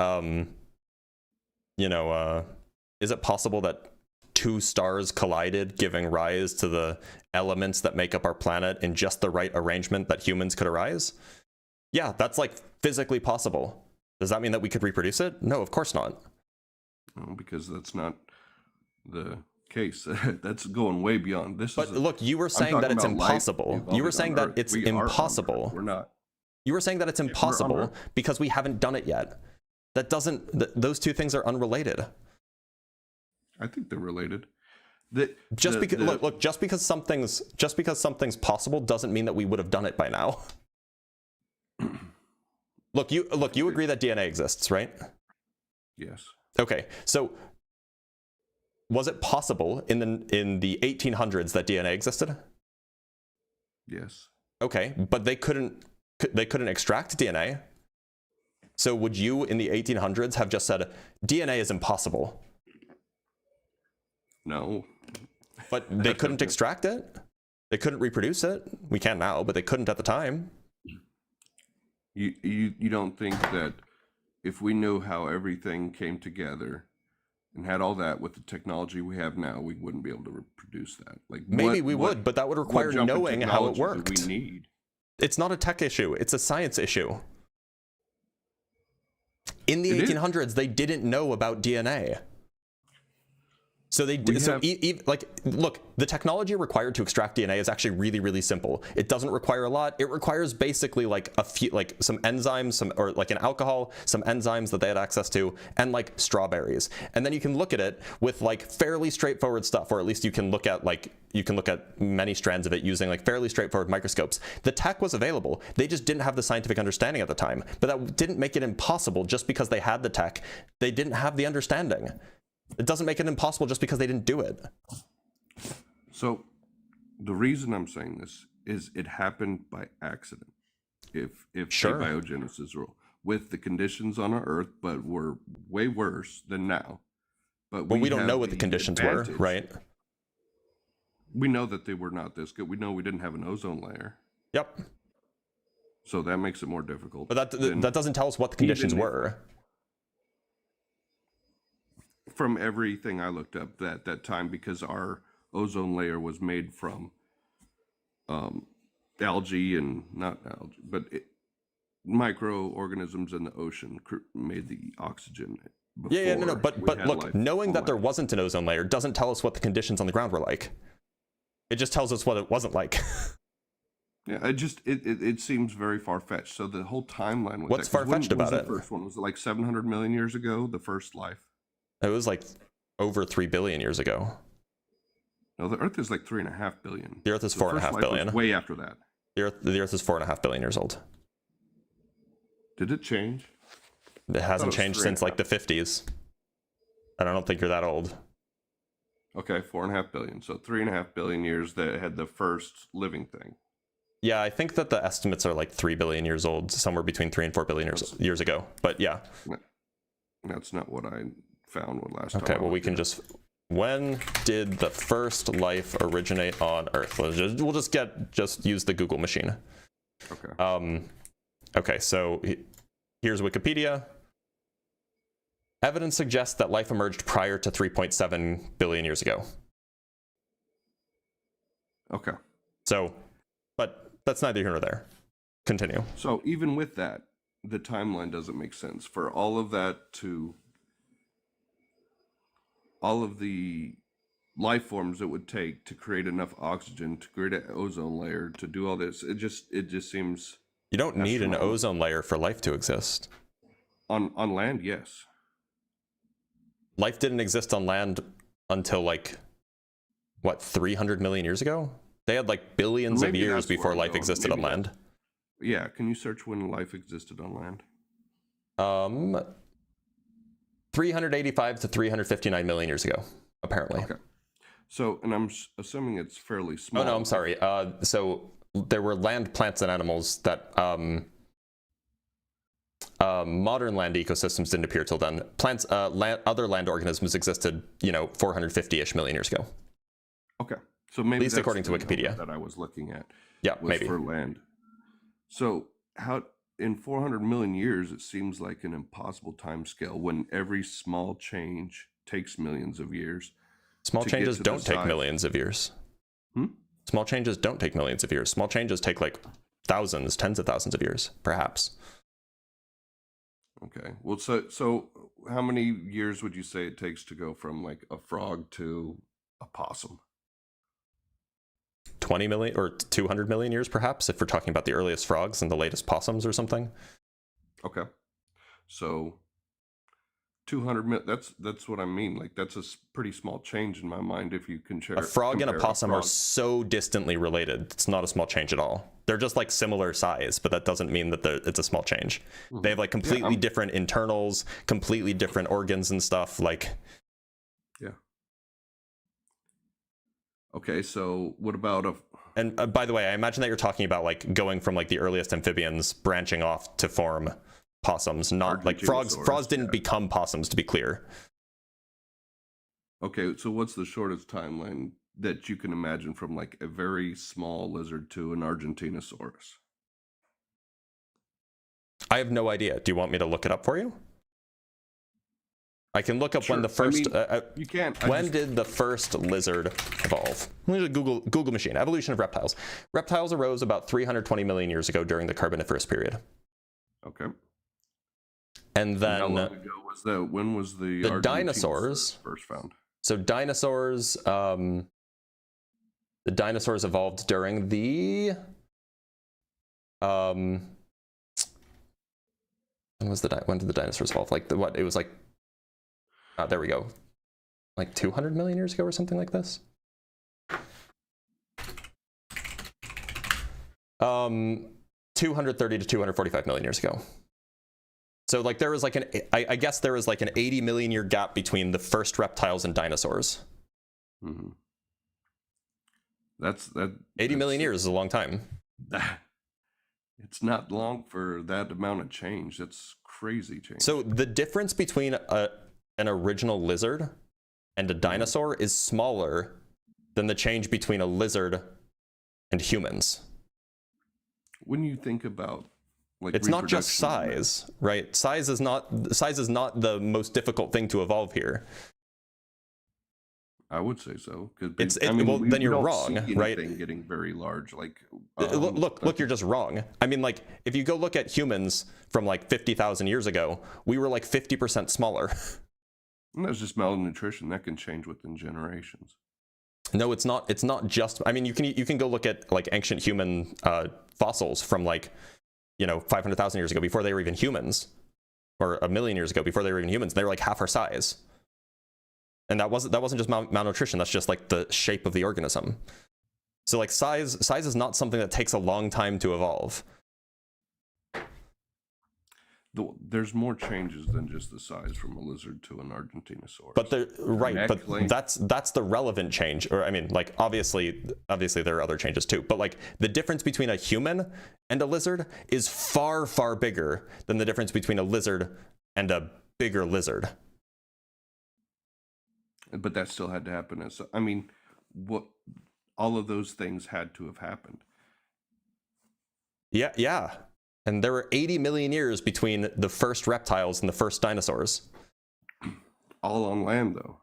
is it possible that two stars collided, giving rise to the elements that make up our planet in just the right arrangement that humans could arise? Yeah, that's like physically possible. Does that mean that we could reproduce it? No, of course not. No, because that's not the case. That's going way beyond this. But look, you were saying that it's impossible. You were saying that it's impossible. We're not. You were saying that it's impossible because we haven't done it yet. That doesn't. Those two things are unrelated. I think they're related. Just because something's possible doesn't mean that we would have done it by now. Look, you agree that DNA exists, right? Yes. Okay, so was it possible in the 1800s that DNA existed? Yes. Okay, but they couldn't extract DNA. So would you in the 1800s have just said DNA is impossible? No. But they couldn't extract it? They couldn't reproduce it? We can now, but they couldn't at the time. You don't think that if we knew how everything came together and had all that with the technology we have now, we wouldn't be able to reproduce that? Like maybe we would, but that would require knowing how it worked. We need. It's not a tech issue. It's a science issue. In the 1800s, they didn't know about DNA. So they look, the technology required to extract DNA is actually really, really simple. It doesn't require a lot. It requires basically like a few, like some enzymes, or like an alcohol, some enzymes that they had access to, and like strawberries. And then you can look at it with like fairly straightforward stuff, or at least you can look at many strands of it using like fairly straightforward microscopes. The tech was available. They just didn't have the scientific understanding at the time. But that didn't make it impossible just because they had the tech. They didn't have the understanding. It doesn't make it impossible just because they didn't do it. So the reason I'm saying this is it happened by accident. If sure. Abiogenesis rule with the conditions on our Earth, but were way worse than now. But we don't know what the conditions were, right? We know that they were not this good. We know we didn't have an ozone layer. Yep. So that makes it more difficult. But that doesn't tell us what the conditions were. From everything I looked up at that time, because our ozone layer was made from algae and not algae, but microorganisms in the ocean made the oxygen. But look, knowing that there wasn't an ozone layer doesn't tell us what the conditions on the ground were like. It just tells us what it wasn't like. Yeah, it seems very far-fetched. So the whole timeline with what's far-fetched about it? The first one was it like 700 million years ago, the first life. It was like over 3 billion years ago. No, the Earth is like 3.5 billion. The Earth is 4.5 billion. Way after that. The Earth is 4.5 billion years old. Did it change? It hasn't changed since like the 50s. And I don't think you're that old. Okay, 4.5 billion. So 3.5 billion years that had the first living thing. Yeah, I think that the estimates are like 3 billion years old, somewhere between 3 and 4 billion years ago. But yeah. That's not what I found last time. Okay, well, we can just... When did the first life originate on Earth? We'll just use the Google machine. Okay. Okay, so here's Wikipedia. Evidence suggests that life emerged prior to 3.7 billion years ago. Okay. So, but that's neither here nor there. Continue. So even with that, the timeline doesn't make sense. For all of that to... all of the life forms it would take to create enough oxygen, to create an ozone layer, to do all this, it just seems... You don't need an ozone layer for life to exist. On land, yes. Life didn't exist on land until like, what, 300 million years ago? They had like billions of years before life existed on land. Yeah, can you search when life existed on land? 385 to 359 million years ago, apparently. Okay. So, and I'm assuming it's fairly small. Oh no, I'm sorry. So there were land plants and animals that modern land ecosystems didn't appear till then. Plants, other land organisms existed, 450-ish million years ago. Okay, so maybe at least according to Wikipedia that I was looking at. Yeah, was maybe for land. So how in 400 million years it seems like an impossible time scale when every small change takes millions of years. Small changes don't take millions of years. Small changes don't take millions of years. Small changes take like thousands, tens of thousands of years, perhaps. Okay. Well, so how many years would you say it takes to go from like a frog to a possum? 20 million or 200 million years, perhaps, if we're talking about the earliest frogs and the latest possums or something. Okay. So 200 that's what I mean. Like that's a pretty small change in my mind if you compare. A frog and a possum are so distantly related. It's not a small change at all. They're just like similar size, but that doesn't mean that it's a small change. They have like completely different internals, completely different organs and stuff. Like, yeah. Okay, so what about And by the way, I imagine that you're talking about like going from like the earliest amphibians branching off to form possums, not like frogs. Frogs didn't become possums, to be clear. Okay, so what's the shortest timeline that you can imagine from like a very small lizard to an Argentinosaurus? I have no idea. Do you want me to look it up for you? I can look up when the first. You can't. When did the first lizard evolve? Google machine. Evolution of reptiles. Reptiles arose about 320 million years ago during the Carboniferous period. Okay. And then how long ago was that? When was the dinosaurs first found? So dinosaurs. The dinosaurs evolved during the. When did the dinosaurs evolve? Like what? It was like. There we go. Like 200 million years ago or something like this. 230 to 245 million years ago. So like there was like I guess there was like an 80 million year gap between the first reptiles and dinosaurs. Mm-hmm. 80 million years is a long time. It's not long for that amount of change. That's crazy change. So the difference between an original lizard and a dinosaur is smaller than the change between a lizard and humans. When you think about like it's not just size, right? Size is not the most difficult thing to evolve here. I would say so. Well, then you're wrong, right? Getting very large, like look, you're just wrong. I mean, like if you go look at humans from like 50,000 years ago, we were like 50% smaller. And that's just malnutrition. That can change within generations. No, it's not. It's not just. I mean, you can go look at like ancient human fossils from like 500,000 years ago before they were even humans, or a million years ago before they were even humans. They were like half our size, and that wasn't just malnutrition. That's just like the shape of the organism. So like size is not something that takes a long time to evolve. There's more changes than just the size from a lizard to an Argentinosaurus. But that's the relevant change. Or I mean, like obviously there are other changes too. But like the difference between a human and a lizard is far, far bigger than the difference between a lizard and a bigger lizard. But that still had to happen. I mean, all of those things had to have happened. Yeah. And there were 80 million years between the first reptiles and the first dinosaurs. All on land, though.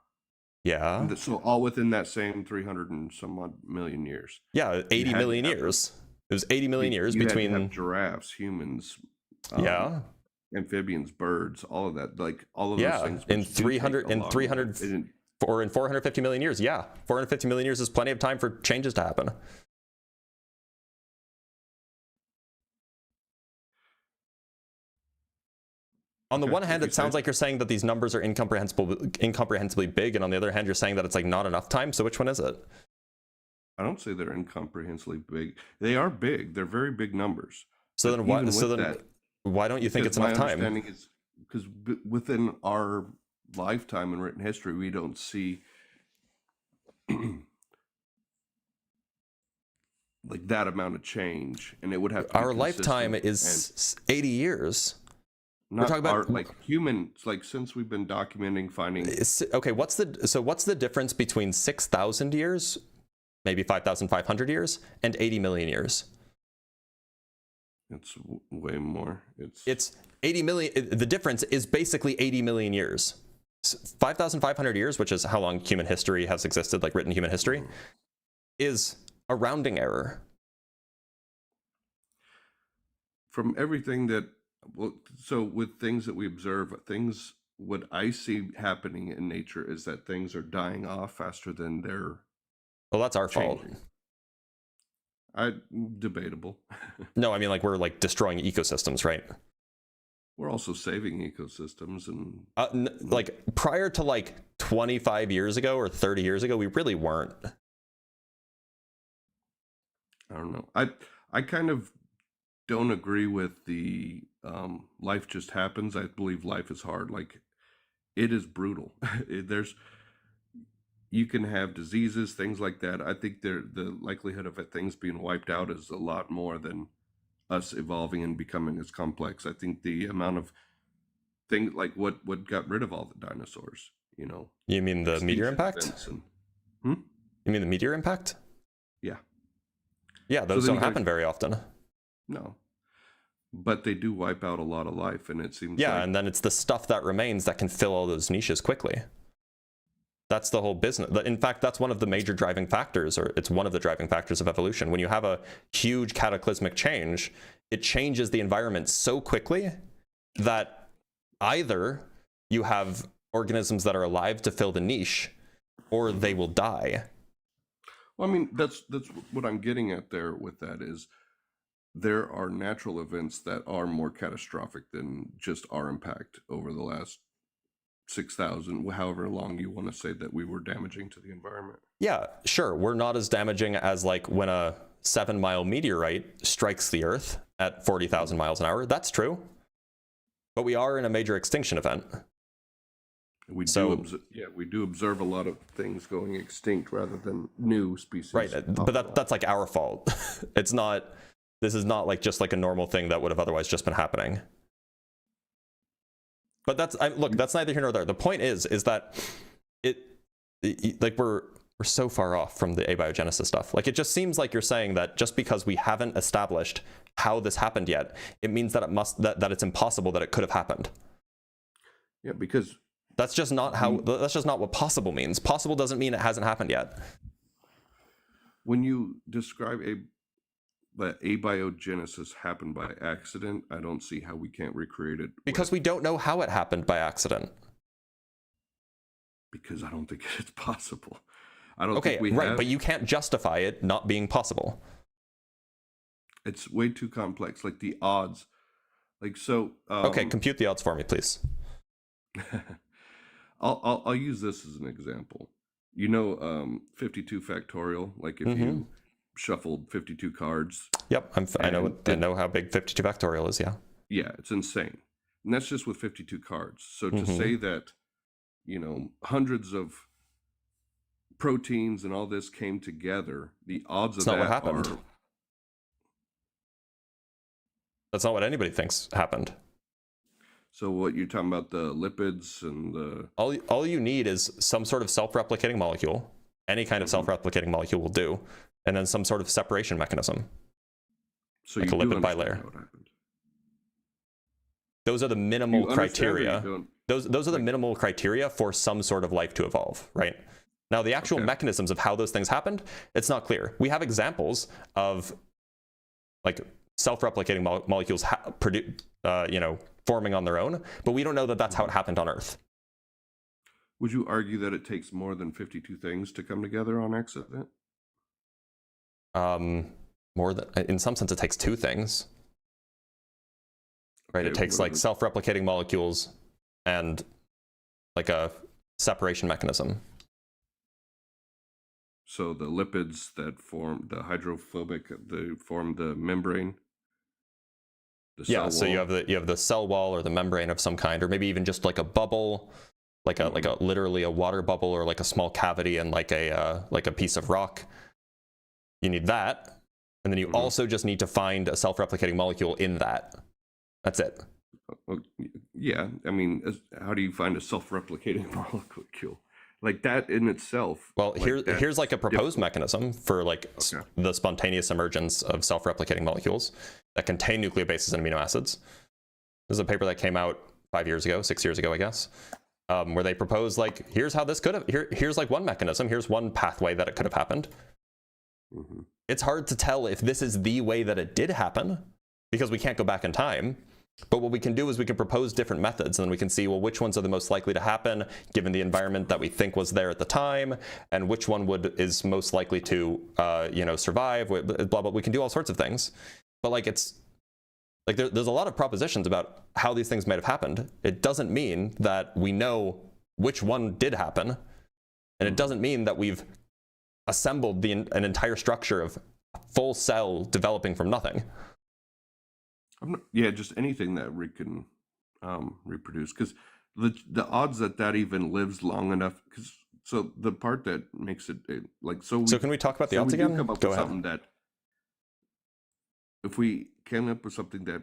Yeah. So all within that same 300 and some odd million years. Yeah, 80 million years. It was 80 million years between had to have giraffes, humans, amphibians, birds, all of that. Like all of those things. In 450 million years. Yeah, 450 million years is plenty of time for changes to happen. On the one hand, it sounds like you're saying that these numbers are incomprehensibly big, and on the other hand, you're saying that it's like not enough time. So which one is it? I don't say they're incomprehensibly big. They are big. They're very big numbers. So then why? So then why don't you think it's enough time? My understanding is because within our lifetime in written history, we don't see like that amount of change, and it would have to our lifetime is 80 years. We're talking about like humans, like since we've been documenting finding. Okay, what's the difference between 6,000 years, maybe 5,500 years, and 80 million years? It's way more. It's 80 million. The difference is basically 80 million years. 5,500 years, which is how long human history has existed, like written human history, is a rounding error. From everything that, well, so with things that we observe, what I see happening in nature is that things are dying off faster than they're. Well, that's our fault. Debatable. No, I mean, like, we're like destroying ecosystems, right? We're also saving ecosystems, and like prior to like 25 years ago or 30 years ago, we really weren't. I don't know. I kind of don't agree with the life just happens. I believe life is hard. Like, it is brutal. You can have diseases, things like that. I think the likelihood of things being wiped out is a lot more than us evolving and becoming as complex. I think the amount of things like what got rid of all the dinosaurs, you know. You mean the meteor impact? You mean the meteor impact? Yeah. Yeah, those don't happen very often. No. But they do wipe out a lot of life, and it seems yeah, and then it's the stuff that remains that can fill all those niches quickly. That's the whole business. In fact, that's one of the major driving factors, or it's one of the driving factors of evolution. When you have a huge cataclysmic change, it changes the environment so quickly that either you have organisms that are alive to fill the niche, or they will die. Well, I mean, that's what I'm getting at there with that is there are natural events that are more catastrophic than just our impact over the last 6,000, however long you want to say that we were damaging to the environment. Yeah, sure. We're not as damaging as like when a 7-mile meteorite strikes the Earth at 40,000 miles an hour. That's true. But we are in a major extinction event. We do observe a lot of things going extinct rather than new species. Right, but that's like our fault. This is not like just like a normal thing that would have otherwise just been happening. But that's neither here nor there. The point is that like we're so far off from the abiogenesis stuff. Like, it just seems like you're saying that just because we haven't established how this happened yet, it means that that it's impossible that it could have happened. Yeah, because that's just not what possible means. Possible doesn't mean it hasn't happened yet. When you describe that abiogenesis happened by accident, I don't see how we can't recreate it. Because we don't know how it happened by accident. Because I don't think it's possible. I don't think we but you can't justify it not being possible. It's way too complex. Like the odds. Like, so. Okay, compute the odds for me, please. I'll use this as an example. You know, 52 factorial. Like, if you shuffled 52 cards. Yep, I know how big 52 factorial is. Yeah. Yeah, it's insane, and that's just with 52 cards. So to say that, you know, hundreds of proteins and all this came together, the odds of that not what happened. That's not what anybody thinks happened. So what you're talking about, the lipids and the all you need is some sort of self-replicating molecule. Any kind of self-replicating molecule will do. And then some sort of separation mechanism. So like you a lipid bilayer. Those are the minimal criteria. Those are the minimal criteria for some sort of life to evolve, right? Now, the actual mechanisms of how those things happened, it's not clear. We have examples of like self-replicating molecules forming on their own, but we don't know that that's how it happened on Earth. Would you argue that it takes more than 52 things to come together on accident? More than, in some sense, it takes two things, right? It takes like self-replicating molecules and like a separation mechanism. So the lipids that form the hydrophobic, they form the membrane. Yeah, so you have the cell wall or the membrane of some kind, or maybe even just like a bubble, like a literally a water bubble, or like a small cavity and like a piece of rock. You need that, and then you also just need to find a self-replicating molecule in that. That's it. Yeah, I mean, how do you find a self-replicating molecule? Like that in itself. Well, here's like a proposed mechanism for like the spontaneous emergence of self-replicating molecules that contain nucleobases and amino acids. This is a paper that came out 6 years ago, I guess, where they proposed like, here's how this could have, here's like one mechanism, here's one pathway that it could have happened. It's hard to tell if this is the way that it did happen because we can't go back in time. But what we can do is we can propose different methods, and then we can see, well, which ones are the most likely to happen given the environment that we think was there at the time, and which one is most likely to, survive. Blah blah. We can do all sorts of things, but like it's like there's a lot of propositions about how these things might have happened. It doesn't mean that we know which one did happen, and it doesn't mean that we've assembled an entire structure of a full cell developing from nothing. Just anything that we can reproduce, because the odds that even lives long enough. So the part that makes it like so. So can we talk about the odds again? Go ahead. Something that if we came up with something that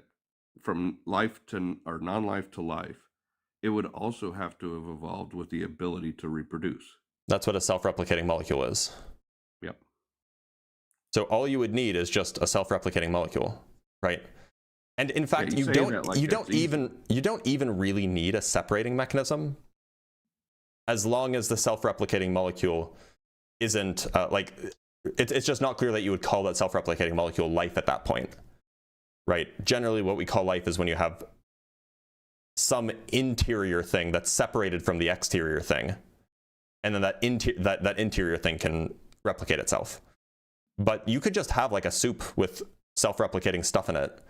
from life to or non-life to life, it would also have to have evolved with the ability to reproduce. That's what a self-replicating molecule is. Yep. So all you would need is just a self-replicating molecule, right? And in fact, you don't even really need a separating mechanism, as long as the self-replicating molecule isn't it's just not clear that you would call that self-replicating molecule life at that point, right? Generally, what we call life is when you have some interior thing that's separated from the exterior thing, and then that interior thing can replicate itself. But you could just have like a soup with self-replicating stuff in it.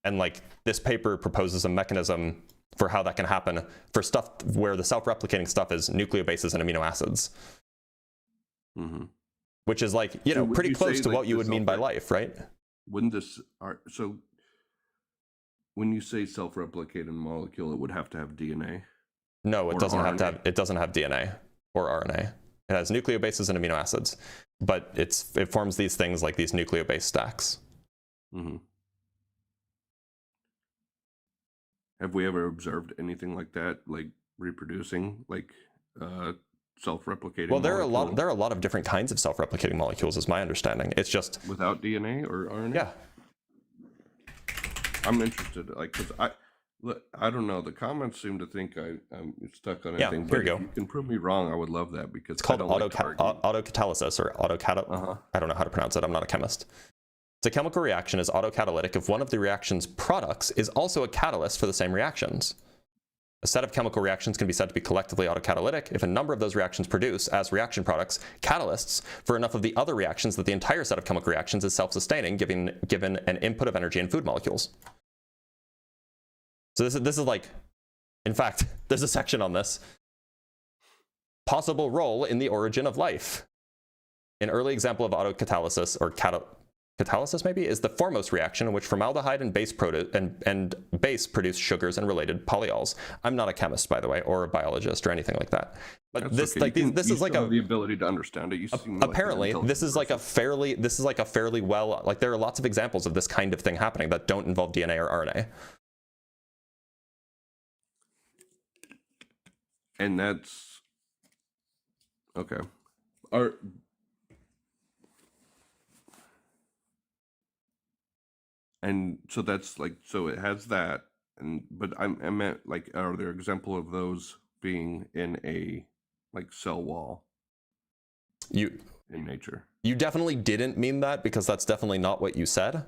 And like this paper proposes a mechanism for how that can happen for stuff where the self-replicating stuff is nucleobases and amino acids, which is like, pretty close to what you would mean by life, right? When you say self-replicating molecule, it would have to have DNA. No, it doesn't have to have. It doesn't have DNA or RNA. It has nucleobases and amino acids, but it forms these things like these nucleobase stacks. Have we ever observed anything like that, like reproducing, like self-replicating? Well, there are a lot of different kinds of self-replicating molecules, is my understanding. It's just without DNA or RNA. Yeah, I'm interested, like, because I don't know. The comments seem to think I'm stuck on anything. Here you go. If you can prove me wrong, I would love that, because it's called autocatalysis or autocat. I don't know how to pronounce it. I'm not a chemist. So a chemical reaction is autocatalytic if one of the reaction's products is also a catalyst for the same reactions. A set of chemical reactions can be said to be collectively autocatalytic if a number of those reactions produce, as reaction products, catalysts for enough of the other reactions that the entire set of chemical reactions is self-sustaining, given an input of energy in food molecules. So this is like, in fact, there's a section on this. Possible role in the origin of life. An early example of autocatalysis, or catalysis maybe, is the foremost reaction in which formaldehyde and base produce sugars and related polyols. I'm not a chemist, by the way, or a biologist or anything like that. But that's this this is like the ability to understand it. Apparently, this is like a fairly well, like there are lots of examples of this kind of thing happening that don't involve DNA or RNA. And that's okay. And so that's like, so it has that, but I meant like, are there example of those being in a like cell wall? In nature. You definitely didn't mean that, because that's definitely not what you said.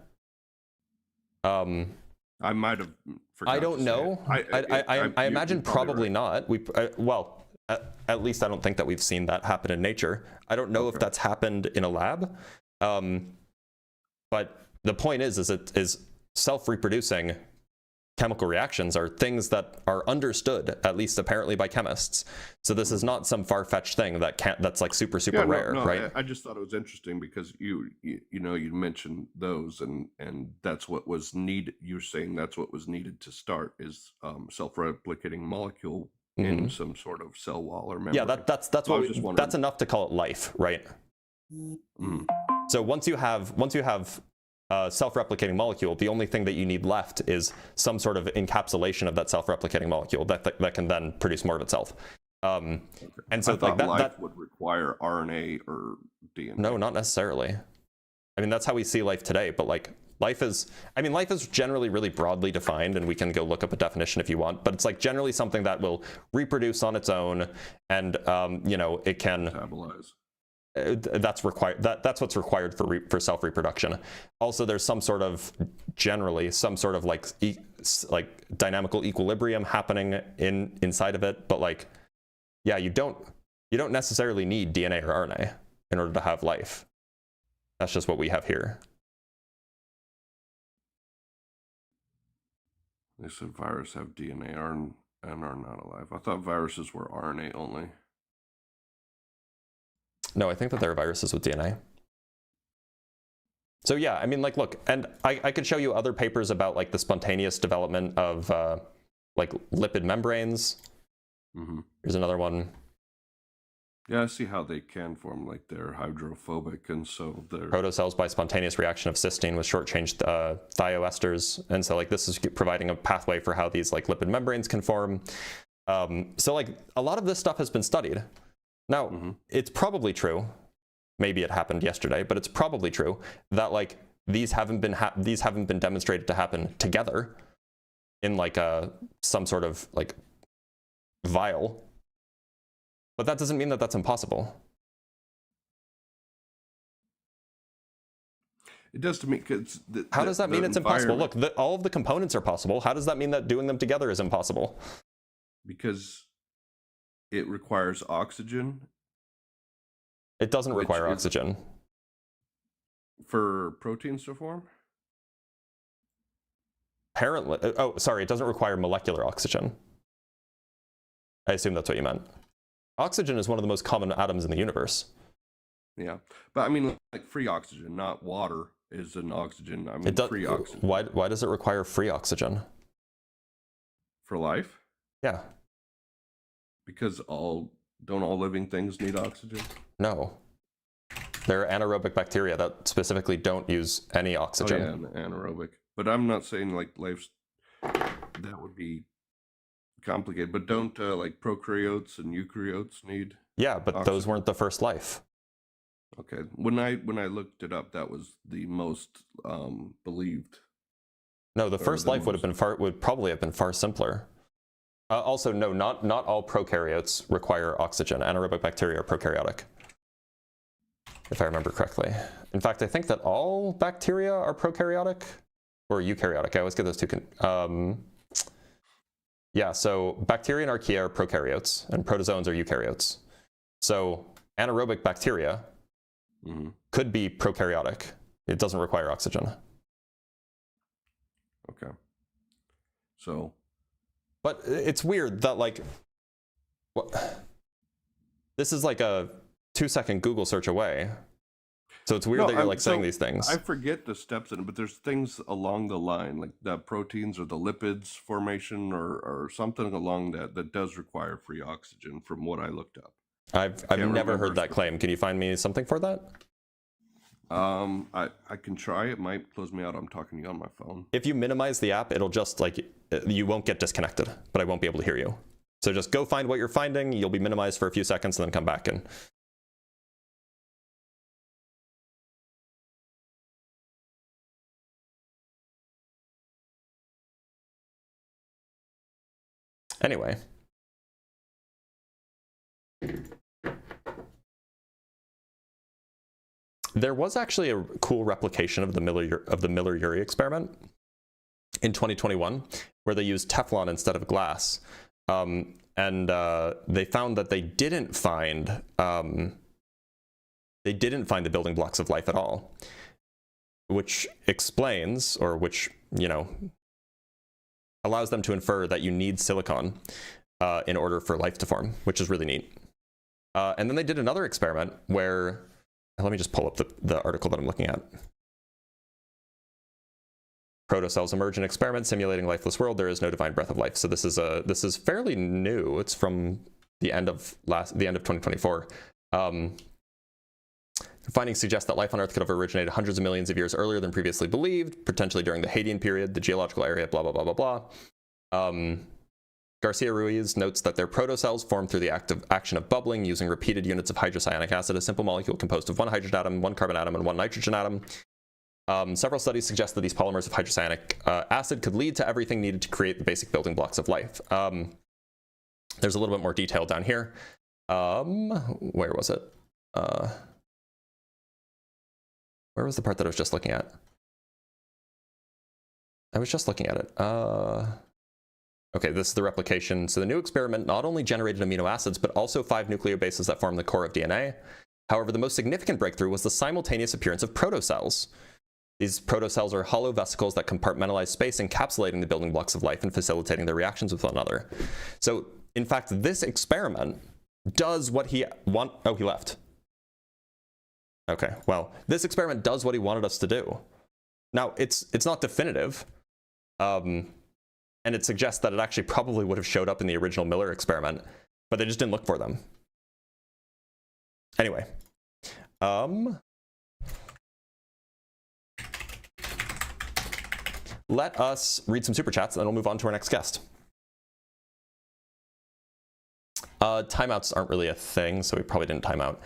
I might have forgot. I don't know. I imagine probably not. Well, at least I don't think that we've seen that happen in nature. I don't know if that's happened in a lab. But the point is self-reproducing chemical reactions are things that are understood, at least apparently by chemists. So this is not some far-fetched thing that's like super rare, right? I just thought it was interesting because you mentioned those, and that's what was needed. You're saying that's what was needed to start is self-replicating molecule in some sort of cell wall or membrane. Yeah, that's enough to call it life, right? So once you have a self-replicating molecule, the only thing that you need left is some sort of encapsulation of that self-replicating molecule that can then produce more of itself. And so I thought life would require RNA or DNA. No, not necessarily. I mean, that's how we see life today, but like life is generally really broadly defined, and we can go look up a definition if you want, but it's like generally something that will reproduce on its own, and it can metabolize. That's required. That's what's required for self-reproduction. Also, there's generally some sort of like dynamical equilibrium happening inside of it. But like, yeah, you don't necessarily need DNA or RNA in order to have life. That's just what we have here. They said viruses have DNA and are not alive. I thought viruses were RNA only. No, I think that there are viruses with DNA. So yeah, I mean, like, look, and I could show you other papers about like the spontaneous development of like lipid membranes. Here's another one. Yeah, I see how they can form, like they're hydrophobic, and so they're protocells by spontaneous reaction of cysteine with short-chain thioesters, and so like this is providing a pathway for how these like lipid membranes can form. So like a lot of this stuff has been studied. Now, it's probably true, maybe it happened yesterday, but it's probably true that like these haven't been demonstrated to happen together in like some sort of like vial. But that doesn't mean that that's impossible. It does to me, because how does that mean it's impossible? Look, all of the components are possible. How does that mean that doing them together is impossible? Because it requires oxygen. It doesn't require oxygen. For proteins to form? Apparently. Oh, sorry, it doesn't require molecular oxygen. I assume that's what you meant. Oxygen is one of the most common atoms in the universe. Yeah, but I mean, like free oxygen, not water is an oxygen. I mean, free oxygen. Why does it require free oxygen? For life? Yeah. Because don't all living things need oxygen? No. There are anaerobic bacteria that specifically don't use any oxygen. Oh, yeah, anaerobic. But I'm not saying like life's, that would be complicated. But don't like prokaryotes and eukaryotes need? Yeah, but oxygen? Those weren't the first life. Okay. When I looked it up, that was the most believed. No, the first life would probably have been far simpler. Also, no, not all prokaryotes require oxygen. Anaerobic bacteria are prokaryotic, if I remember correctly. In fact, I think that all bacteria are prokaryotic or eukaryotic. I always get those two. Yeah, so bacteria and archaea are prokaryotes, and protozoans are eukaryotes. So anaerobic bacteria could be prokaryotic. It doesn't require oxygen. Okay. So. But it's weird that like, this is like a 2-second Google search away. So it's weird that you're like saying these things. I forget the steps in it, but there's things along the line, like the proteins or the lipids formation or something along that does require free oxygen from what I looked up. I've never heard that claim. Can you find me something for that? I can try. It might close me out. I'm talking to you on my phone. If you minimize the app, it'll just like, you won't get disconnected, but I won't be able to hear you. So just go find what you're finding. You'll be minimized for a few seconds and then come back and. Anyway. There was actually a cool replication of the Miller-Urey experiment in 2021, where they used Teflon instead of glass, and they found that they didn't find the building blocks of life at all, which explains, or which allows them to infer that you need silicon in order for life to form, which is really neat. And then they did another experiment where, let me just pull up the article that I'm looking at. Protocells emerge in experiment simulating lifeless world. There is no divine breath of life. So this is fairly new. It's from the end of 2024. Findings suggest that life on Earth could have originated hundreds of millions of years earlier than previously believed, potentially during the Hadean period, the geological area, blah, blah, blah, blah, blah. Garcia Ruiz notes that their protocells form through the action of bubbling using repeated units of hydrocyanic acid, a simple molecule composed of one hydrogen atom, one carbon atom, and one nitrogen atom. Several studies suggest that these polymers of hydrocyanic acid could lead to everything needed to create the basic building blocks of life. There's a little bit more detail down here. Where was it? Where was the part that I was just looking at? I was just looking at it. Okay, this is the replication. So the new experiment not only generated amino acids, but also 5 nucleobases that form the core of DNA. However, the most significant breakthrough was the simultaneous appearance of protocells. These protocells are hollow vesicles that compartmentalize space, encapsulating the building blocks of life and facilitating their reactions with one another. So, in fact, this experiment does what he oh, he left. Okay, well, this experiment does what he wanted us to do. Now, it's not definitive, and it suggests that it actually probably would have showed up in the original Miller experiment, but they just didn't look for them. Anyway, let us read some super chats, and then we'll move on to our next guest. Timeouts aren't really a thing, so we probably didn't time out.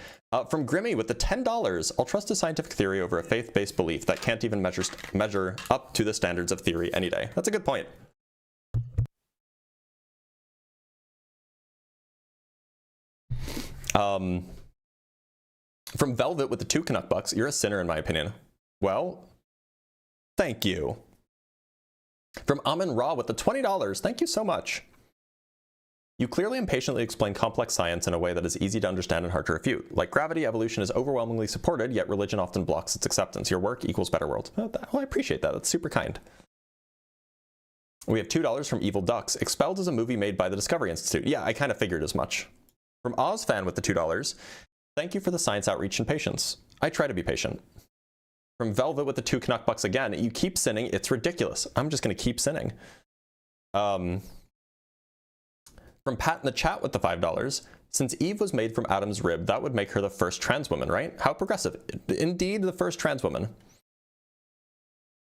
From Grimmy with the $10, I'll trust a scientific theory over a faith-based belief that can't even measure up to the standards of theory any day. That's a good point. From Velvet with the 2 Canuck bucks, you're a sinner in my opinion. Well, thank you. From Amin Ra with the $20, thank you so much. You clearly and patiently explain complex science in a way that is easy to understand and hard to refute. Like gravity, evolution is overwhelmingly supported, yet religion often blocks its acceptance. Your work equals better world. Oh, I appreciate that. That's super kind. We have $2 from Evil Ducks. Expelled is a movie made by the Discovery Institute. Yeah, I kind of figured as much. From Ozfan with the $2. Thank you for the science outreach and patience. I try to be patient. From Velvet with the 2 Canuck bucks again. You keep sinning. It's ridiculous. I'm just going to keep sinning. From Pat in the chat with the $5. Since Eve was made from Adam's rib, that would make her the first trans woman, right? How progressive. Indeed, the first trans woman.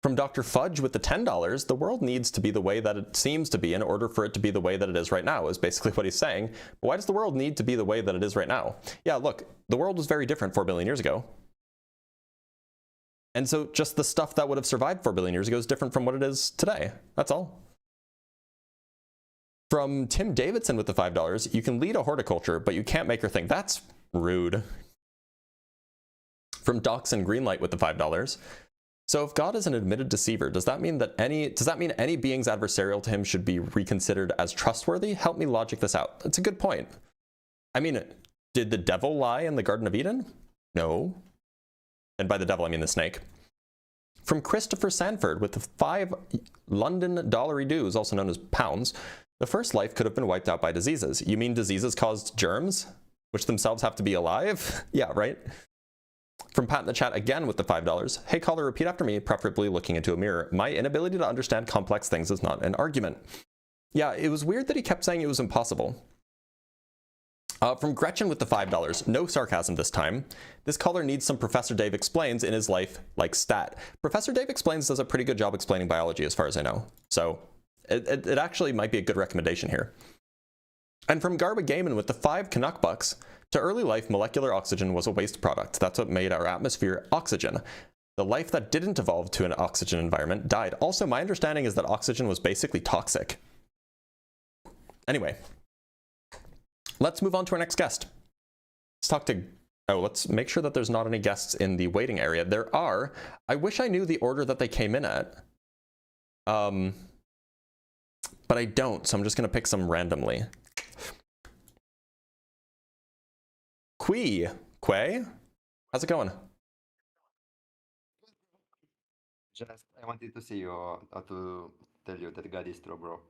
From Dr. Fudge with the $10, the world needs to be the way that it seems to be in order for it to be the way that it is right now, is basically what he's saying. But why does the world need to be the way that it is right now? Yeah, look, the world was very different 4 billion years ago. And so just the stuff that would have survived 4 billion years ago is different from what it is today. That's all. From Tim Davidson with the $5, you can lead a horticulture, but you can't make her think. That's rude. From Docs and Greenlight with the $5. So if God is an admitted deceiver, does that mean any beings adversarial to him should be reconsidered as trustworthy? Help me logic this out. That's a good point. I mean, did the devil lie in the Garden of Eden? No. And by the devil, I mean the snake. From Christopher Sanford with the 5 London dollary dues, also known as pounds. The first life could have been wiped out by diseases. You mean diseases caused germs, which themselves have to be alive? Yeah, right? From Pat in the chat again with the $5. Hey caller, repeat after me, preferably looking into a mirror. My inability to understand complex things is not an argument. Yeah, it was weird that he kept saying it was impossible. From Gretchen with the $5. No sarcasm this time. This caller needs some Professor Dave Explains in his life like stat. Professor Dave Explains does a pretty good job explaining biology as far as I know. So it actually might be a good recommendation here. And from Garba Gaiman with the 5 Canuck bucks. To early life, molecular oxygen was a waste product. That's what made our atmosphere oxygen. The life that didn't evolve to an oxygen environment died. Also, my understanding is that oxygen was basically toxic. Anyway, let's move on to our next guest. Let's make sure that there's not any guests in the waiting area. There are. I wish I knew the order that they came in at. But I don't, so I'm just going to pick some randomly. Quay, how's it going? Just I wanted to see you to tell you that God is true, bro.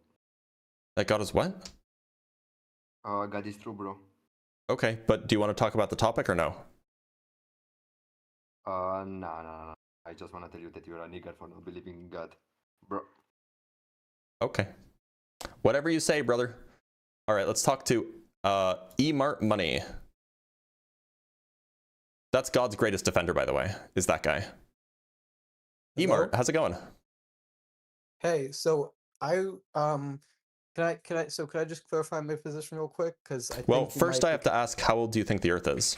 That God is what? God is true, bro. Okay, but do you want to talk about the topic or no? No. I just want to tell you that you're a nigger for not believing in God, bro. Okay. Whatever you say, brother. All right, let's talk to E-Mart Money. That's God's greatest defender, by the way, is that guy. E-Mart, how's it going? Hey, so can I just clarify my position real quick? Because I Well, think you first might I have to ask, how old do you think the Earth is?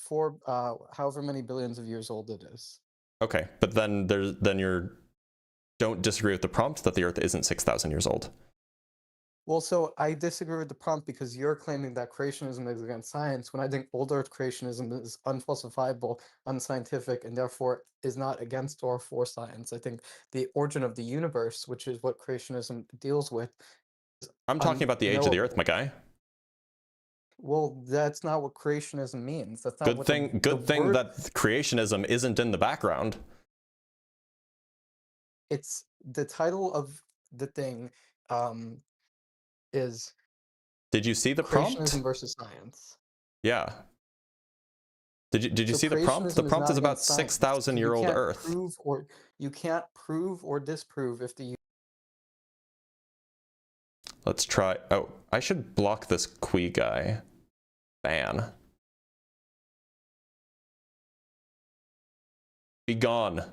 for however many billions of years old it is. Okay, but then don't disagree with the prompt that the Earth isn't 6,000 years old. Well, so I disagree with the prompt because you're claiming that creationism is against science, when I think old Earth creationism is unfalsifiable, unscientific, and therefore is not against or for science. I think the origin of the universe, which is what creationism deals with, is I'm talking about the age of the Earth, unknowable. my guy. Well, that's not what creationism means. That's not Good what thing that creationism isn't in the background. It's the title of the thing is Did you see the prompt? creationism versus science. Yeah. Did you So see the prompt? The creationism is prompt not is about against science. 6,000 So year old Earth. you can't prove or disprove if the Let's try. Oh, I should block this Qui guy. Ban. Be gone.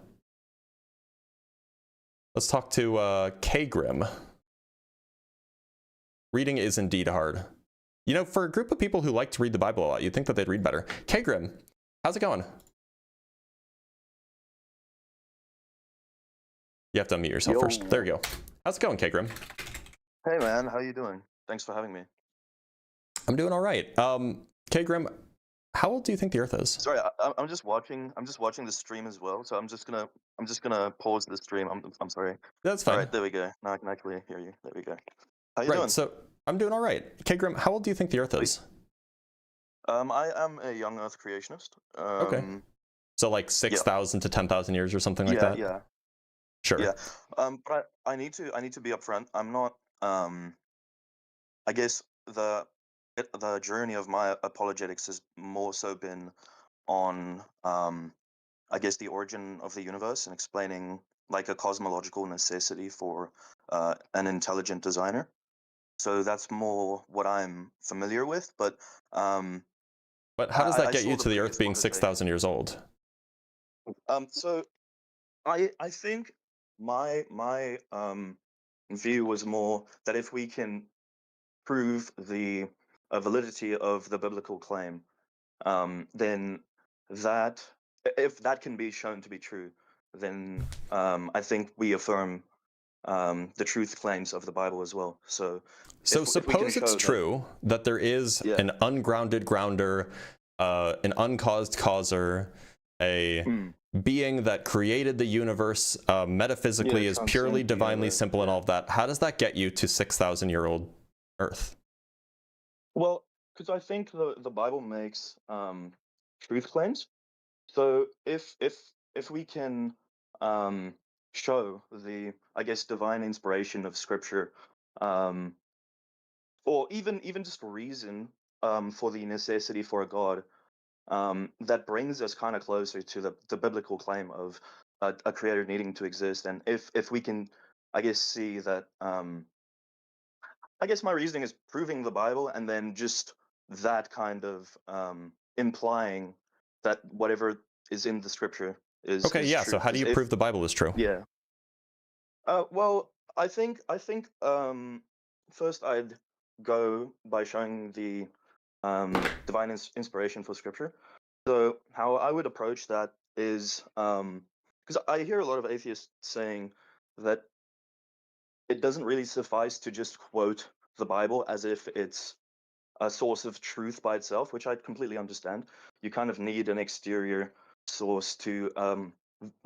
Let's talk to K-Grim. Reading is indeed hard. You know, for a group of people who like to read the Bible a lot, you'd think that they'd read better. K-Grim, how's it going? You have to unmute yourself first. There you go. How's it going, K-Grim? Hey man, how you doing? Thanks for having me. I'm doing all right. K-Grim, how old do you think the Earth is? Sorry, I'm just watching the stream as well, so I'm just gonna pause the stream. I'm sorry. That's fine. All right, there we go. Now I can actually hear you. There we go. How you Right, doing? so I'm doing all right. K-Grim, how old do you think the Earth is? I am a young Earth creationist. Okay. So like 6,000 to 10,000 years or something like that? Yeah. Sure. Yeah. But I need to be upfront. I'm not. I guess the journey of my apologetics has more so been on I guess the origin of the universe and explaining like a cosmological necessity for an intelligent designer. So that's more what I'm familiar with. But how does that get saw you to the Earth previous being conversation. 6,000 years old? So I think my view was more that if we can prove the validity of the biblical claim, then that if that can be shown to be true, then I think we affirm the truth claims of the Bible as well. So suppose it's true that there is an ungrounded grounder, an uncaused causer, a being that created the universe metaphysically is purely divinely simple and all of that. How does that get you to 6,000 year old Earth? Well, because I think the Bible makes truth claims. So if we can show the, I guess, divine inspiration of Scripture, or even just reason for the necessity for a God, that brings us kind of closer to the biblical claim of a creator needing to exist. And if we can, I guess, see that, I guess my reasoning is proving the Bible and then just that kind of implying that whatever is in the Scripture is okay, yeah. true. So how do you prove the Bible is true? Yeah. Well, I think first I'd go by showing the divine inspiration for Scripture. So how I would approach that is because I hear a lot of atheists saying that it doesn't really suffice to just quote the Bible as if it's a source of truth by itself, which I completely understand. You kind of need an exterior source to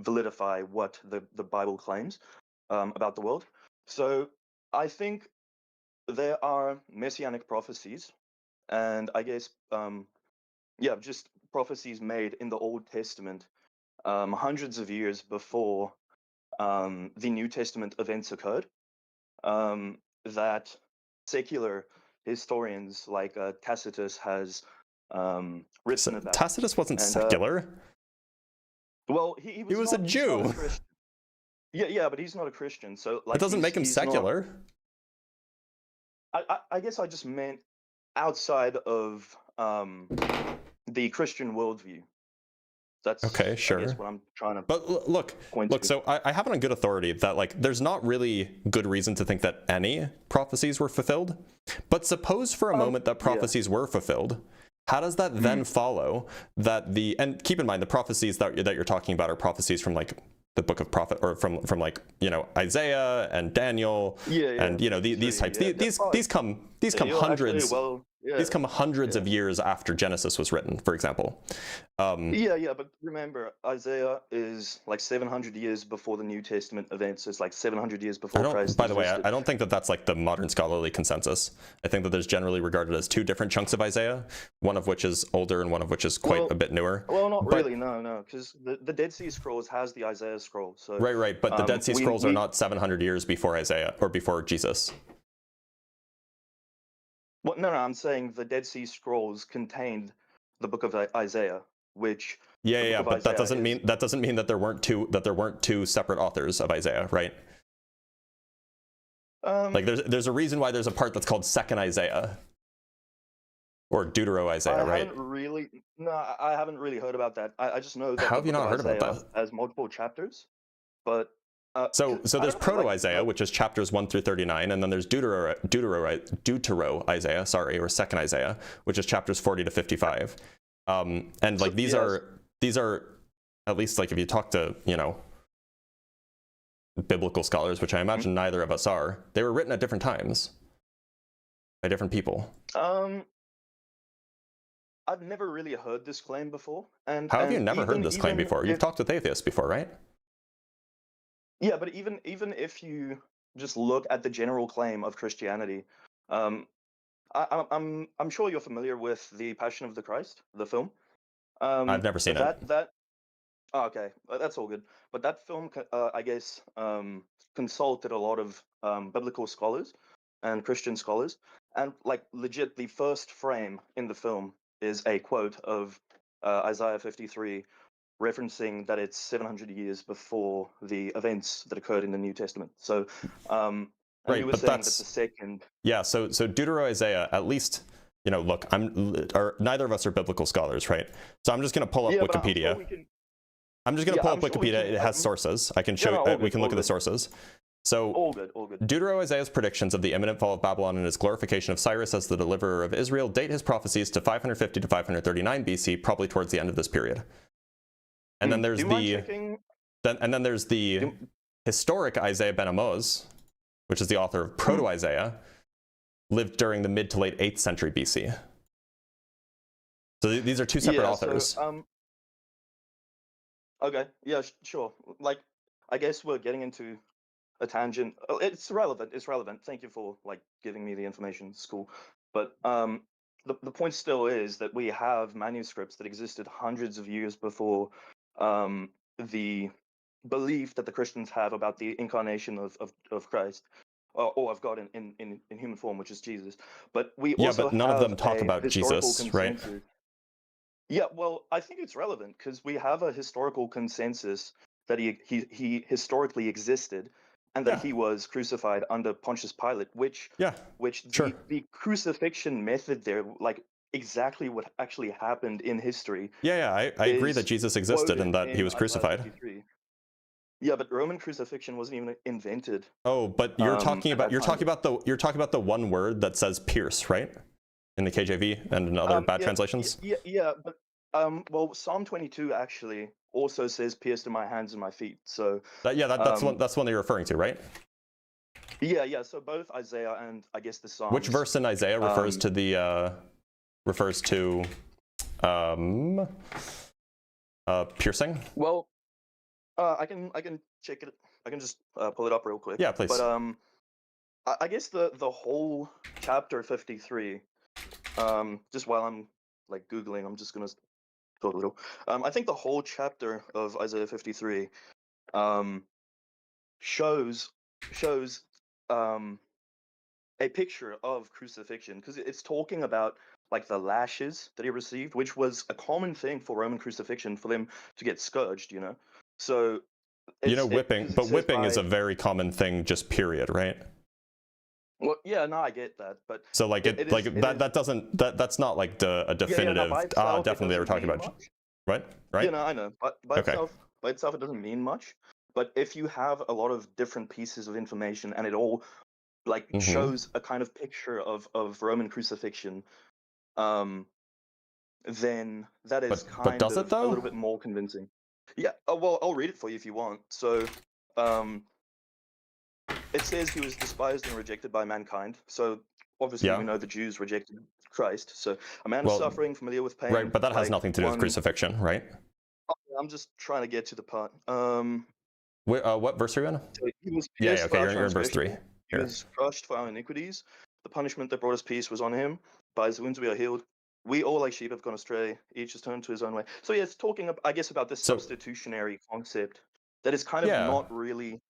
validify what the Bible claims about the world. So I think there are messianic prophecies, and I guess just prophecies made in the Old Testament hundreds of years before the New Testament events occurred, that secular historians like Tacitus has written about. Tacitus wasn't secular. Well, he was a Jew. He's not a Christian. Yeah, but he's not a Christian, so like it doesn't make him secular. I guess I just meant outside of the Christian worldview. That's okay, sure. I guess what I'm trying to. But look. So I have it on good authority that like there's not really good reason to think that any prophecies were fulfilled. But suppose for a moment that prophecies were fulfilled. How does that then follow that and keep in mind the prophecies that you're talking about are prophecies from like the book of prophet or from like, you know, Isaiah and Daniel and, you know, these types. These come hundreds. These come hundreds of years after Genesis was written, for example. But remember, Isaiah is like 700 years before the New Testament events. It's like 700 years before Christ. By the way, I don't think that that's like the modern scholarly consensus. I think that there's generally regarded as two different chunks of Isaiah, one of which is older and one of which is quite a bit newer. Well, not really, no, because the Dead Sea Scrolls has the Isaiah scroll. So right, but the Dead Sea Scrolls are not 700 years before Isaiah or before Jesus. Well, no, I'm saying the Dead Sea Scrolls contained the book of Isaiah, which but that doesn't mean that there weren't two separate authors of Isaiah, right? Like there's a reason why there's a part that's called Second Isaiah or Deutero Isaiah, right? I haven't really heard about that. I just know that. How have you not heard about that? Has multiple chapters, but. So there's Proto-Isaiah, which is chapters 1 through 39, and then there's Deutero Isaiah, or Second Isaiah, which is chapters 40 to 55. And like these are at least like if you talk to, you know, biblical scholars, which I imagine neither of us are, they were written at different times by different people. I've never really heard this claim before. And how have you never heard this claim before? You've talked with atheists before, right? Yeah, but even if you just look at the general claim of Christianity, I'm sure you're familiar with The Passion of the Christ, the film. I've never seen it. Okay, that's all good. But that film, I guess, consulted a lot of biblical scholars and Christian scholars, and like legit, the first frame in the film is a quote of Isaiah 53. Referencing that it's 700 years before the events that occurred in the New Testament. So, right, but that's the second. Yeah, so Deutero Isaiah, at least, you know, look, neither of us are biblical scholars, right? So I'm just going to pull up Wikipedia. I'm just going to pull up Wikipedia. It has sources. I can show you. We can look at the sources. So, all good. Deutero Isaiah's predictions of the imminent fall of Babylon and his glorification of Cyrus as the deliverer of Israel date his prophecies to 550 to 539 BC, probably towards the end of this period. And then there's the historic Isaiah ben Amoz, which is the author of Proto-Isaiah, lived during the mid to late 8th century BC. So these are two separate authors. So, okay, yeah, sure. Like, I guess we're getting into a tangent. It's relevant. Thank you for like giving me the information. It's cool. But the point still is that we have manuscripts that existed hundreds of years before the belief that the Christians have about the incarnation of Christ or of God in human form, which is Jesus. But we also but none of them talk about Jesus, right? Yeah, well, I think it's relevant because we have a historical consensus that he historically existed and that he was crucified under Pontius Pilate, which the crucifixion method there, like exactly what actually happened in history. I agree that Jesus existed and that he was crucified. Yeah, but Roman crucifixion wasn't even invented. Oh, but you're talking about the one word that says pierce, right? In the KJV and in other bad translations. Yeah, but well, Psalm 22 actually also says pierced in my hands and my feet. So that's one that you're referring to, right? Yeah. So both Isaiah and I guess the Psalms. Which verse in Isaiah refers to piercing? Well, I can check it. I can just pull it up real quick. Yeah, please. But I guess the whole chapter 53. Just while I'm like Googling, I'm just gonna talk a little. I think the whole chapter of Isaiah 53 shows a picture of crucifixion, because it's talking about like the lashes that he received, which was a common thing for Roman crucifixion, for them to get scourged, you know. So whipping, but whipping is a very common thing, just period, right? Well, yeah, no, I get that, but so like that's not like a definitive. Definitely they were talking about right. Yeah, no, I know, but by itself it doesn't mean much. But if you have a lot of different pieces of information and it all like shows a kind of picture of Roman crucifixion, then that is kind of a little bit more convincing. Yeah, well, I'll read it for you if you want. So, it says he was despised and rejected by mankind. So obviously we know the Jews rejected Christ. So a man suffering, familiar with pain. Right, but that has nothing to do with crucifixion, right? I'm just trying to get to the part. What verse are you in? So he was okay, you're in verse 3. He was crushed for our iniquities. The punishment that brought us peace was on him. By his wounds we are healed. We all like sheep have gone astray. Each has turned to his own way. So yeah, it's talking, I guess, about this substitutionary concept that is kind of not really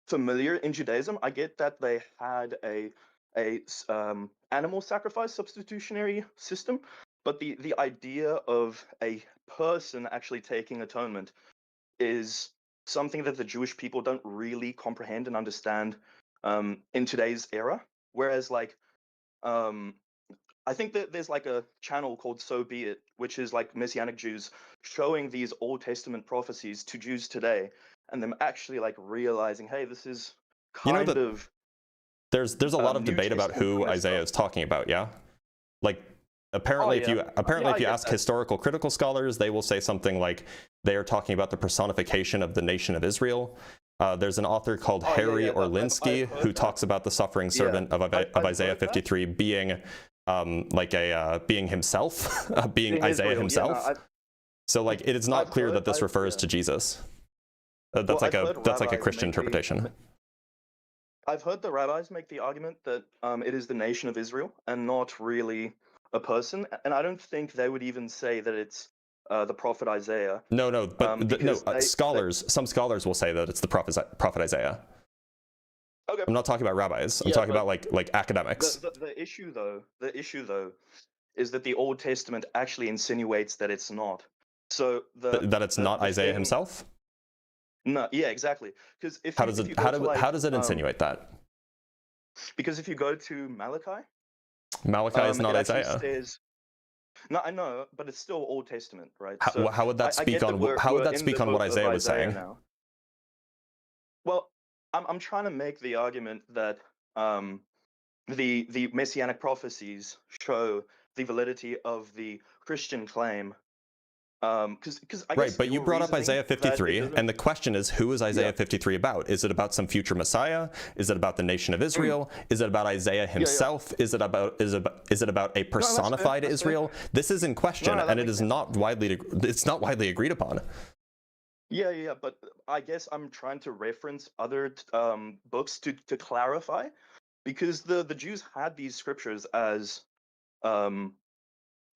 familiar in Judaism. I get that they had a animal sacrifice substitutionary system, but the idea of a person actually taking atonement is something that the Jewish people don't really comprehend and understand in today's era. Whereas like I think that there's like a channel called So Be It, which is like Messianic Jews showing these Old Testament prophecies to Jews today, and them actually like realizing, hey, this is kind of there's a lot of debate about who Isaiah is talking about. Yeah, like apparently if you ask historical critical scholars, they will say something like they are talking about the personification of the nation of Israel. There's an author called Harry Orlinsky who talks about the suffering servant of Isaiah 53 being being himself, being Isaiah himself. So like it is not clear that this refers to Jesus. That's like a Christian interpretation. I've heard the rabbis make the argument that it is the nation of Israel and not really a person, and I don't think they would even say that it's the prophet Isaiah. No, but some scholars will say that it's the prophet Isaiah. Okay. I'm not talking about rabbis. I'm talking about like academics. The issue though is that the Old Testament actually insinuates that it's not. So that it's not Isaiah himself? No, yeah, exactly. Because how does it insinuate that? Because if you go to Malachi is not Isaiah. No, I know, but it's still Old Testament, right? How would that speak on what Isaiah was saying? Now. Well, I'm trying to make the argument that the messianic prophecies show the validity of the Christian claim. But you brought up Isaiah 53, and the question is, who is Isaiah 53 about? Is it about some future Messiah? Is it about the nation of Israel? Is it about Isaiah himself? Is it about a personified Israel? This is in question, and it is not widely agreed upon. Yeah, but I guess I'm trying to reference other books to clarify, because the Jews had these scriptures as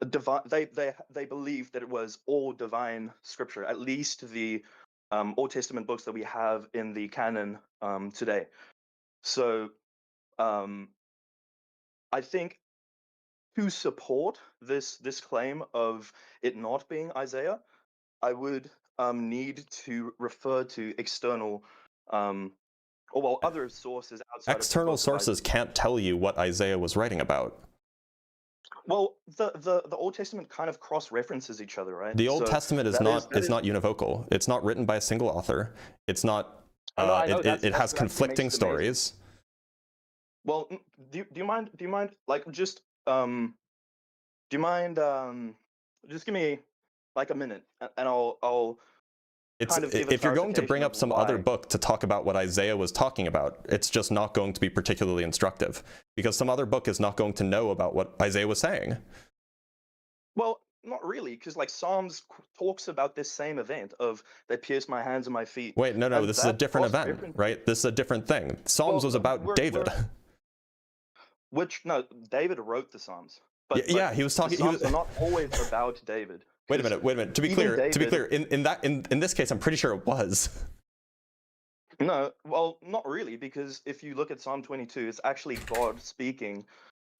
divine. They believed that it was all divine scripture, at least the Old Testament books that we have in the canon today. So I think to support this claim of it not being Isaiah, I would need to refer to external other sources outside. External sources can't tell you what Isaiah was writing about. Well, the Old Testament kind of cross-references each other, right? The Old Testament is not univocal. It's not written by a single author. It's not. It has conflicting stories. Well, do you mind? Like, just do you mind? Just give me like a minute, and I'll. If you're going to bring up some other book to talk about what Isaiah was talking about, it's just not going to be particularly instructive, because some other book is not going to know about what Isaiah was saying. Well, not really, because like Psalms talks about this same event of they pierced my hands and my feet. Wait, no, this is a different event, right? This is a different thing. Psalms was about David. David wrote the Psalms. But he was talking. The Psalms are not always about David. Wait a minute. To be clear, in this case, I'm pretty sure it was. No, well, not really, because if you look at Psalm 22, it's actually God speaking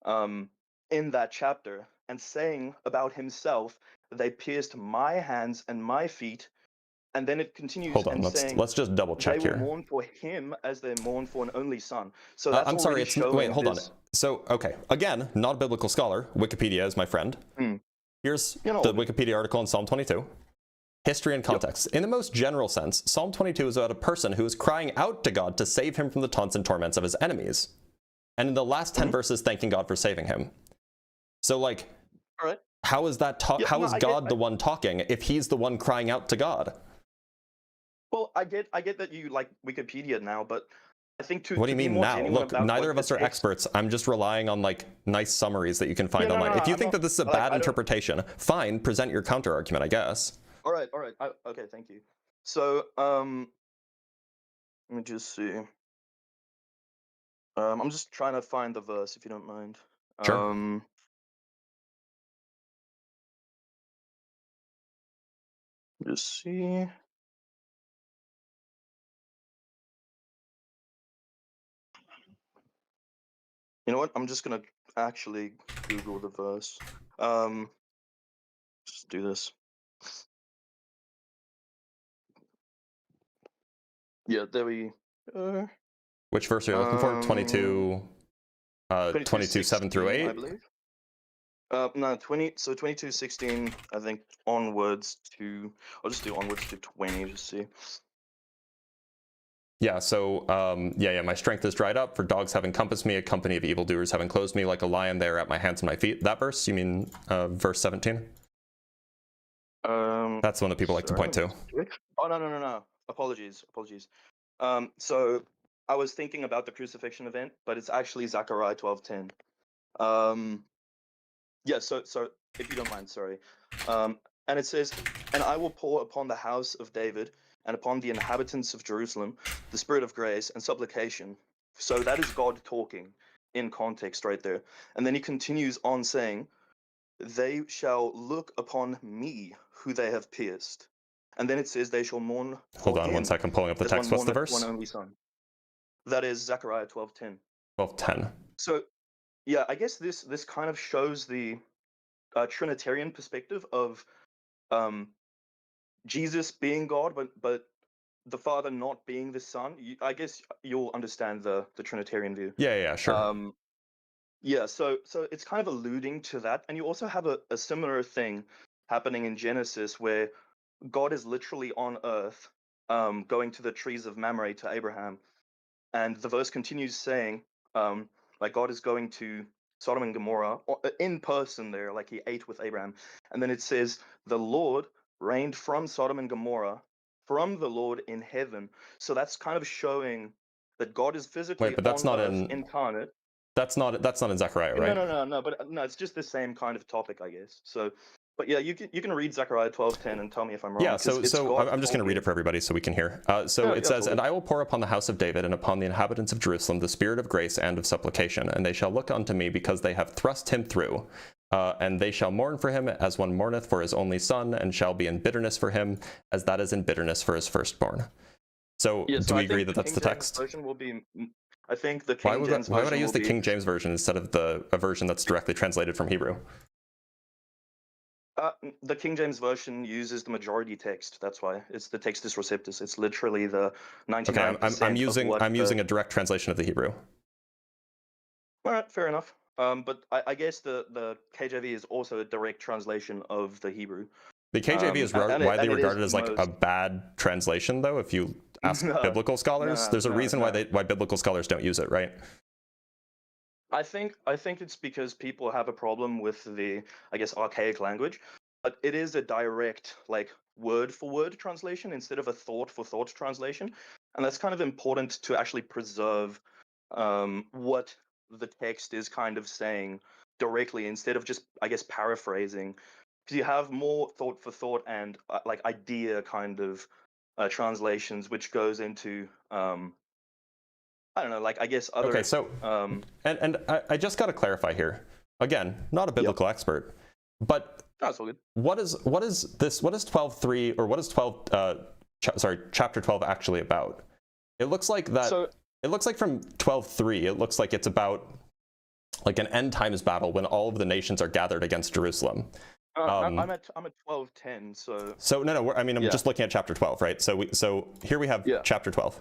in that chapter and saying about himself, they pierced my hands and my feet, and then it continues Hold on, and saying, let's just double check they here. will mourn for him as they mourn for an only son. So that's I'm sorry, wait, hold on. this. So, okay, again, not a biblical scholar. Wikipedia is my friend. Here's the Wikipedia article in Psalm 22. History and context. In the most general sense, Psalm 22 is about a person who is crying out to God to save him from the taunts and torments of his enemies. And in the last 10 verses, thanking God for saving him. So, like, how is that how is God the one talking if he's the one crying out to God? Well, I get that you like Wikipedia now, but I think what do you mean now? Look, neither of us are experts. I'm just relying on like nice summaries that you can find online. If you think that this is a bad interpretation, fine, present your counter argument, I guess. All right. Okay, thank you. So, let me just see. I'm just trying to find the verse, if you don't mind. Sure. Just see. You know what? I'm just gonna actually Google the verse. Just do this. Yeah, there we go. Which verse are you looking for? 22, 22, 7 through 8? I believe. No, 22:16, I think, onwards to, I'll just do onwards to 20 to see. Yeah, so, yeah, my strength is dried up, for dogs have encompassed me, a company of evildoers have enclosed me, like a lion they are at my hands and my feet. That verse, you mean verse 17? That's the one that people like to point to. Oh, no. Apologies. So I was thinking about the crucifixion event, but it's actually Zechariah 12:10. Yeah, so if you don't mind, sorry. And it says, and I will pour upon the house of David and upon the inhabitants of Jerusalem the spirit of grace and supplication. So that is God talking in context right there. And then he continues on saying, they shall look upon me who they have pierced. And then it says they shall mourn. Hold on 1 second, pulling up the text. What's the verse? One only son. That is Zechariah 12:10. 12:10. So, yeah, I guess this kind of shows the Trinitarian perspective of Jesus being God, but the Father not being the Son. I guess you'll understand the Trinitarian view. Yeah, sure. Yeah, so it's kind of alluding to that, and you also have a similar thing happening in Genesis where God is literally on earth, going to the trees of Mamre to Abraham, and the verse continues saying, like God is going to Sodom and Gomorrah in person there, like he ate with Abraham, and then it says the Lord reigned from Sodom and Gomorrah, from the Lord in heaven. So that's kind of showing that God is physically Wait, but that's on not earth, incarnate. That's not in Zechariah, right? No, but no, it's just the same kind of topic, I guess. So, but yeah, you can read Zechariah 12:10 and tell me if I'm wrong. Yeah, so I'm just going to read it for everybody so we can hear. It says, and I will pour upon the house of David and upon the inhabitants of Jerusalem the spirit of grace and of supplication, and they shall look unto me because they have thrust him through. And they shall mourn for him as one mourneth for his only son, and shall be in bitterness for him, as that is in bitterness for his firstborn. So, do we agree that that's the text? Version will be, I think the King James version. Why would I use the King James version instead of a version that's directly translated from Hebrew? The King James version uses the majority text. That's why it's the textus receptus. It's literally the 99%. Okay, I'm using a direct translation of the Hebrew. All right, fair enough. But I guess the KJV is also a direct translation of the Hebrew. The KJV is widely regarded as like a bad translation, though. If you ask biblical scholars, there's a reason why biblical scholars don't use it, right? I think it's because people have a problem with the, I guess, archaic language, but it is a direct, like, word for word translation instead of a thought for thought translation, and that's kind of important to actually preserve what the text is kind of saying directly instead of just, I guess, paraphrasing. Because you have more thought for thought and like idea kind of translations, which goes into I don't know, like I guess other. Okay, so and I just got to clarify here. Again, not a biblical expert. But that's all good. What is this? What is 12:3 or what is chapter 12 actually about? It looks like that. So, it looks like from 12:3, it looks like it's about like an end times battle when all of the nations are gathered against Jerusalem. I'm at 12:10. So no, I mean I'm just looking at chapter 12, right? So here we have chapter 12.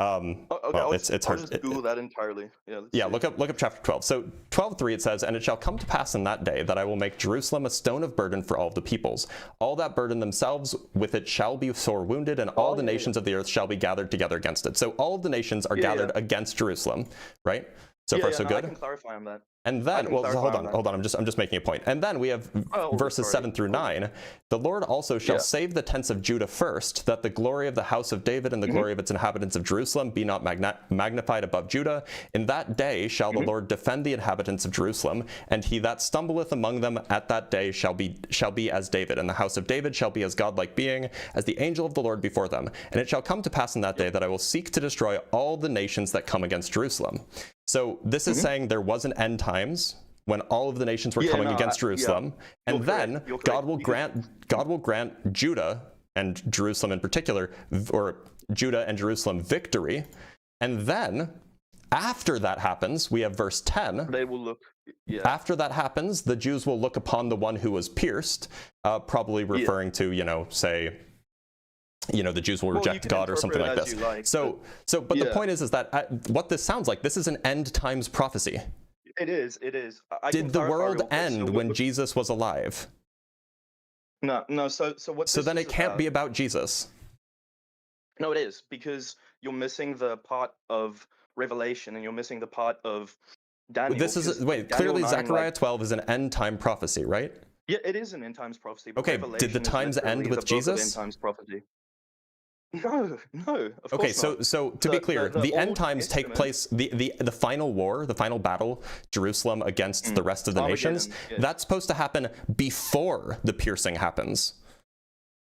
Okay, well, it's hard. I'll just Google that entirely. Look up chapter 12. So 12:3 it says, "And it shall come to pass in that day that I will make Jerusalem a stone of burden for all the peoples. All that burden themselves with it shall be sore wounded, and all the nations of the earth shall be gathered together against it." So all of the nations are gathered against Jerusalem, right? So far, so no, good. I can clarify on that. And then, well, hold on. I'm just making a point. And then we have verses 7 through 9. "The Lord also shall save the tents of Judah first, that the glory of the house of David and the glory of its inhabitants of Jerusalem be not magnified above Judah. In that day shall the Lord defend the inhabitants of Jerusalem, and he that stumbleth among them at that day shall be as David, and the house of David shall be as godlike being, as the angel of the Lord before them. And it shall come to pass in that day that I will seek to destroy all the nations that come against Jerusalem." So this is saying there was an end times when all of the nations were coming against Jerusalem, and then God will grant Judah and Jerusalem in particular, or Judah and Jerusalem victory, and then after that happens, we have verse 10. They will look. After that happens, the Jews will look upon the one who was pierced, probably referring to, say, the Jews will reject God or something like this. But the point is that what this sounds like, this is an end times prophecy. It is. Did the world end when Jesus was alive? No. So what? So then it can't be about Jesus. No, it is, because you're missing the part of Revelation and you're missing the part of Daniel. Clearly Zechariah 12 is an end time prophecy, right? Yeah, it is an end times prophecy. But okay, did the times end with Jesus? End times prophecy. No, of okay, course not. so to be clear, the end times take place, the final war, the final battle, Jerusalem against the rest of the nations, that's supposed to happen before the piercing happens.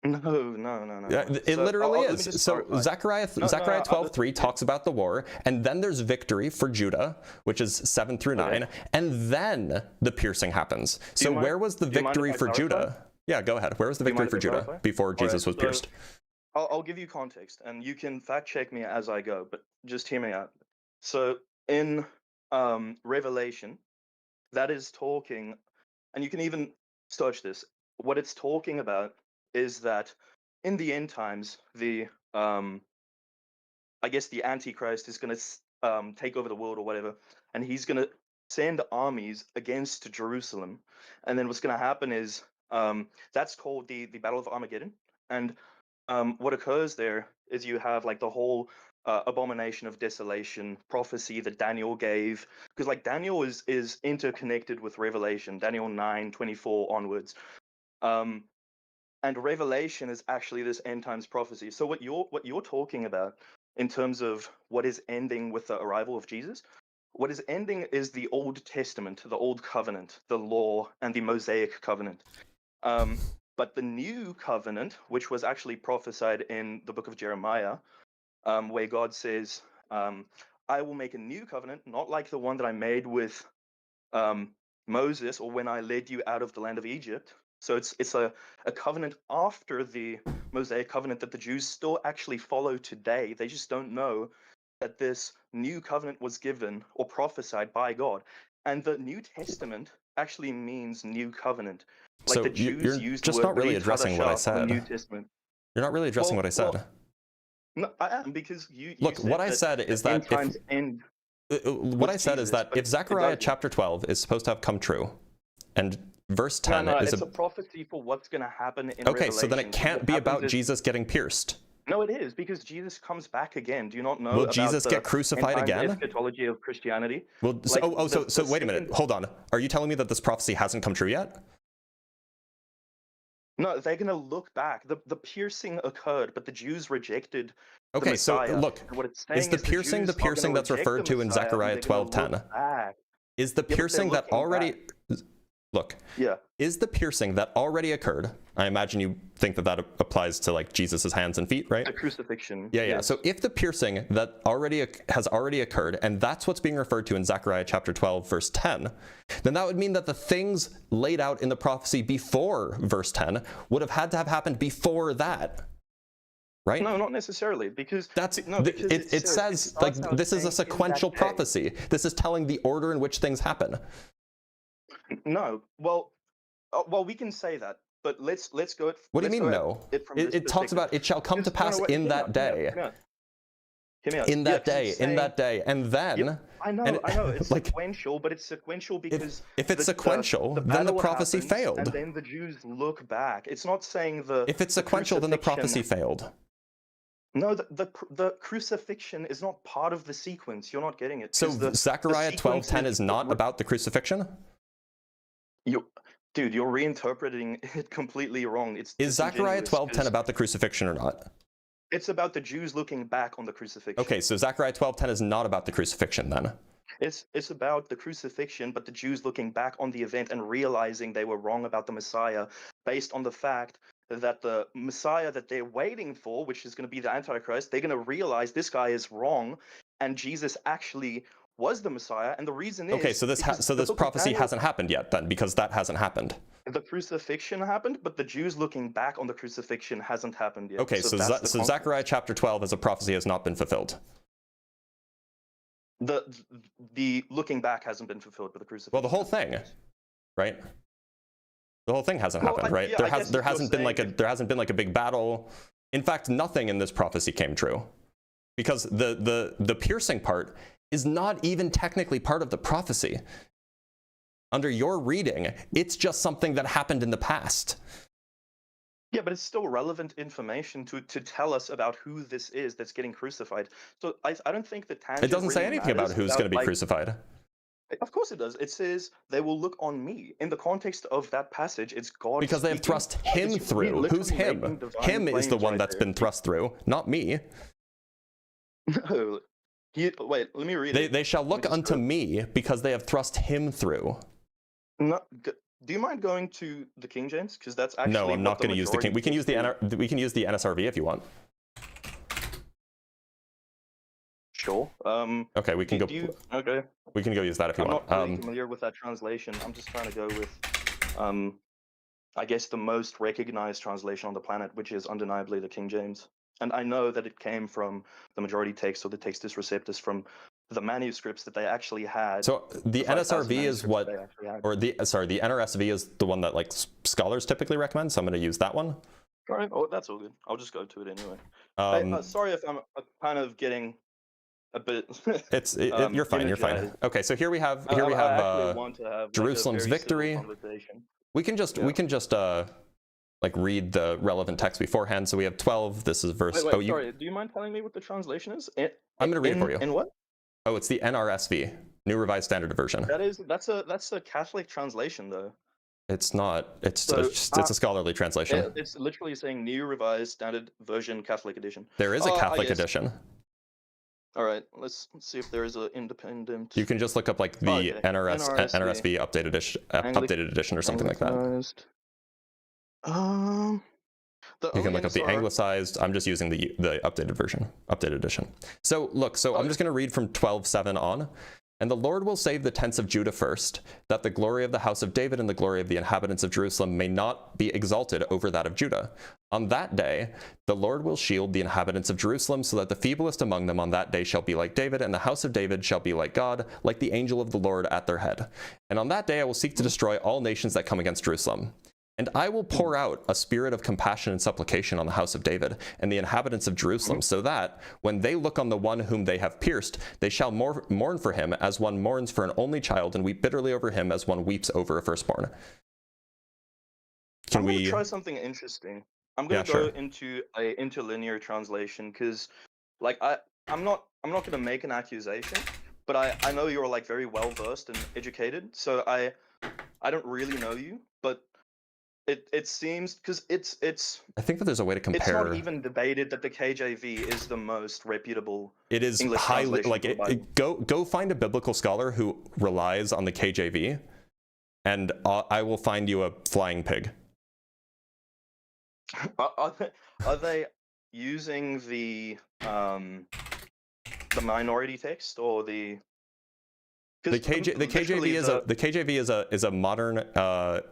No. It literally is. So Zechariah 12:3 talks about the war, and then there's victory for Judah, which is 7 through 9, and then the piercing happens. So where was the victory for Judah? Yeah, go ahead. Where was the victory for Judah before Jesus was pierced? I'll give you context, and you can fact check me as I go, but just hear me out. So in Revelation, that is talking, and you can even search this. What it's talking about is that in the end times, the Antichrist is going to take over the world or whatever, and he's going to send armies against Jerusalem. And then what's going to happen is that's called the Battle of Armageddon, and what occurs there is you have like the whole abomination of desolation prophecy that Daniel gave, because like Daniel is interconnected with Revelation, Daniel 9:24 onwards, and Revelation is actually this end times prophecy. So what you're talking about in terms of what is ending with the arrival of Jesus, what is ending is the Old Testament, the Old Covenant, the law, and the Mosaic Covenant. But the new covenant, which was actually prophesied in the book of Jeremiah, where God says, I will make a new covenant, not like the one that I made with Moses or when I led you out of the land of Egypt. So it's a covenant after the Mosaic covenant that the Jews still actually follow today. They just don't know that this new covenant was given or prophesied by God. And the New Testament actually means new covenant. Like so the Jews you're just not really addressing what I said. New Testament. You're not really addressing what I said. No, I am, because you look. Said what I said is that what I said is that if Zechariah chapter 12 is supposed to have come true, and verse 10 is it's a prophecy for what's going to happen in okay, Revelation. so then it can't be about Jesus getting pierced. No, it is, because Jesus comes back again. Do you not know? Will Jesus get crucified again? Eschatology of Christianity. Well, so wait a minute. Hold on. Are you telling me that this prophecy hasn't come true yet? No, they're going to look back. The piercing occurred, but the Jews rejected the okay, Messiah. so look, what it's saying is the piercing that's referred to in Zechariah 12:10? Is the piercing that already Look, Yeah. is the piercing that already occurred, I imagine you think that that applies to like Jesus's hands and feet, right? The crucifixion. Yeah, yeah. Yes. So if the piercing that has already occurred, and that's what's being referred to in Zechariah chapter 12, verse 10, then that would mean that the things laid out in the prophecy before verse 10 would have had to have happened before that. Right? No, not necessarily, because it says like this is a sequential prophecy. This is telling the order in which things happen. No, well, we can say that, but let's go. What do you mean no? It talks about it shall come to pass in that day. In that day, in that day, and then. Yep, I know. It's like, sequential, but it's sequential because if it's sequential, then the prophecy failed. And then the Jews look back. It's not saying the. If it's sequential, then the prophecy failed. No, the crucifixion is not part of the sequence. You're not getting it. So Zechariah 12:10 is not about the crucifixion? Dude, you're reinterpreting it completely wrong. Is Zechariah 12:10 about the crucifixion or not? It's about the Jews looking back on the crucifixion. Okay, so Zechariah 12:10 is not about the crucifixion then. It's about the crucifixion, but the Jews looking back on the event and realizing they were wrong about the Messiah based on the fact that the Messiah that they're waiting for, which is going to be the Antichrist, they're going to realize this guy is wrong and Jesus actually was the Messiah. And the reason is... Okay, so this prophecy hasn't happened yet then, because that hasn't happened. The crucifixion happened, but the Jews looking back on the crucifixion hasn't happened yet. Okay, so Zechariah chapter 12 as a prophecy has not been fulfilled. The looking back hasn't been fulfilled, but the crucifixion. Well, the whole thing, right? The whole thing hasn't happened, right? Yeah, there hasn't been like a big battle. In fact, nothing in this prophecy came true, because the piercing part is not even technically part of the prophecy. Under your reading, it's just something that happened in the past. Yeah, but it's still relevant information to tell us about who this is that's getting crucified. So I don't think the tangent. It doesn't say anything about who's going to be crucified. Of course it does. It says they will look on me. In the context of that passage, it's God. Because they have thrust him through. Who's him? Him is the one that's been thrust through, not me. No. Wait, let me read it. They shall look unto me because they have thrust him through. No, do you mind going to the King James? Because that's actually no. I'm not going to use the King. We can use the NSRV if you want. Sure. Okay, we can go. Okay. We can go use that if you want. I'm not really familiar with that translation. I'm just trying to go with, I guess, the most recognized translation on the planet, which is undeniably the King James. And I know that it came from the majority text or the Textus Receptus from the manuscripts that they actually had. So the NSRV is what, or the NRSV is the one that like scholars typically recommend. So I'm going to use that one. All right. Oh, that's all good. I'll just go to it anyway. Sorry if I'm kind of getting a bit. You're fine. You're fine. Okay, so here we have Jerusalem's victory. We can just like read the relevant text beforehand. So we have 12. This is verse. Wait, sorry. Do you mind telling me what the translation is? I'm going to read it for you. In what? Oh, it's the NRSV, New Revised Standard Version. That's a Catholic translation though. It's not. It's a scholarly translation. Yeah, it's literally saying New Revised Standard Version Catholic Edition. There is a Catholic edition. All right, let's see if there is an independent. You can just look up like the NRSV updated edition or something like that. You can look up the anglicized. I'm just using the updated version, updated edition. So look, I'm just going to read from 12:7 on. And the Lord will save the tents of Judah first, that the glory of the house of David and the glory of the inhabitants of Jerusalem may not be exalted over that of Judah. On that day, the Lord will shield the inhabitants of Jerusalem, so that the feeblest among them on that day shall be like David, and the house of David shall be like God, like the angel of the Lord at their head. And on that day I will seek to destroy all nations that come against Jerusalem. And I will pour out a spirit of compassion and supplication on the house of David and the inhabitants of Jerusalem, so that, when they look on the one whom they have pierced, they shall mourn for him as one mourns for an only child, and weep bitterly over him as one weeps over a firstborn. I'm going to try something interesting. I'm going to go into a interlinear translation, because like I'm not going to make an accusation, but I know you're like very well versed and educated, so I don't really know you, but it seems, because it's I think that there's a way to compare. It's not even debated that the KJV is the most reputable. It is English highly translation go find a biblical scholar who relies on the KJV and I will find you a flying pig. Are they using the minority text or the? The KJV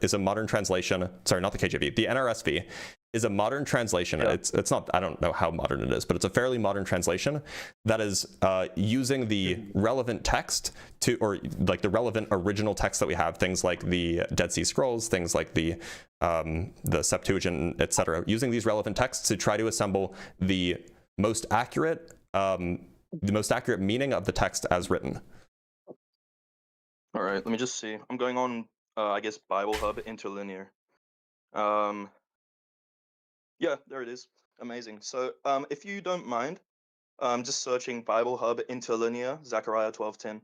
is a modern translation. Sorry, not the KJV. The NRSV is a modern translation. Yeah. It's not. I don't know how modern it is, but it's a fairly modern translation that is using the relevant text to, or like the relevant original text that we have. Things like the Dead Sea Scrolls, things like the Septuagint, etc. Using these relevant texts to try to assemble the most accurate meaning of the text as written. All right, let me just see. I'm going on, I guess, Bible Hub Interlinear. Yeah, there it is. Amazing. So, if you don't mind, just searching Bible Hub Interlinear, Zechariah 12:10,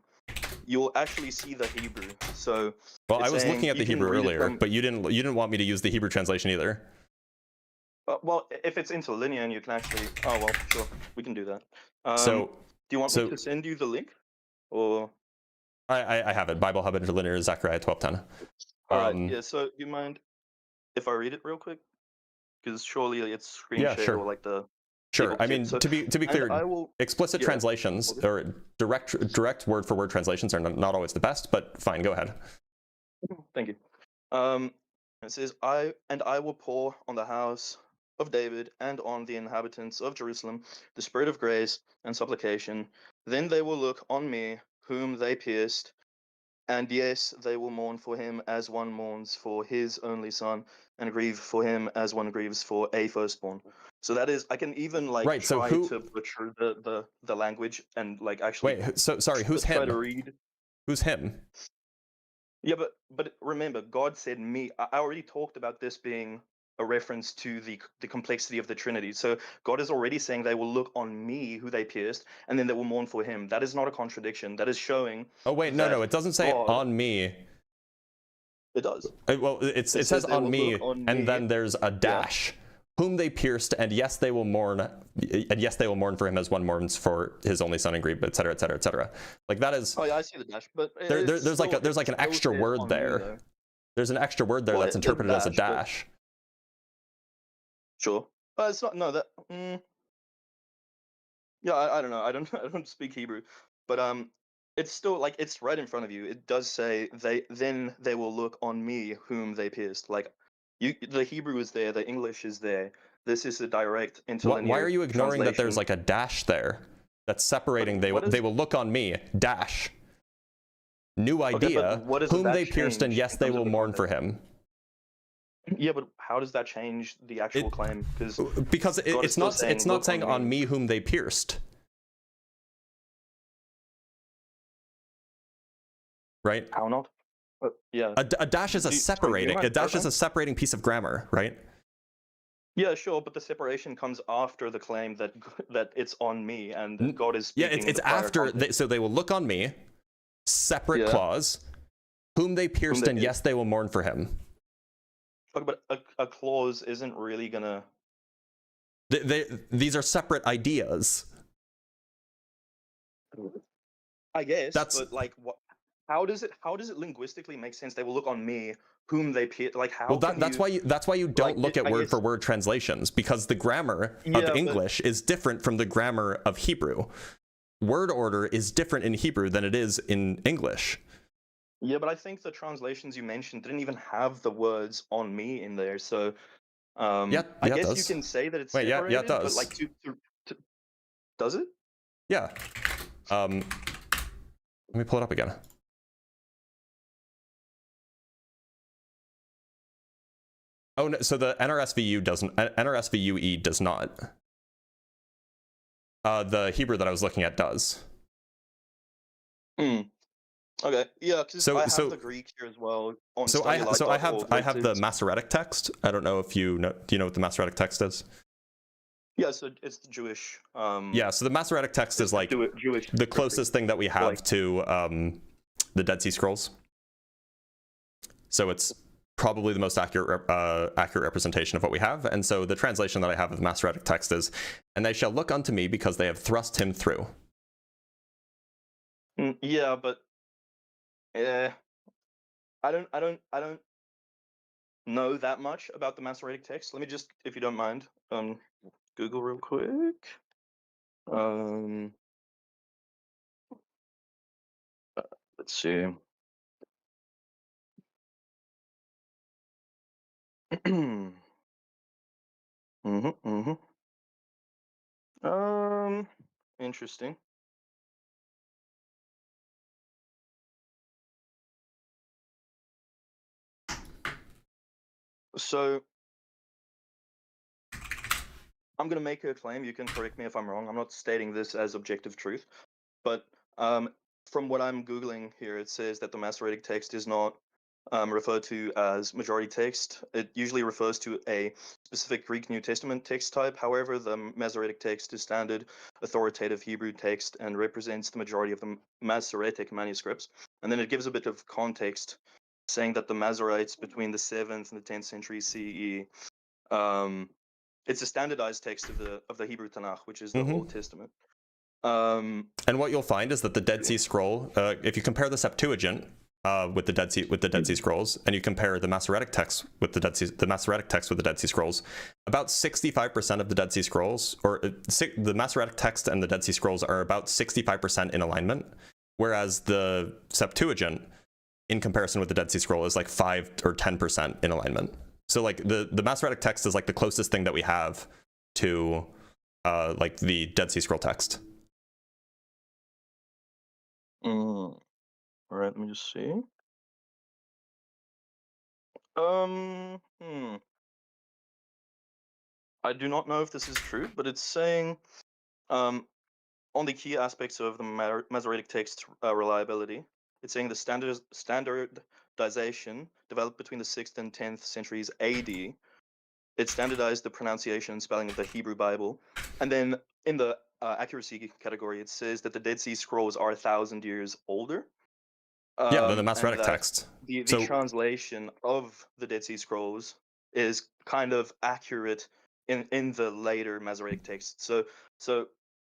you'll actually see the Hebrew. So, well, I was looking at the Hebrew earlier, but you didn't want me to use the Hebrew translation either. Well, if it's interlinear and you can actually, oh well, sure, we can do that. So, do you want me to send you the link, or? I have it. Bible Hub Interlinear, Zechariah 12:10. All right. Yeah. So, do you mind if I read it real quick? Because surely it's screen share or like the. Sure. I mean, to be clear, explicit translations or direct word for word translations are not always the best, but fine. Go ahead. Thank you. It says, I will pour on the house of David and on the inhabitants of Jerusalem the spirit of grace and supplication. Then they will look on me, whom they pierced, and yes, they will mourn for him as one mourns for his only son, and grieve for him as one grieves for a firstborn. So that is, I can even like try to butcher the language and like actually. Wait, so sorry, who's him? Try to read. Who's him? Yeah, but remember, God said me. I already talked about this being a reference to the complexity of the Trinity. So God is already saying they will look on me, who they pierced, and then they will mourn for him. That is not a contradiction. That is showing. Oh wait, no, it doesn't say God, on me. It does. Well, it says on me, and then there's a dash. Yeah. Whom they pierced, and yes, they will mourn, and yes, they will mourn for him as one mourns for his only son and grief, etc., etc., etc. Like that is. Oh yeah, I see the dash, but there's like an extra word there. There's an extra word there that's interpreted as a dash. Sure. It's not. No, that. Yeah, I don't know. I don't speak Hebrew, but it's still like it's right in front of you. It does say they will look on me, whom they pierced. Like the Hebrew is there, the English is there. This is a direct interlinear. Why are you ignoring that there's like a dash there that's separating? They will look on me. Dash. New idea. Okay, whom they pierced, and yes, they will mourn for him. Yeah, but how does that change the actual claim? Because it's not saying on me whom they pierced. Right? How not? Yeah. A dash is a separating piece of grammar, right? Yeah, sure, but the separation comes after the claim that it's on me and God is speaking. Yeah, it's after. So they will look on me. Separate clause. Whom they pierced, and yes, they will mourn for him. Okay, but a clause isn't really gonna. These are separate ideas. I guess, but like, what? How does it linguistically make sense? They will look on me, whom they pierced. Like how? Well, that's why you don't look at word for word translations, because the grammar of English is different from the grammar of Hebrew. Word order is different in Hebrew than it is in English. Yeah, but I think the translations you mentioned didn't even have the words "on me" in there. So, I guess you can say that it's separated. Yeah, it does. But like, does it? Yeah. Let me pull it up again. Oh no, so the NRSVU doesn't. NRSVUE does not. The Hebrew that I was looking at does. Okay, yeah, because I have the Greek here as well. I have the Masoretic text. I don't know if you know. Do you know what the Masoretic text is? Yeah, so it's the Jewish. Yeah, so the Masoretic text is like Jewish, the closest thing that we have to the Dead Sea Scrolls. So it's probably the most accurate representation of what we have. And so the translation that I have of the Masoretic text is, "And they shall look unto me because they have thrust him through." Yeah, but I don't know that much about the Masoretic text. Let me just, if you don't mind, Google real quick. Let's see. Interesting. So I'm going to make a claim. You can correct me if I'm wrong. I'm not stating this as objective truth, but from what I'm Googling here, it says that the Masoretic text is not referred to as majority text. It usually refers to a specific Greek New Testament text type. However, the Masoretic text is standard authoritative Hebrew text and represents the majority of the Masoretic manuscripts. And then it gives a bit of context, saying that the Masoretes between the 7th and the 10th century CE, it's a standardized text of the Hebrew Tanakh, which is the Old Testament. And what you'll find is that the Dead Sea Scroll, if you compare the Septuagint with the Dead Sea Scrolls, and you compare the Masoretic text with the Masoretic text with the Dead Sea Scrolls, about 65% of the Dead Sea Scrolls, or the Masoretic text and the Dead Sea Scrolls are about 65% in alignment, whereas the Septuagint, in comparison with the Dead Sea Scroll, is like 5 or 10% in alignment. So like the Masoretic text is like the closest thing that we have to like the Dead Sea Scroll text. All right, let me just see. I do not know if this is true, but it's saying on the key aspects of the Masoretic text reliability, it's saying the standardization developed between the 6th and 10th centuries AD. It standardized the pronunciation and spelling of the Hebrew Bible. And then in the accuracy category, it says that the Dead Sea Scrolls are 1,000 years older. Yeah, than the Masoretic text. The translation of the Dead Sea Scrolls is kind of accurate in the later Masoretic text. So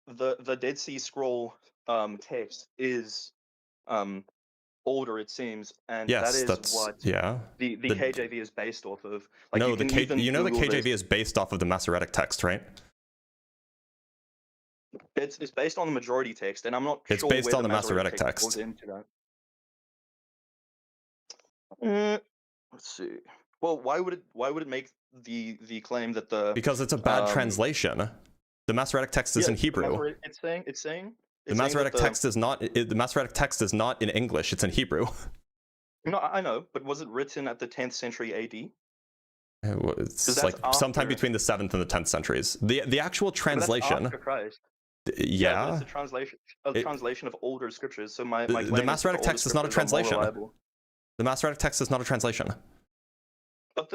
the Dead Sea Scroll text is older, it seems, and that is what the KJV is based off of. Like, no, the KJV is based off of the Masoretic text, right? It's based on the majority text, and I'm not sure. It's based on the Masoretic text. Goes into that. Let's see. Well, why would it make the claim that the because it's a bad translation. The Masoretic text is in Hebrew. It's saying the Masoretic text is not. The Masoretic text is not in English. It's in Hebrew. No, I know, but was it written at the 10th century AD? It's like sometime between the 7th and the 10th centuries. The actual translation. After Christ. Yeah. It's a translation of older scriptures. So my the Masoretic text is not a translation. The Masoretic text is not a translation. But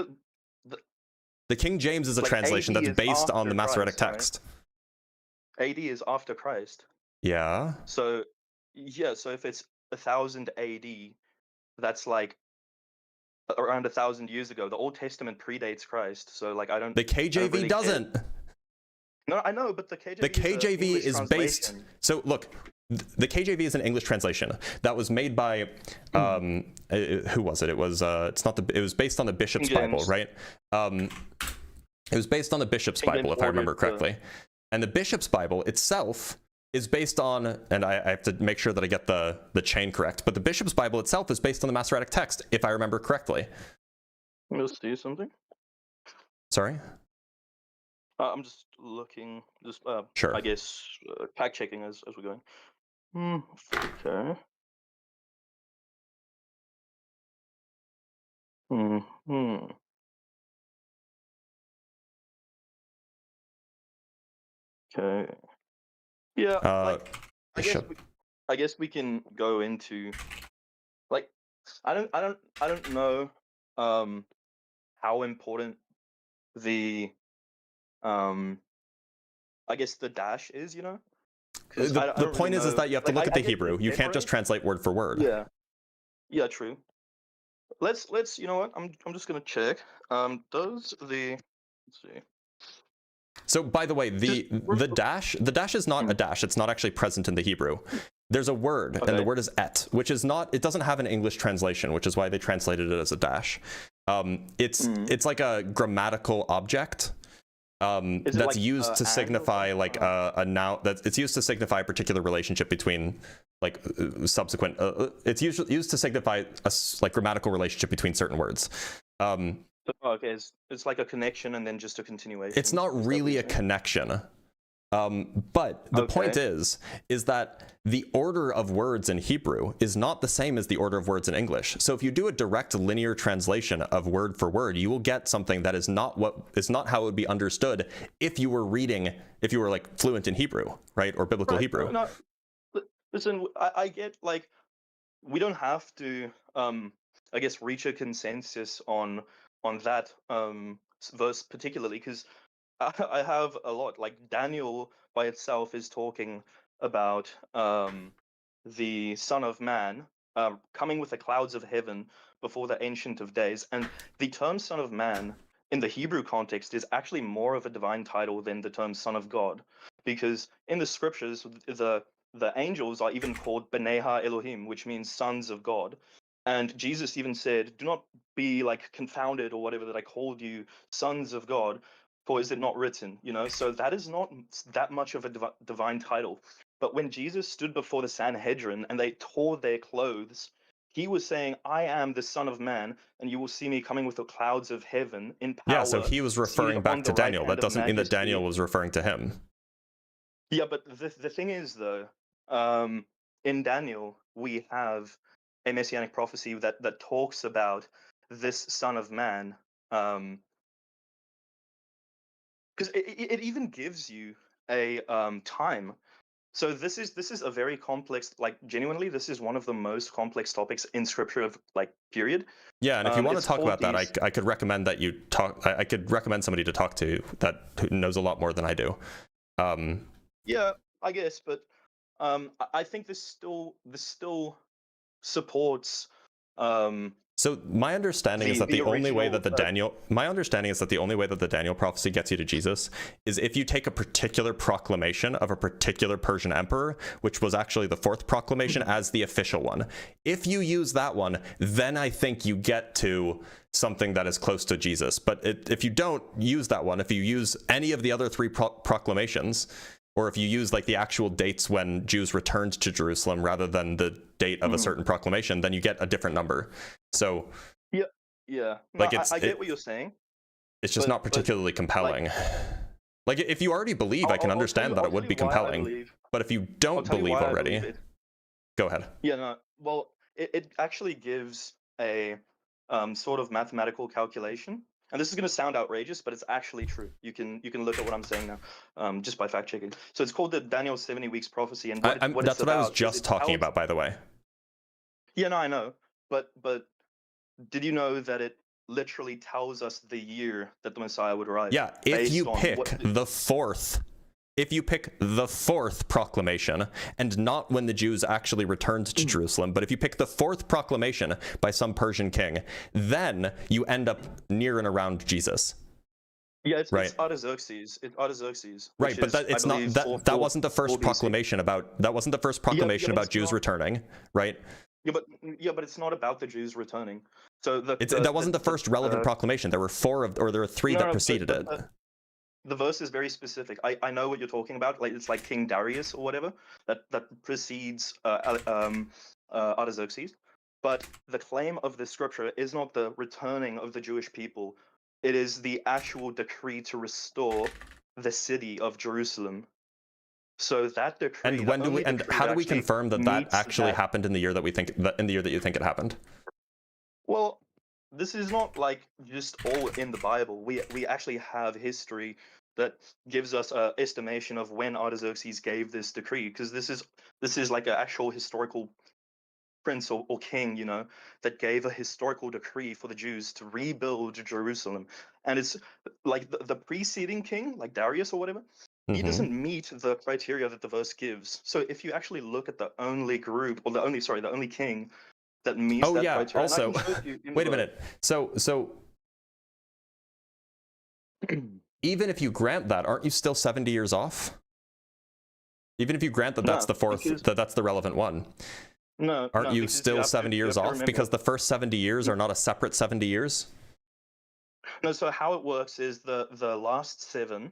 the King James is a translation that's based on the Masoretic text. Right? AD is after Christ. Yeah. So if it's 1000 AD, that's like around 1,000 years ago. The Old Testament predates Christ, so like I don't. The KJV really doesn't. Care. No, I know, but the KJV. The KJV is based. So look, the KJV is an English translation that was made by who was it? It was it's not the. It was based on the Bishop's Bible, right? It was based on the Bishop's Bible, if I remember correctly. And the Bishop's Bible itself is based on, and I have to make sure that I get the chain correct, but the Bishop's Bible itself is based on the Masoretic text, if I remember correctly. You'll see something? Sorry? I'm just looking, sure. I guess, fact checking as we're going. Okay. Okay. Yeah. I guess we can go into, like, I don't know how important the I guess the dash is, you know. The point really is that you have to look at the Hebrew. You can't just translate word for word. Yeah, true. Let's you know what? I'm just gonna check. Let's see. So by the way, the dash is not a dash. It's not actually present in the Hebrew. There's a word, and the word is et, which is not, it doesn't have an English translation, which is why they translated it as a dash. It's like a grammatical object that's like, used to signify like a noun, it's used to signify a particular relationship between like subsequent, it's used to signify a like grammatical relationship between certain words. Okay, it's like a connection and then just a continuation. It's not really a connection. But the point is that the order of words in Hebrew is not the same as the order of words in English. So if you do a direct linear translation of word for word, you will get something that is not how it would be understood if you were like fluent in Hebrew, right? Or biblical Hebrew. No, listen, I get like, we don't have to, I guess, reach a consensus on that verse particularly, because I have a lot. Like Daniel by itself is talking about the Son of Man coming with the clouds of heaven before the Ancient of Days, and the term Son of Man in the Hebrew context is actually more of a divine title than the term Son of God, because in the scriptures the angels are even called B'nai Ha-Elohim, which means sons of God. And Jesus even said, "Do not be like confounded or whatever that I called you sons of God, for is it not written?" You know, so that is not that much of a divine title. But when Jesus stood before the Sanhedrin and they tore their clothes, he was saying, "I am the Son of Man, and you will see me coming with the clouds of heaven in power." Yeah, so he was referring back to Daniel. That doesn't mean that Daniel was referring to him. Yeah, but the thing is, though, in Daniel, we have a messianic prophecy that talks about this Son of Man, because it even gives you a time. So this is a very complex, like genuinely, this is one of the most complex topics in Scripture of like period. Yeah, and if you want to talk about that, I could recommend that you talk. I could recommend somebody to talk to that who knows a lot more than I do. Yeah, I guess, but I think this still supports. So my understanding is that the only way that the Daniel prophecy gets you to Jesus is if you take a particular proclamation of a particular Persian emperor, which was actually the fourth proclamation as the official one. If you use that one, then I think you get to something that is close to Jesus. But if you don't use that one, if you use any of the other three proclamations, or if you use like the actual dates when Jews returned to Jerusalem rather than the date of a certain proclamation, then you get a different number. So yeah, no, like I get what you're saying. It's just not particularly compelling. Like if you already believe, I can understand that it would be compelling. But if you don't believe already, go ahead. Yeah, no. Well, it actually gives a sort of mathematical calculation. And this is going to sound outrageous, but it's actually true. You can look at what I'm saying now, just by fact checking. So it's called the Daniel 70 Weeks Prophecy, and that's what I was just talking about, by the way. Yeah, no, I know, but did you know that it literally tells us the year that the Messiah would arrive? Yeah, if you pick the fourth proclamation, and not when the Jews actually returned to Jerusalem, but if you pick the fourth proclamation by some Persian king, then you end up near and around Jesus. Yeah, it's Artaxerxes. It's Artaxerxes. Right, but that wasn't the first proclamation about about Jews returning, right? Yeah, but it's not about the Jews returning. So that wasn't the first relevant proclamation. There were there were three that preceded it. The verse is very specific. I know what you're talking about. Like it's like King Darius or whatever that precedes Artaxerxes. But the claim of the scripture is not the returning of the Jewish people. It is the actual decree to restore the city of Jerusalem. So that decree. And how do we confirm that actually happened in the year that you think it happened? Well, this is not like just all in the Bible. We actually have history that gives us an estimation of when Artaxerxes gave this decree, because this is like an actual historical prince or king, you know, that gave a historical decree for the Jews to rebuild Jerusalem. And it's like the preceding king, like Darius or whatever, he doesn't meet the criteria that the verse gives. So if you actually look at the only group, or the only king that meets that criteria. Also, wait a minute. So even if you grant that, aren't you still 70 years off? Even if you grant that that's the fourth, that's the relevant one. No, aren't you still 70 years off because the first 70 years are not a separate 70 years? No, so how it works is the last 7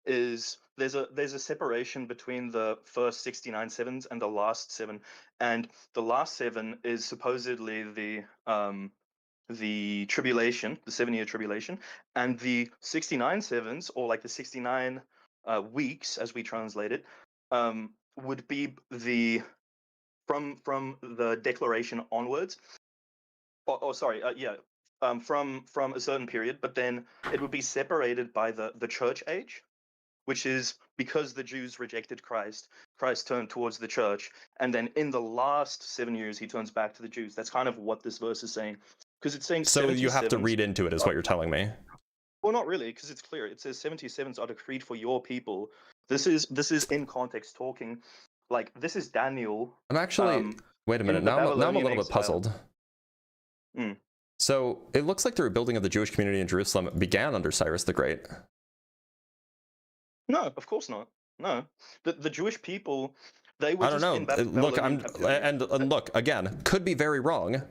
is there's a separation between the first 69 sevens and the last 7, and the last 7 is supposedly the tribulation, the 7-year tribulation, and the 69 sevens, or like the 69 weeks as we translate it, would be the from the declaration onwards. From a certain period, but then it would be separated by the church age, which is because the Jews rejected Christ, Christ turned towards the church, and then in the last 7 years he turns back to the Jews. That's kind of what this verse is saying, because it's saying. So you have to read into it, is what you're telling me. Well, not really, because it's clear. It says 77s are decreed for your people. This is in context talking. Like, this is Daniel. I'm actually. Wait a minute. Now I'm a little bit puzzled. So it looks like the rebuilding of the Jewish community in Jerusalem began under Cyrus the Great. No, of course not. No, the Jewish people, they were. I don't know. Look, and look again. Could be very wrong.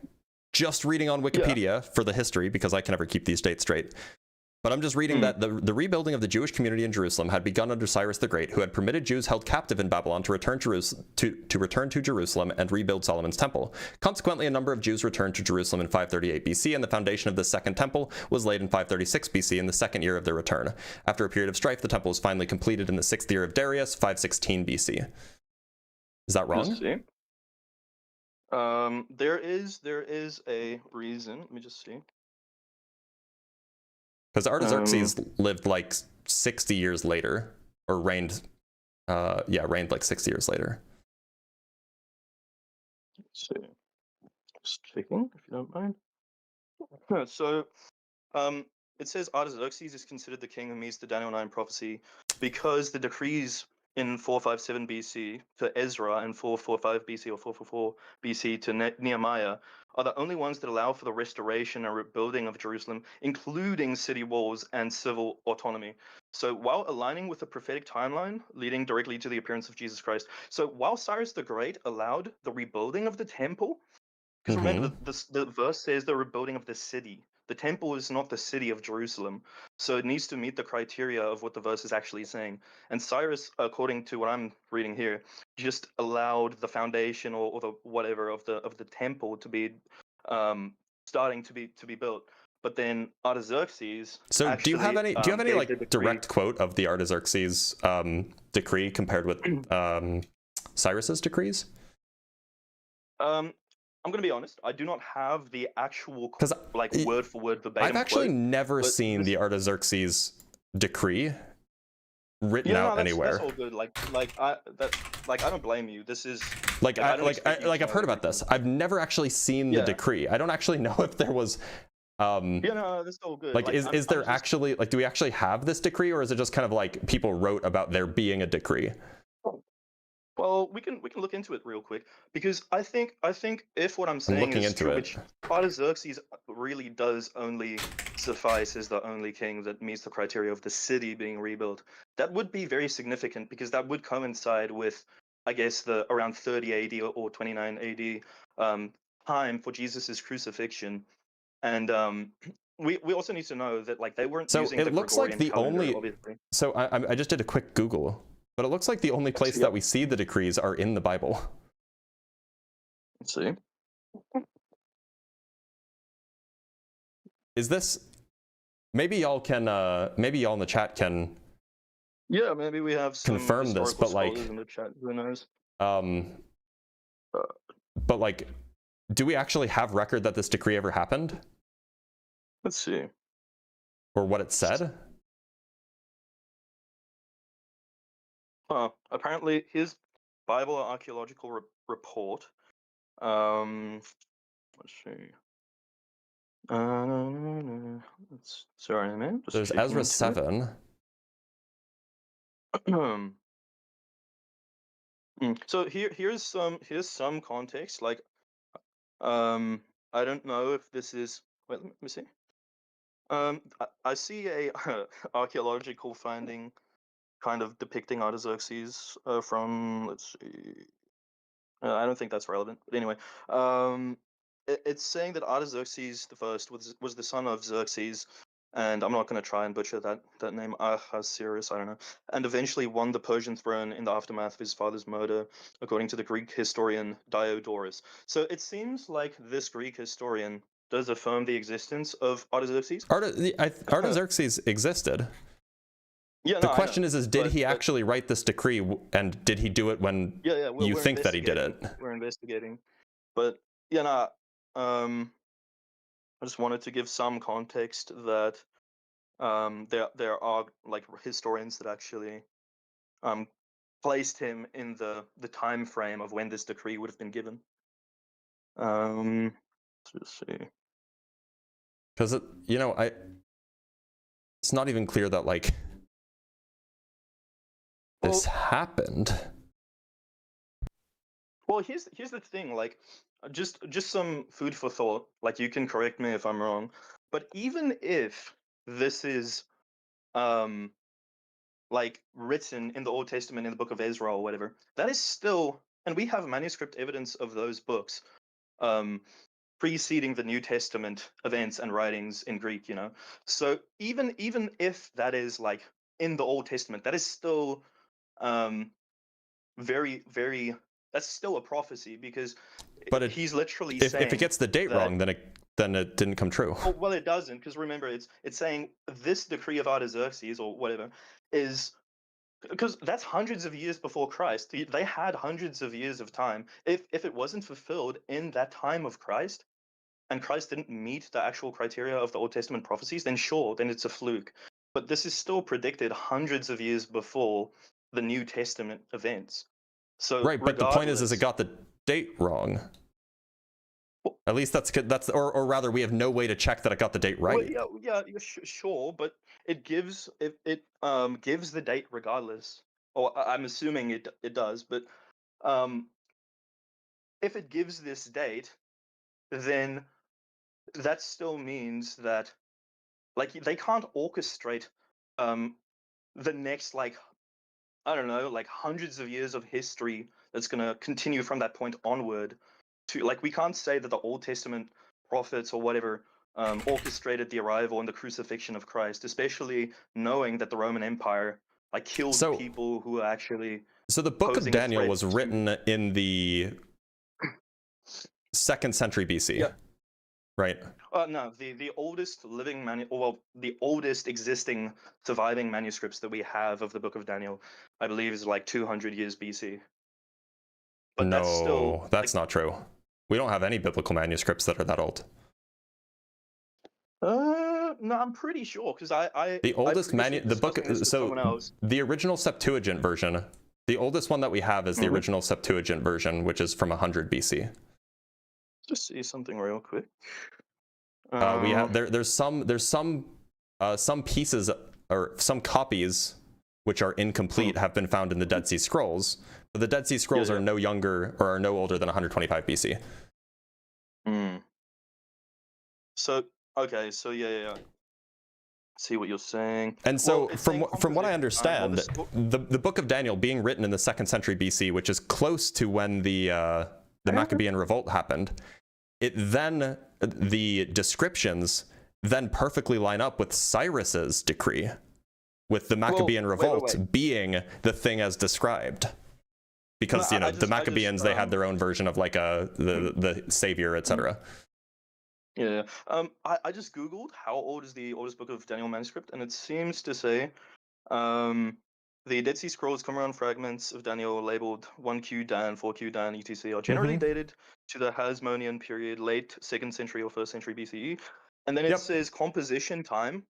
Just reading on Wikipedia for the history, because I can never keep these dates straight. But I'm just reading that the rebuilding of the Jewish community in Jerusalem had begun under Cyrus the Great, who had permitted Jews held captive in Babylon to return to Jerusalem and rebuild Solomon's temple. Consequently, a number of Jews returned to Jerusalem in 538 BC, and the foundation of the second temple was laid in 536 BC in the second year of their return. After a period of strife, the temple was finally completed in the 6th year of Darius, 516 BC. Is that wrong? Let's see. There is a reason. Let me just see. Because Artaxerxes lived like 60 years later, or reigned like 60 years later. Let's see. Just checking, if you don't mind. So, it says Artaxerxes is considered the king who meets the Daniel 9 prophecy because the decrees in 457 BC to Ezra and 445 BC or 444 BC to Nehemiah are the only ones that allow for the restoration and rebuilding of Jerusalem, including city walls and civil autonomy. So while aligning with the prophetic timeline leading directly to the appearance of Jesus Christ. So while Cyrus the Great allowed the rebuilding of the temple, because remember, the verse says the rebuilding of the city. The temple is not the city of Jerusalem, so it needs to meet the criteria of what the verse is actually saying. And Cyrus, according to what I'm reading here, just allowed the foundation or the whatever of the temple to be starting to be built. But then Artaxerxes. So actually, do you have any like direct quote of the Artaxerxes decree compared with Cyrus's decrees? I'm going to be honest, I do not have the actual, like, word for word verbatim. I've actually never seen the Artaxerxes decree written out anywhere. That's all good. I don't blame you. This is I've heard about this. I've never actually seen the decree. I don't actually know if there was. No, that's all good. Like, is there actually, like, do we actually have this decree, or is it just kind of like people wrote about there being a decree? Well, we can look into it real quick, because I think if what I'm saying is true, which Artaxerxes really does only suffice as the only king that meets the criteria of the city being rebuilt, that would be very significant, because that would coincide with, I guess, the around 30 AD or 29 AD time for Jesus's crucifixion, and we also need to know that, like, they weren't using the Gregorian calendar, obviously. So I just did a quick Google. But it looks like the only place that we see the decrees are in the Bible. Let's see. Is this... Maybe y'all can... maybe y'all in the chat can... Yeah, maybe we have some confirm this, but like... in the chat. Who knows? But like, do we actually have record that this decree ever happened? Let's see. Or what it said? Apparently, his Bible archaeological report. Let's see. Sorry, man. There's Ezra 7. So here's some context. Like, I don't know if this is. Wait, let me see. I see a archaeological finding kind of depicting Artaxerxes from, let's see, I don't think that's relevant, but anyway, it's saying that Artaxerxes the First was the son of Xerxes, and I'm not going to try and butcher that name, Ahasuerus, I don't know, and eventually won the Persian throne in the aftermath of his father's murder, according to the Greek historian Diodorus. So it seems like this Greek historian does affirm the existence of Artaxerxes. Artaxerxes existed. Yeah, the no, question is did he actually write this decree, and did he do it when you think that he did it? We're investigating, but yeah, no, I just wanted to give some context that there are like historians that actually placed him in the time frame of when this decree would have been given. Let's just see. Because it's not even clear that like this happened. Well, here's the thing, like just some food for thought. Like, you can correct me if I'm wrong, but even if this is like written in the Old Testament in the book of Ezra or whatever, that is still, and we have manuscript evidence of those books preceding the New Testament events and writings in Greek, you know. So even if that is like in the Old Testament, that is still very, very, that's still a prophecy, because he's literally saying if it gets the date wrong, then it didn't come true. Oh, well, it doesn't, because remember, it's saying this decree of Artaxerxes or whatever is, because that's hundreds of years before Christ. They had hundreds of years of time. If it wasn't fulfilled in that time of Christ, and Christ didn't meet the actual criteria of the Old Testament prophecies, then sure, then it's a fluke. But this is still predicted hundreds of years before the New Testament events. So right, but the point is it got the date wrong. Well, at least that's or rather, we have no way to check that it got the date right. Well, yeah, sure, but it gives gives the date regardless. Or I'm assuming it does, but if it gives this date, then that still means that like they can't orchestrate the next, like, I don't know, like hundreds of years of history that's going to continue from that point onward to, like, we can't say that the Old Testament prophets or whatever orchestrated the arrival and the crucifixion of Christ, especially knowing that the Roman Empire like killed people who actually. So the book of Daniel was written in the 2nd century BC. Yeah. Right. No, the oldest living the oldest existing surviving manuscripts that we have of the Book of Daniel, I believe, is like 200 years BC. But no, that's not true. We don't have any biblical manuscripts that are that old. No, I'm pretty sure, because the oldest the original Septuagint version, the oldest one that we have is the original Septuagint version, which is from 100 BC. Just see something real quick. We have there's some pieces or some copies which are incomplete have been found in the Dead Sea Scrolls, but the Dead Sea Scrolls are no younger or are no older than 125 BC. So okay, so yeah. See what you're saying. And so from what I understand, the Book of Daniel being written in the 2nd century BC, which is close to when the Maccabean revolt happened, the descriptions then perfectly line up with Cyrus's decree, with the Maccabean revolt being the thing as described. Because the Maccabeans, they had their own version of like the savior, etc. Yeah. I just Googled how old is the oldest Book of Daniel manuscript, and it seems to say the Dead Sea Scrolls, Qumran fragments of Daniel labeled 1Q Dan, 4Q Dan, etc. are generally dated to the Hasmonean period, late 2nd century or 1st century BCE. And then it says composition time.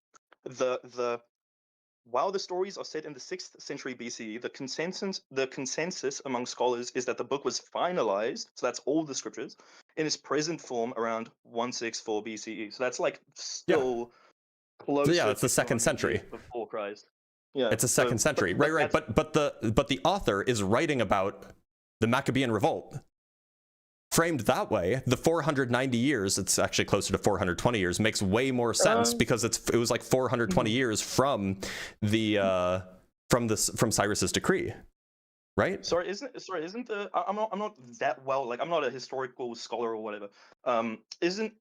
While the stories are set in the 6th century BCE, the consensus among scholars is that the book was finalized, so that's all the scriptures, in its present form around 164 BCE. So that's like still close. So it's the 2nd century before Christ. Yeah, it's a 2nd century, right. But the author is writing about the Maccabean revolt. Framed that way, the 490 years, it's actually closer to 420 years, makes way more sense because it was like 420 years from the from Cyrus's decree, right? Sorry, isn't the I'm not that well, like I'm not a historical scholar or whatever. Isn't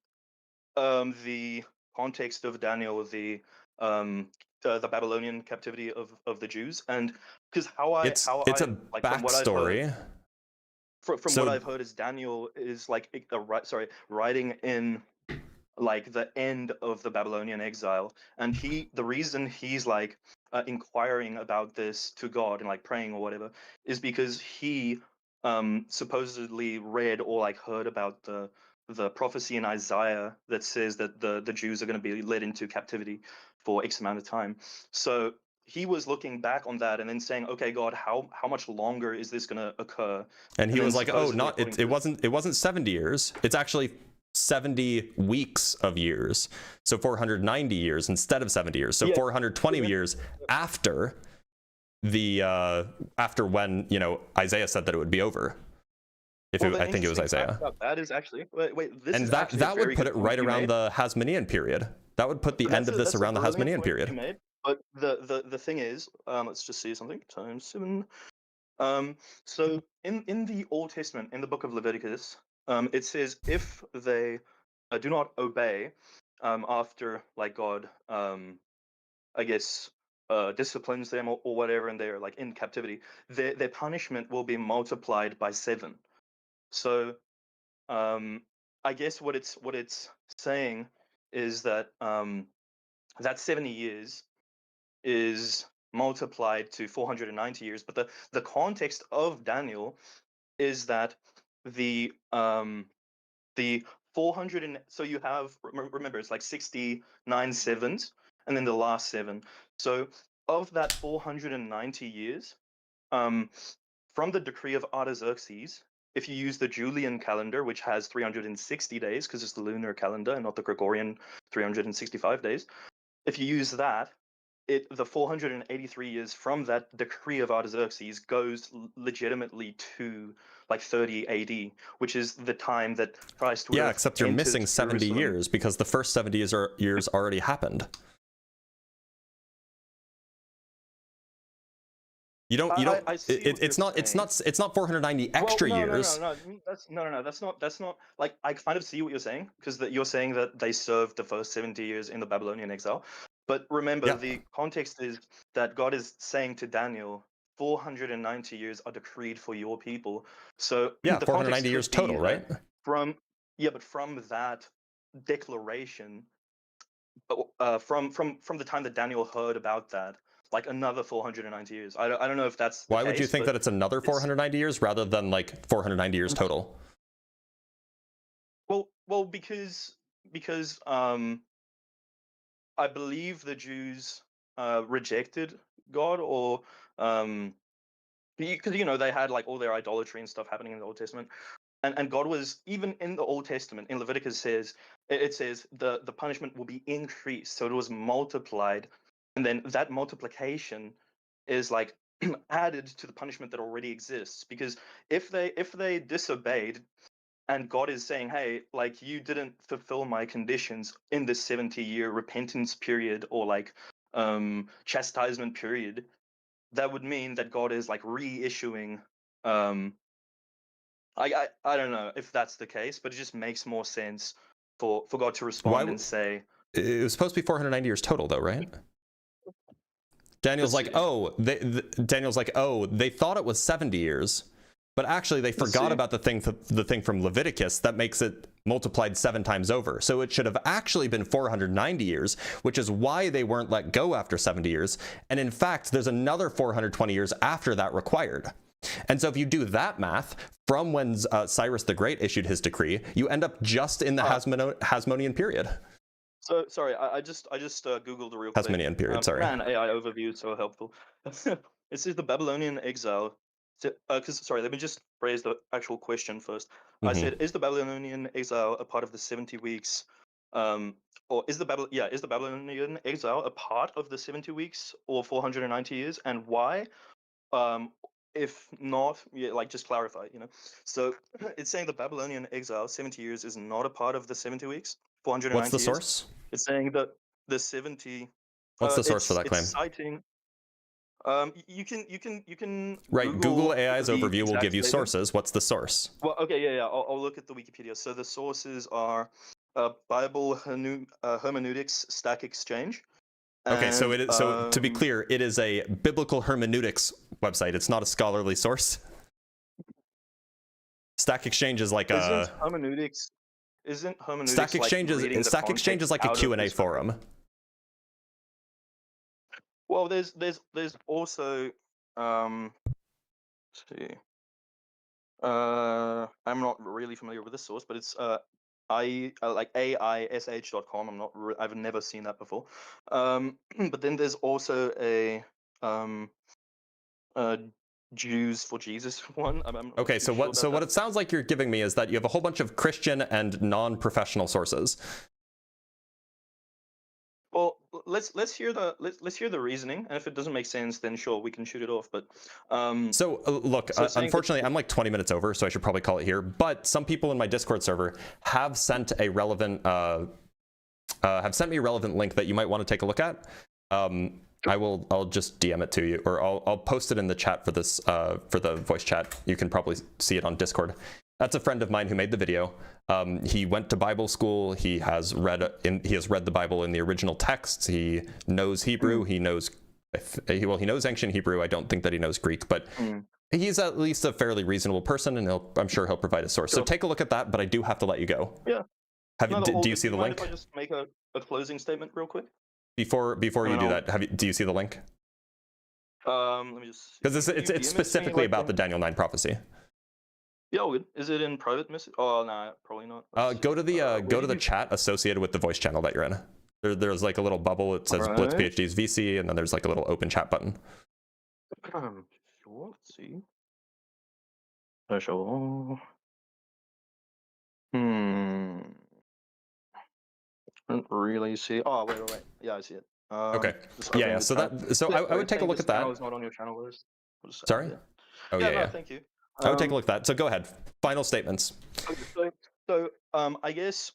the context of Daniel the Babylonian captivity of the Jews? And because It's a like from what I've backstory. heard, from what I've heard is Daniel is like writing in like the end of the Babylonian exile, and the reason he's like inquiring about this to God and like praying or whatever is because he supposedly read or like heard about the prophecy in Isaiah that says that the Jews are going to be led into captivity for X amount of time. So he was looking back on that and then saying, okay, God, how much longer is this going to occur? And he was like, oh, it wasn't 70 years. It's actually 70 weeks of years. So 490 years instead of 70 years. So 420 years after after when, Isaiah said that it would be over. I think it was Isaiah. That is actually wait. This and is that would put it right around the Hasmonean period. That would put the end of this around the Hasmonean period. But the thing is, let's just see something. Times 7. So in the Old Testament, in the book of Leviticus, it says if they do not obey after like God, I guess, disciplines them or whatever, and they're like in captivity, their punishment will be multiplied by 7. So I guess what it's saying is that that 70 years is multiplied to 490 years, but the context of Daniel is that the 400 so you have, remember, it's like 69 sevens and then the last 7. So of that 490 years, from the decree of Artaxerxes, if you use the Julian calendar, which has 360 days because it's the lunar calendar and not the Gregorian 365 days, if you use that, the 483 years from that decree of Artaxerxes goes legitimately to like 30 AD, which is the time that Christ would have except you're missing 70 Jerusalem. years because the first 70 years already happened. You don't. It's not 490 extra years. No. That's not like, I kind of see what you're saying, because that you're saying that they served the first 70 years in the Babylonian exile. But remember, the context is that God is saying to Daniel, 490 years are decreed for your people. So the 490 years total, right? But from that declaration, from the time that Daniel heard about that, like another 490 years. I don't know if that's the Why case, would you think that it's another 490 years rather than like 490 years total? Well, because I believe the Jews rejected God, or because they had like all their idolatry and stuff happening in the Old Testament, and God was, even in the Old Testament, in Leviticus says the punishment will be increased, so it was multiplied, and then that multiplication is like added to the punishment that already exists. Because if they disobeyed, and God is saying, hey, like, you didn't fulfill my conditions in this 70-year repentance period, or like chastisement period, that would mean that God is like reissuing. I don't know if that's the case, but it just makes more sense for God to respond and say, it was supposed to be 490 years total, though, right? Daniel's like, they thought it was 70 years. But actually, they forgot about the thing from Leviticus that makes it multiplied 7 times over. So it should have actually been 490 years, which is why they weren't let go after 70 years. And in fact, there's another 420 years after that required. And so if you do that math, from when Cyrus the Great issued his decree, you end up just in the Hasmonean period. So sorry, I just googled the real quick. Hasmonean period. Sorry. Man, AI overview is so helpful. It says the Babylonian exile. Sorry, let me just phrase the actual question first. I said, is the Babylonian exile a part of the 70 weeks? Or is the Babylonian exile a part of the 70 weeks or 490 years, and why? If not, just clarify, So it's saying the Babylonian exile, 70 years, is not a part of the 70 weeks, 490 What's the years. source? It's saying that the 70... What's the source for that claim? It's citing... You can Right, Google AI's the overview will exact give you statement. sources. What's the source? Well, okay, yeah. I'll look at the Wikipedia. So the sources are Bible Hermeneutics Stack Exchange. Okay, so and, it is, so to be clear, it is a biblical hermeneutics website. It's not a scholarly source. Stack Exchange is like isn't a hermeneutics Stack Exchange like reading is the Stack Exchange is like a context out of Q&A the scripture? forum. Well, there's also let's see. I'm not really familiar with this source, but it's like aish.com. I've never seen that before. But then there's also a Jews for Jesus one. I'm not Okay, too so sure what about that. it sounds like you're giving me is that you have a whole bunch of Christian and non-professional sources. Well, let's hear the reasoning, and if it doesn't make sense, then sure, we can shoot it off. But so look, so saying unfortunately, I'm like 20 minutes over, so I should probably call it here. But some people in my Discord server have sent a relevant have sent me a relevant link that you might want to take a look at. I'll just DM it to you, or I'll post it in the chat for this for the voice chat. You can probably see it on Discord. That's a friend of mine who made the video. He went to Bible school. He has read the Bible in the original texts. He knows Hebrew. He knows he knows ancient Hebrew. I don't think that he knows Greek, but he's at least a fairly reasonable person, and I'm sure he'll provide a source. So take a look at that, but I do have to let you go. Yeah. Do you see the link? If I just make a closing statement real quick? Before you do that, do you see the link? Let me just. Because it's specifically about the Daniel 9 prophecy. Yeah, all good. Is it in private message? Oh, no, probably not. Go to the chat associated with the voice channel that you're in. There's like a little bubble. It says Blitz PhD's VC, and then there's like a little open chat button. Sure. Let's see. Sure. I don't really see. Oh, wait. Yeah, I see it. Okay. Yeah. So I would take a look at that. It's not on your channel list. Sorry. Oh yeah. No, thank you. I would take a look at that. So go ahead. Final statements. So I guess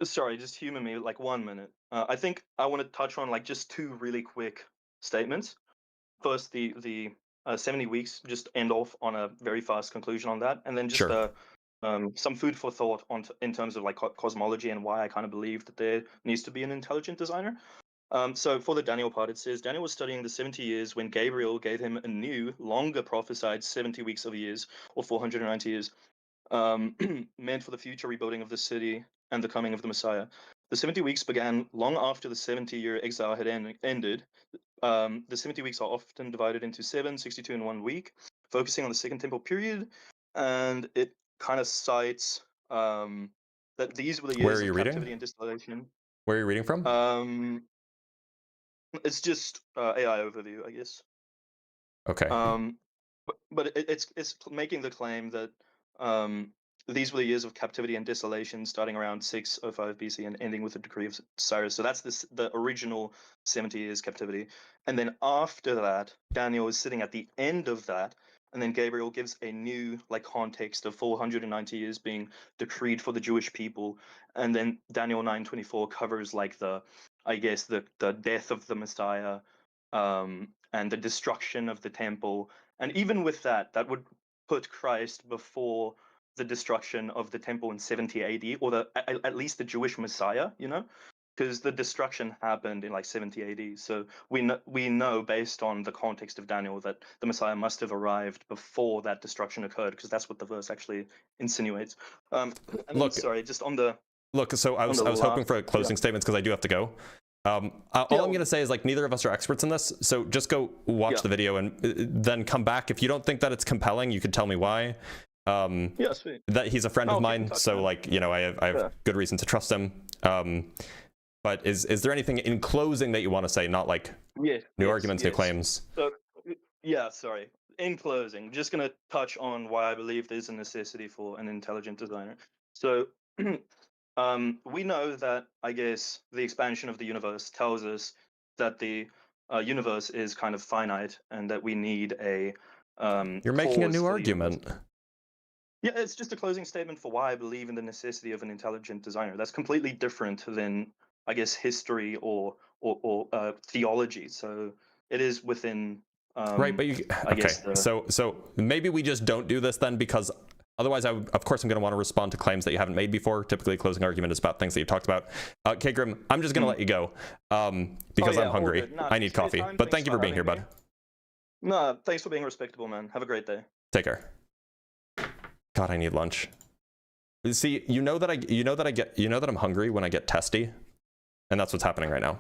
sorry, just humor me like 1 minute. I think I want to touch on like just two really quick statements. First, the 70 weeks, just end off on a very fast conclusion on that, and then just some food for thought in terms of like cosmology and why I kind of believe that there needs to be an intelligent designer. So for the Daniel part, it says Daniel was studying the 70 years when Gabriel gave him a new, longer prophesied 70 weeks of years, or 490 years, meant for the future rebuilding of the city and the coming of the Messiah. The 70 weeks began long after the 70-year exile had ended. The 70 weeks are often divided into 7, 62 in 1 week, focusing on the Second Temple period, and it kind of cites that these were the years of captivity and distillation. Where are you reading from? It's just AI overview, I guess. Okay. But it's making the claim that these were the years of captivity and desolation, starting around 605 BC and ending with the decree of Cyrus. So that's the original 70 years captivity. And then after that, Daniel is sitting at the end of that, and then Gabriel gives a new like context of 490 years being decreed for the Jewish people, and then Daniel 9:24 covers like the death of the Messiah, and the destruction of the temple. And even with that would put Christ before the destruction of the temple in 70 AD, or at least the Jewish Messiah, because the destruction happened in like 70 AD. So we know based on the context of Daniel that the Messiah must have arrived before that destruction occurred, because that's what the verse actually insinuates. Sorry, just on the so I was hoping for closing statements because I do have to go. All I'm going to say is like neither of us are experts in this, so just go watch the video and then come back. If you don't think that it's compelling, you can tell me why. Sweet. That he's a friend of mine, so like I have good reason to trust him. But is there anything in closing that you want to say? Not like new arguments, new claims. So sorry. In closing, just going to touch on why I believe there's a necessity for an intelligent designer. So we know that, I guess, the expansion of the universe tells us that the universe is kind of finite and that we need a You're making a new argument. Yeah, it's just a closing statement for why I believe in the necessity of an intelligent designer. That's completely different than, I guess, history or theology. So it is within, right, but you I guess so maybe we just don't do this then, because otherwise of course I'm going to want to respond to claims that you haven't made before. Typically a closing argument is about things that you talked about. Grim, I'm just going to let you go because I'm hungry. No, I need coffee. But thank you for being here, bud. No, thanks for being respectable, man. Have a great day. Take care. God, I need lunch. See, you know that I'm hungry when I get testy, and that's what's happening right now.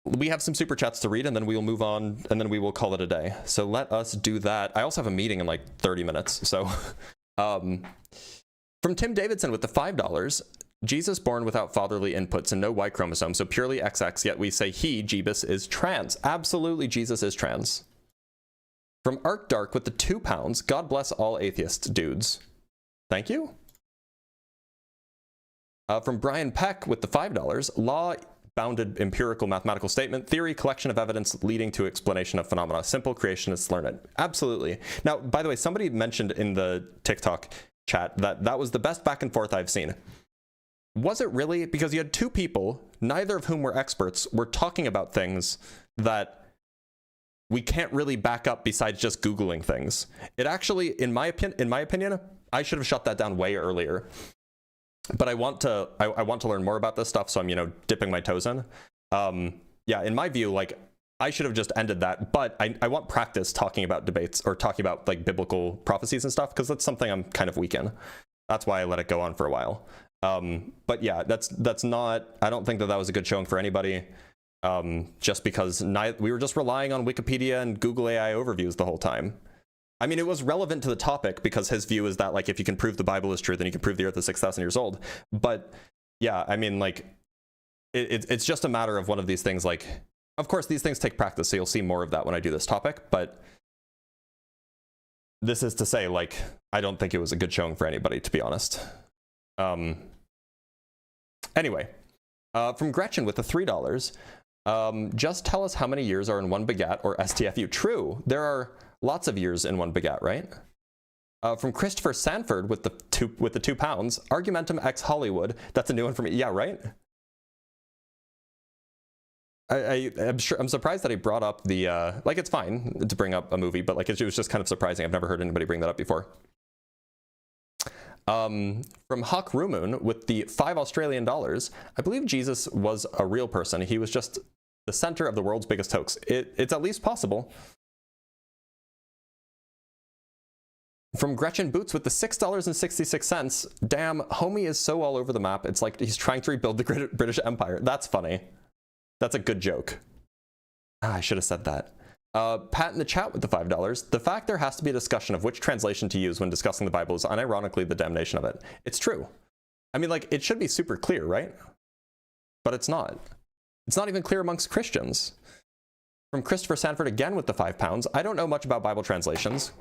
We have some super chats to read, and then we will move on, and then we will call it a day. So let us do that. I also have a meeting in like 30 minutes. So, from Tim Davidson with the $5, Jesus born without fatherly inputs and no Y chromosome, so purely XX. Yet we say he, Jeebus, is trans. Absolutely, Jesus is trans. From Arc Dark with the £2, God bless all atheist dudes. Thank you. From Brian Peck with the $5, law-bounded empirical mathematical statement, theory, collection of evidence leading to explanation of phenomena. Simple creationists learn it. Absolutely. Now, by the way, somebody mentioned in the TikTok chat that that was the best back and forth I've seen. Was it really? Because you had two people, neither of whom were experts, were talking about things that we can't really back up besides just Googling things. It actually, in my opinion, I should have shut that down way earlier. But I want to learn more about this stuff, so I'm, dipping my toes in. Yeah, in my view, like, I should have just ended that, but I want practice talking about debates or talking about like biblical prophecies and stuff, because that's something I'm kind of weak in. That's why I let it go on for a while. But yeah, that's not, I don't think that was a good showing for anybody. Just because we were just relying on Wikipedia and Google AI overviews the whole time. I mean, it was relevant to the topic because his view is that, like, if you can prove the Bible is true, then you can prove the earth is 6,000 years old. But yeah, I mean, like, it's just a matter of one of these things. Like, of course, these things take practice, so you'll see more of that when I do this topic. But this is to say, like, I don't think it was a good showing for anybody, to be honest. Anyway, from Gretchen with the $3. Just tell us how many years are in one begat or STFU. True, there are lots of years in one begat, right? From Christopher Sanford with the £2, Argumentum ex Hollywood. That's a new one for me. Yeah, right. I'm surprised that he brought up the like, it's fine to bring up a movie, but like it was just kind of surprising. I've never heard anybody bring that up before. From Hawk Rumoon with the $5 Australian, I believe Jesus was a real person. He was just the center of the world's biggest hoax. It's at least possible. From Gretchen Boots with the $6.66. Damn, homie is so all over the map. It's like he's trying to rebuild the British Empire. That's funny. That's a good joke. I should have said that. Pat in the chat with the $5. The fact there has to be a discussion of which translation to use when discussing the Bible is unironically the damnation of it. It's true. I mean, like, it should be super clear, right? But it's not. It's not even clear amongst Christians. From Christopher Sanford again with the £5. I don't know much about Bible translations.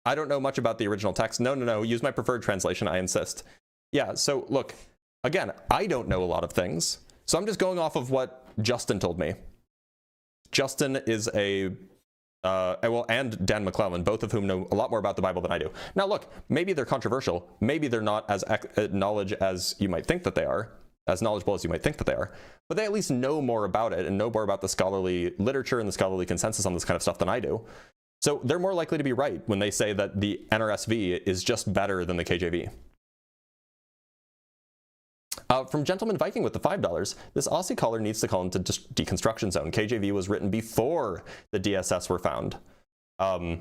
I don't know much about the original text. No. Use my preferred translation, I insist. Yeah, so look, again, I don't know a lot of things. So I'm just going off of what Justin told me. Justin is and Dan McClellan, both of whom know a lot more about the Bible than I do. Now look, maybe they're controversial. Maybe they're not as knowledgeable as you might think that they are, but they at least know more about it and know more about the scholarly literature and the scholarly consensus on this kind of stuff than I do. So they're more likely to be right when they say that the NRSV is just better than the KJV. From Gentleman Viking with the $5, this Aussie caller needs to call into deconstruction zone. KJV was written before the DSS were found. Well,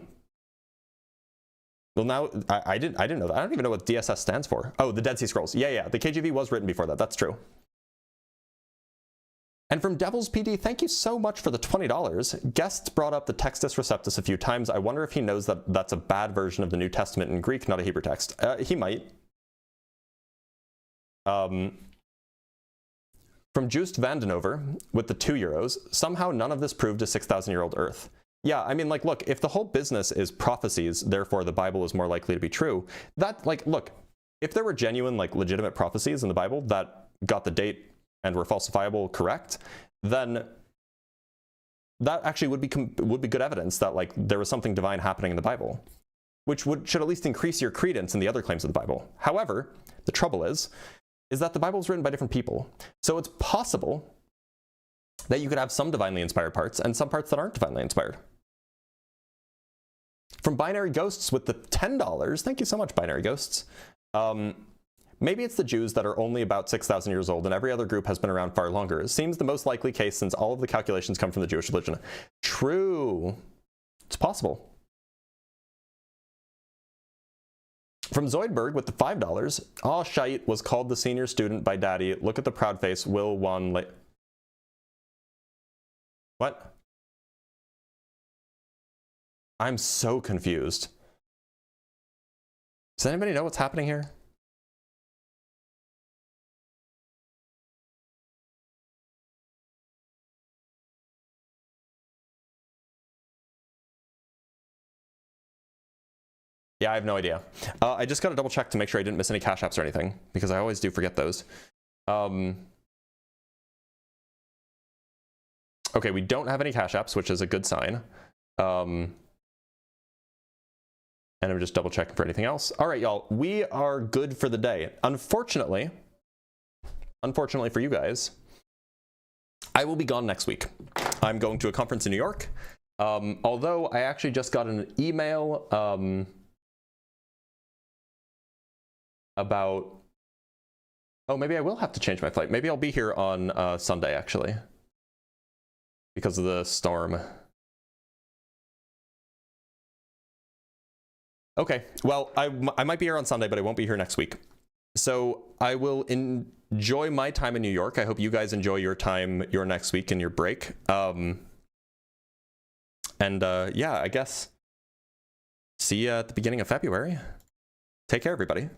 now I didn't know that. I don't even know what DSS stands for. Oh, the Dead Sea Scrolls. Yeah. The KJV was written before that. That's true. And from Devil's PD, thank you so much for the $20. Guests brought up the Textus Receptus a few times. I wonder if he knows that that's a bad version of the New Testament in Greek, not a Hebrew text. He might. From Juiced Vandenover with the €2, somehow none of this proved a 6,000-year-old Earth. Yeah, I mean, like, look, if the whole business is prophecies, therefore the Bible is more likely to be true, that, like, look, if there were genuine, like, legitimate prophecies in the Bible that got the date and were falsifiable correct, then that actually would be good evidence that, like, there was something divine happening in the Bible. which should at least increase your credence in the other claims of the Bible. However, the trouble is that the Bible was written by different people. So it's possible that you could have some divinely inspired parts and some parts that aren't divinely inspired. From Binary Ghosts with the $10, thank you so much, Binary Ghosts. Maybe it's the Jews that are only about 6,000 years old and every other group has been around far longer. It seems the most likely case since all of the calculations come from the Jewish religion. True. It's possible. From Zoidberg with the $5, "Aw, shite, was called the senior student by daddy. Look at the proud face. Will won late." What? I'm so confused. Does anybody know what's happening here? Yeah, I have no idea. I just got to double check to make sure I didn't miss any cash apps or anything, because I always do forget those. Okay, we don't have any cash apps, which is a good sign. And I'm just double checking for anything else. All right, y'all, we are good for the day. Unfortunately for you guys, I will be gone next week. I'm going to a conference in New York. Although I actually just got an email about, oh, maybe I will have to change my flight. Maybe I'll be here on Sunday, actually, because of the storm. Okay, well, I might be here on Sunday, but I won't be here next week. So I will enjoy my time in New York. I hope you guys enjoy your time, your next week and your break. Yeah, I guess see you at the beginning of February. Take care, everybody.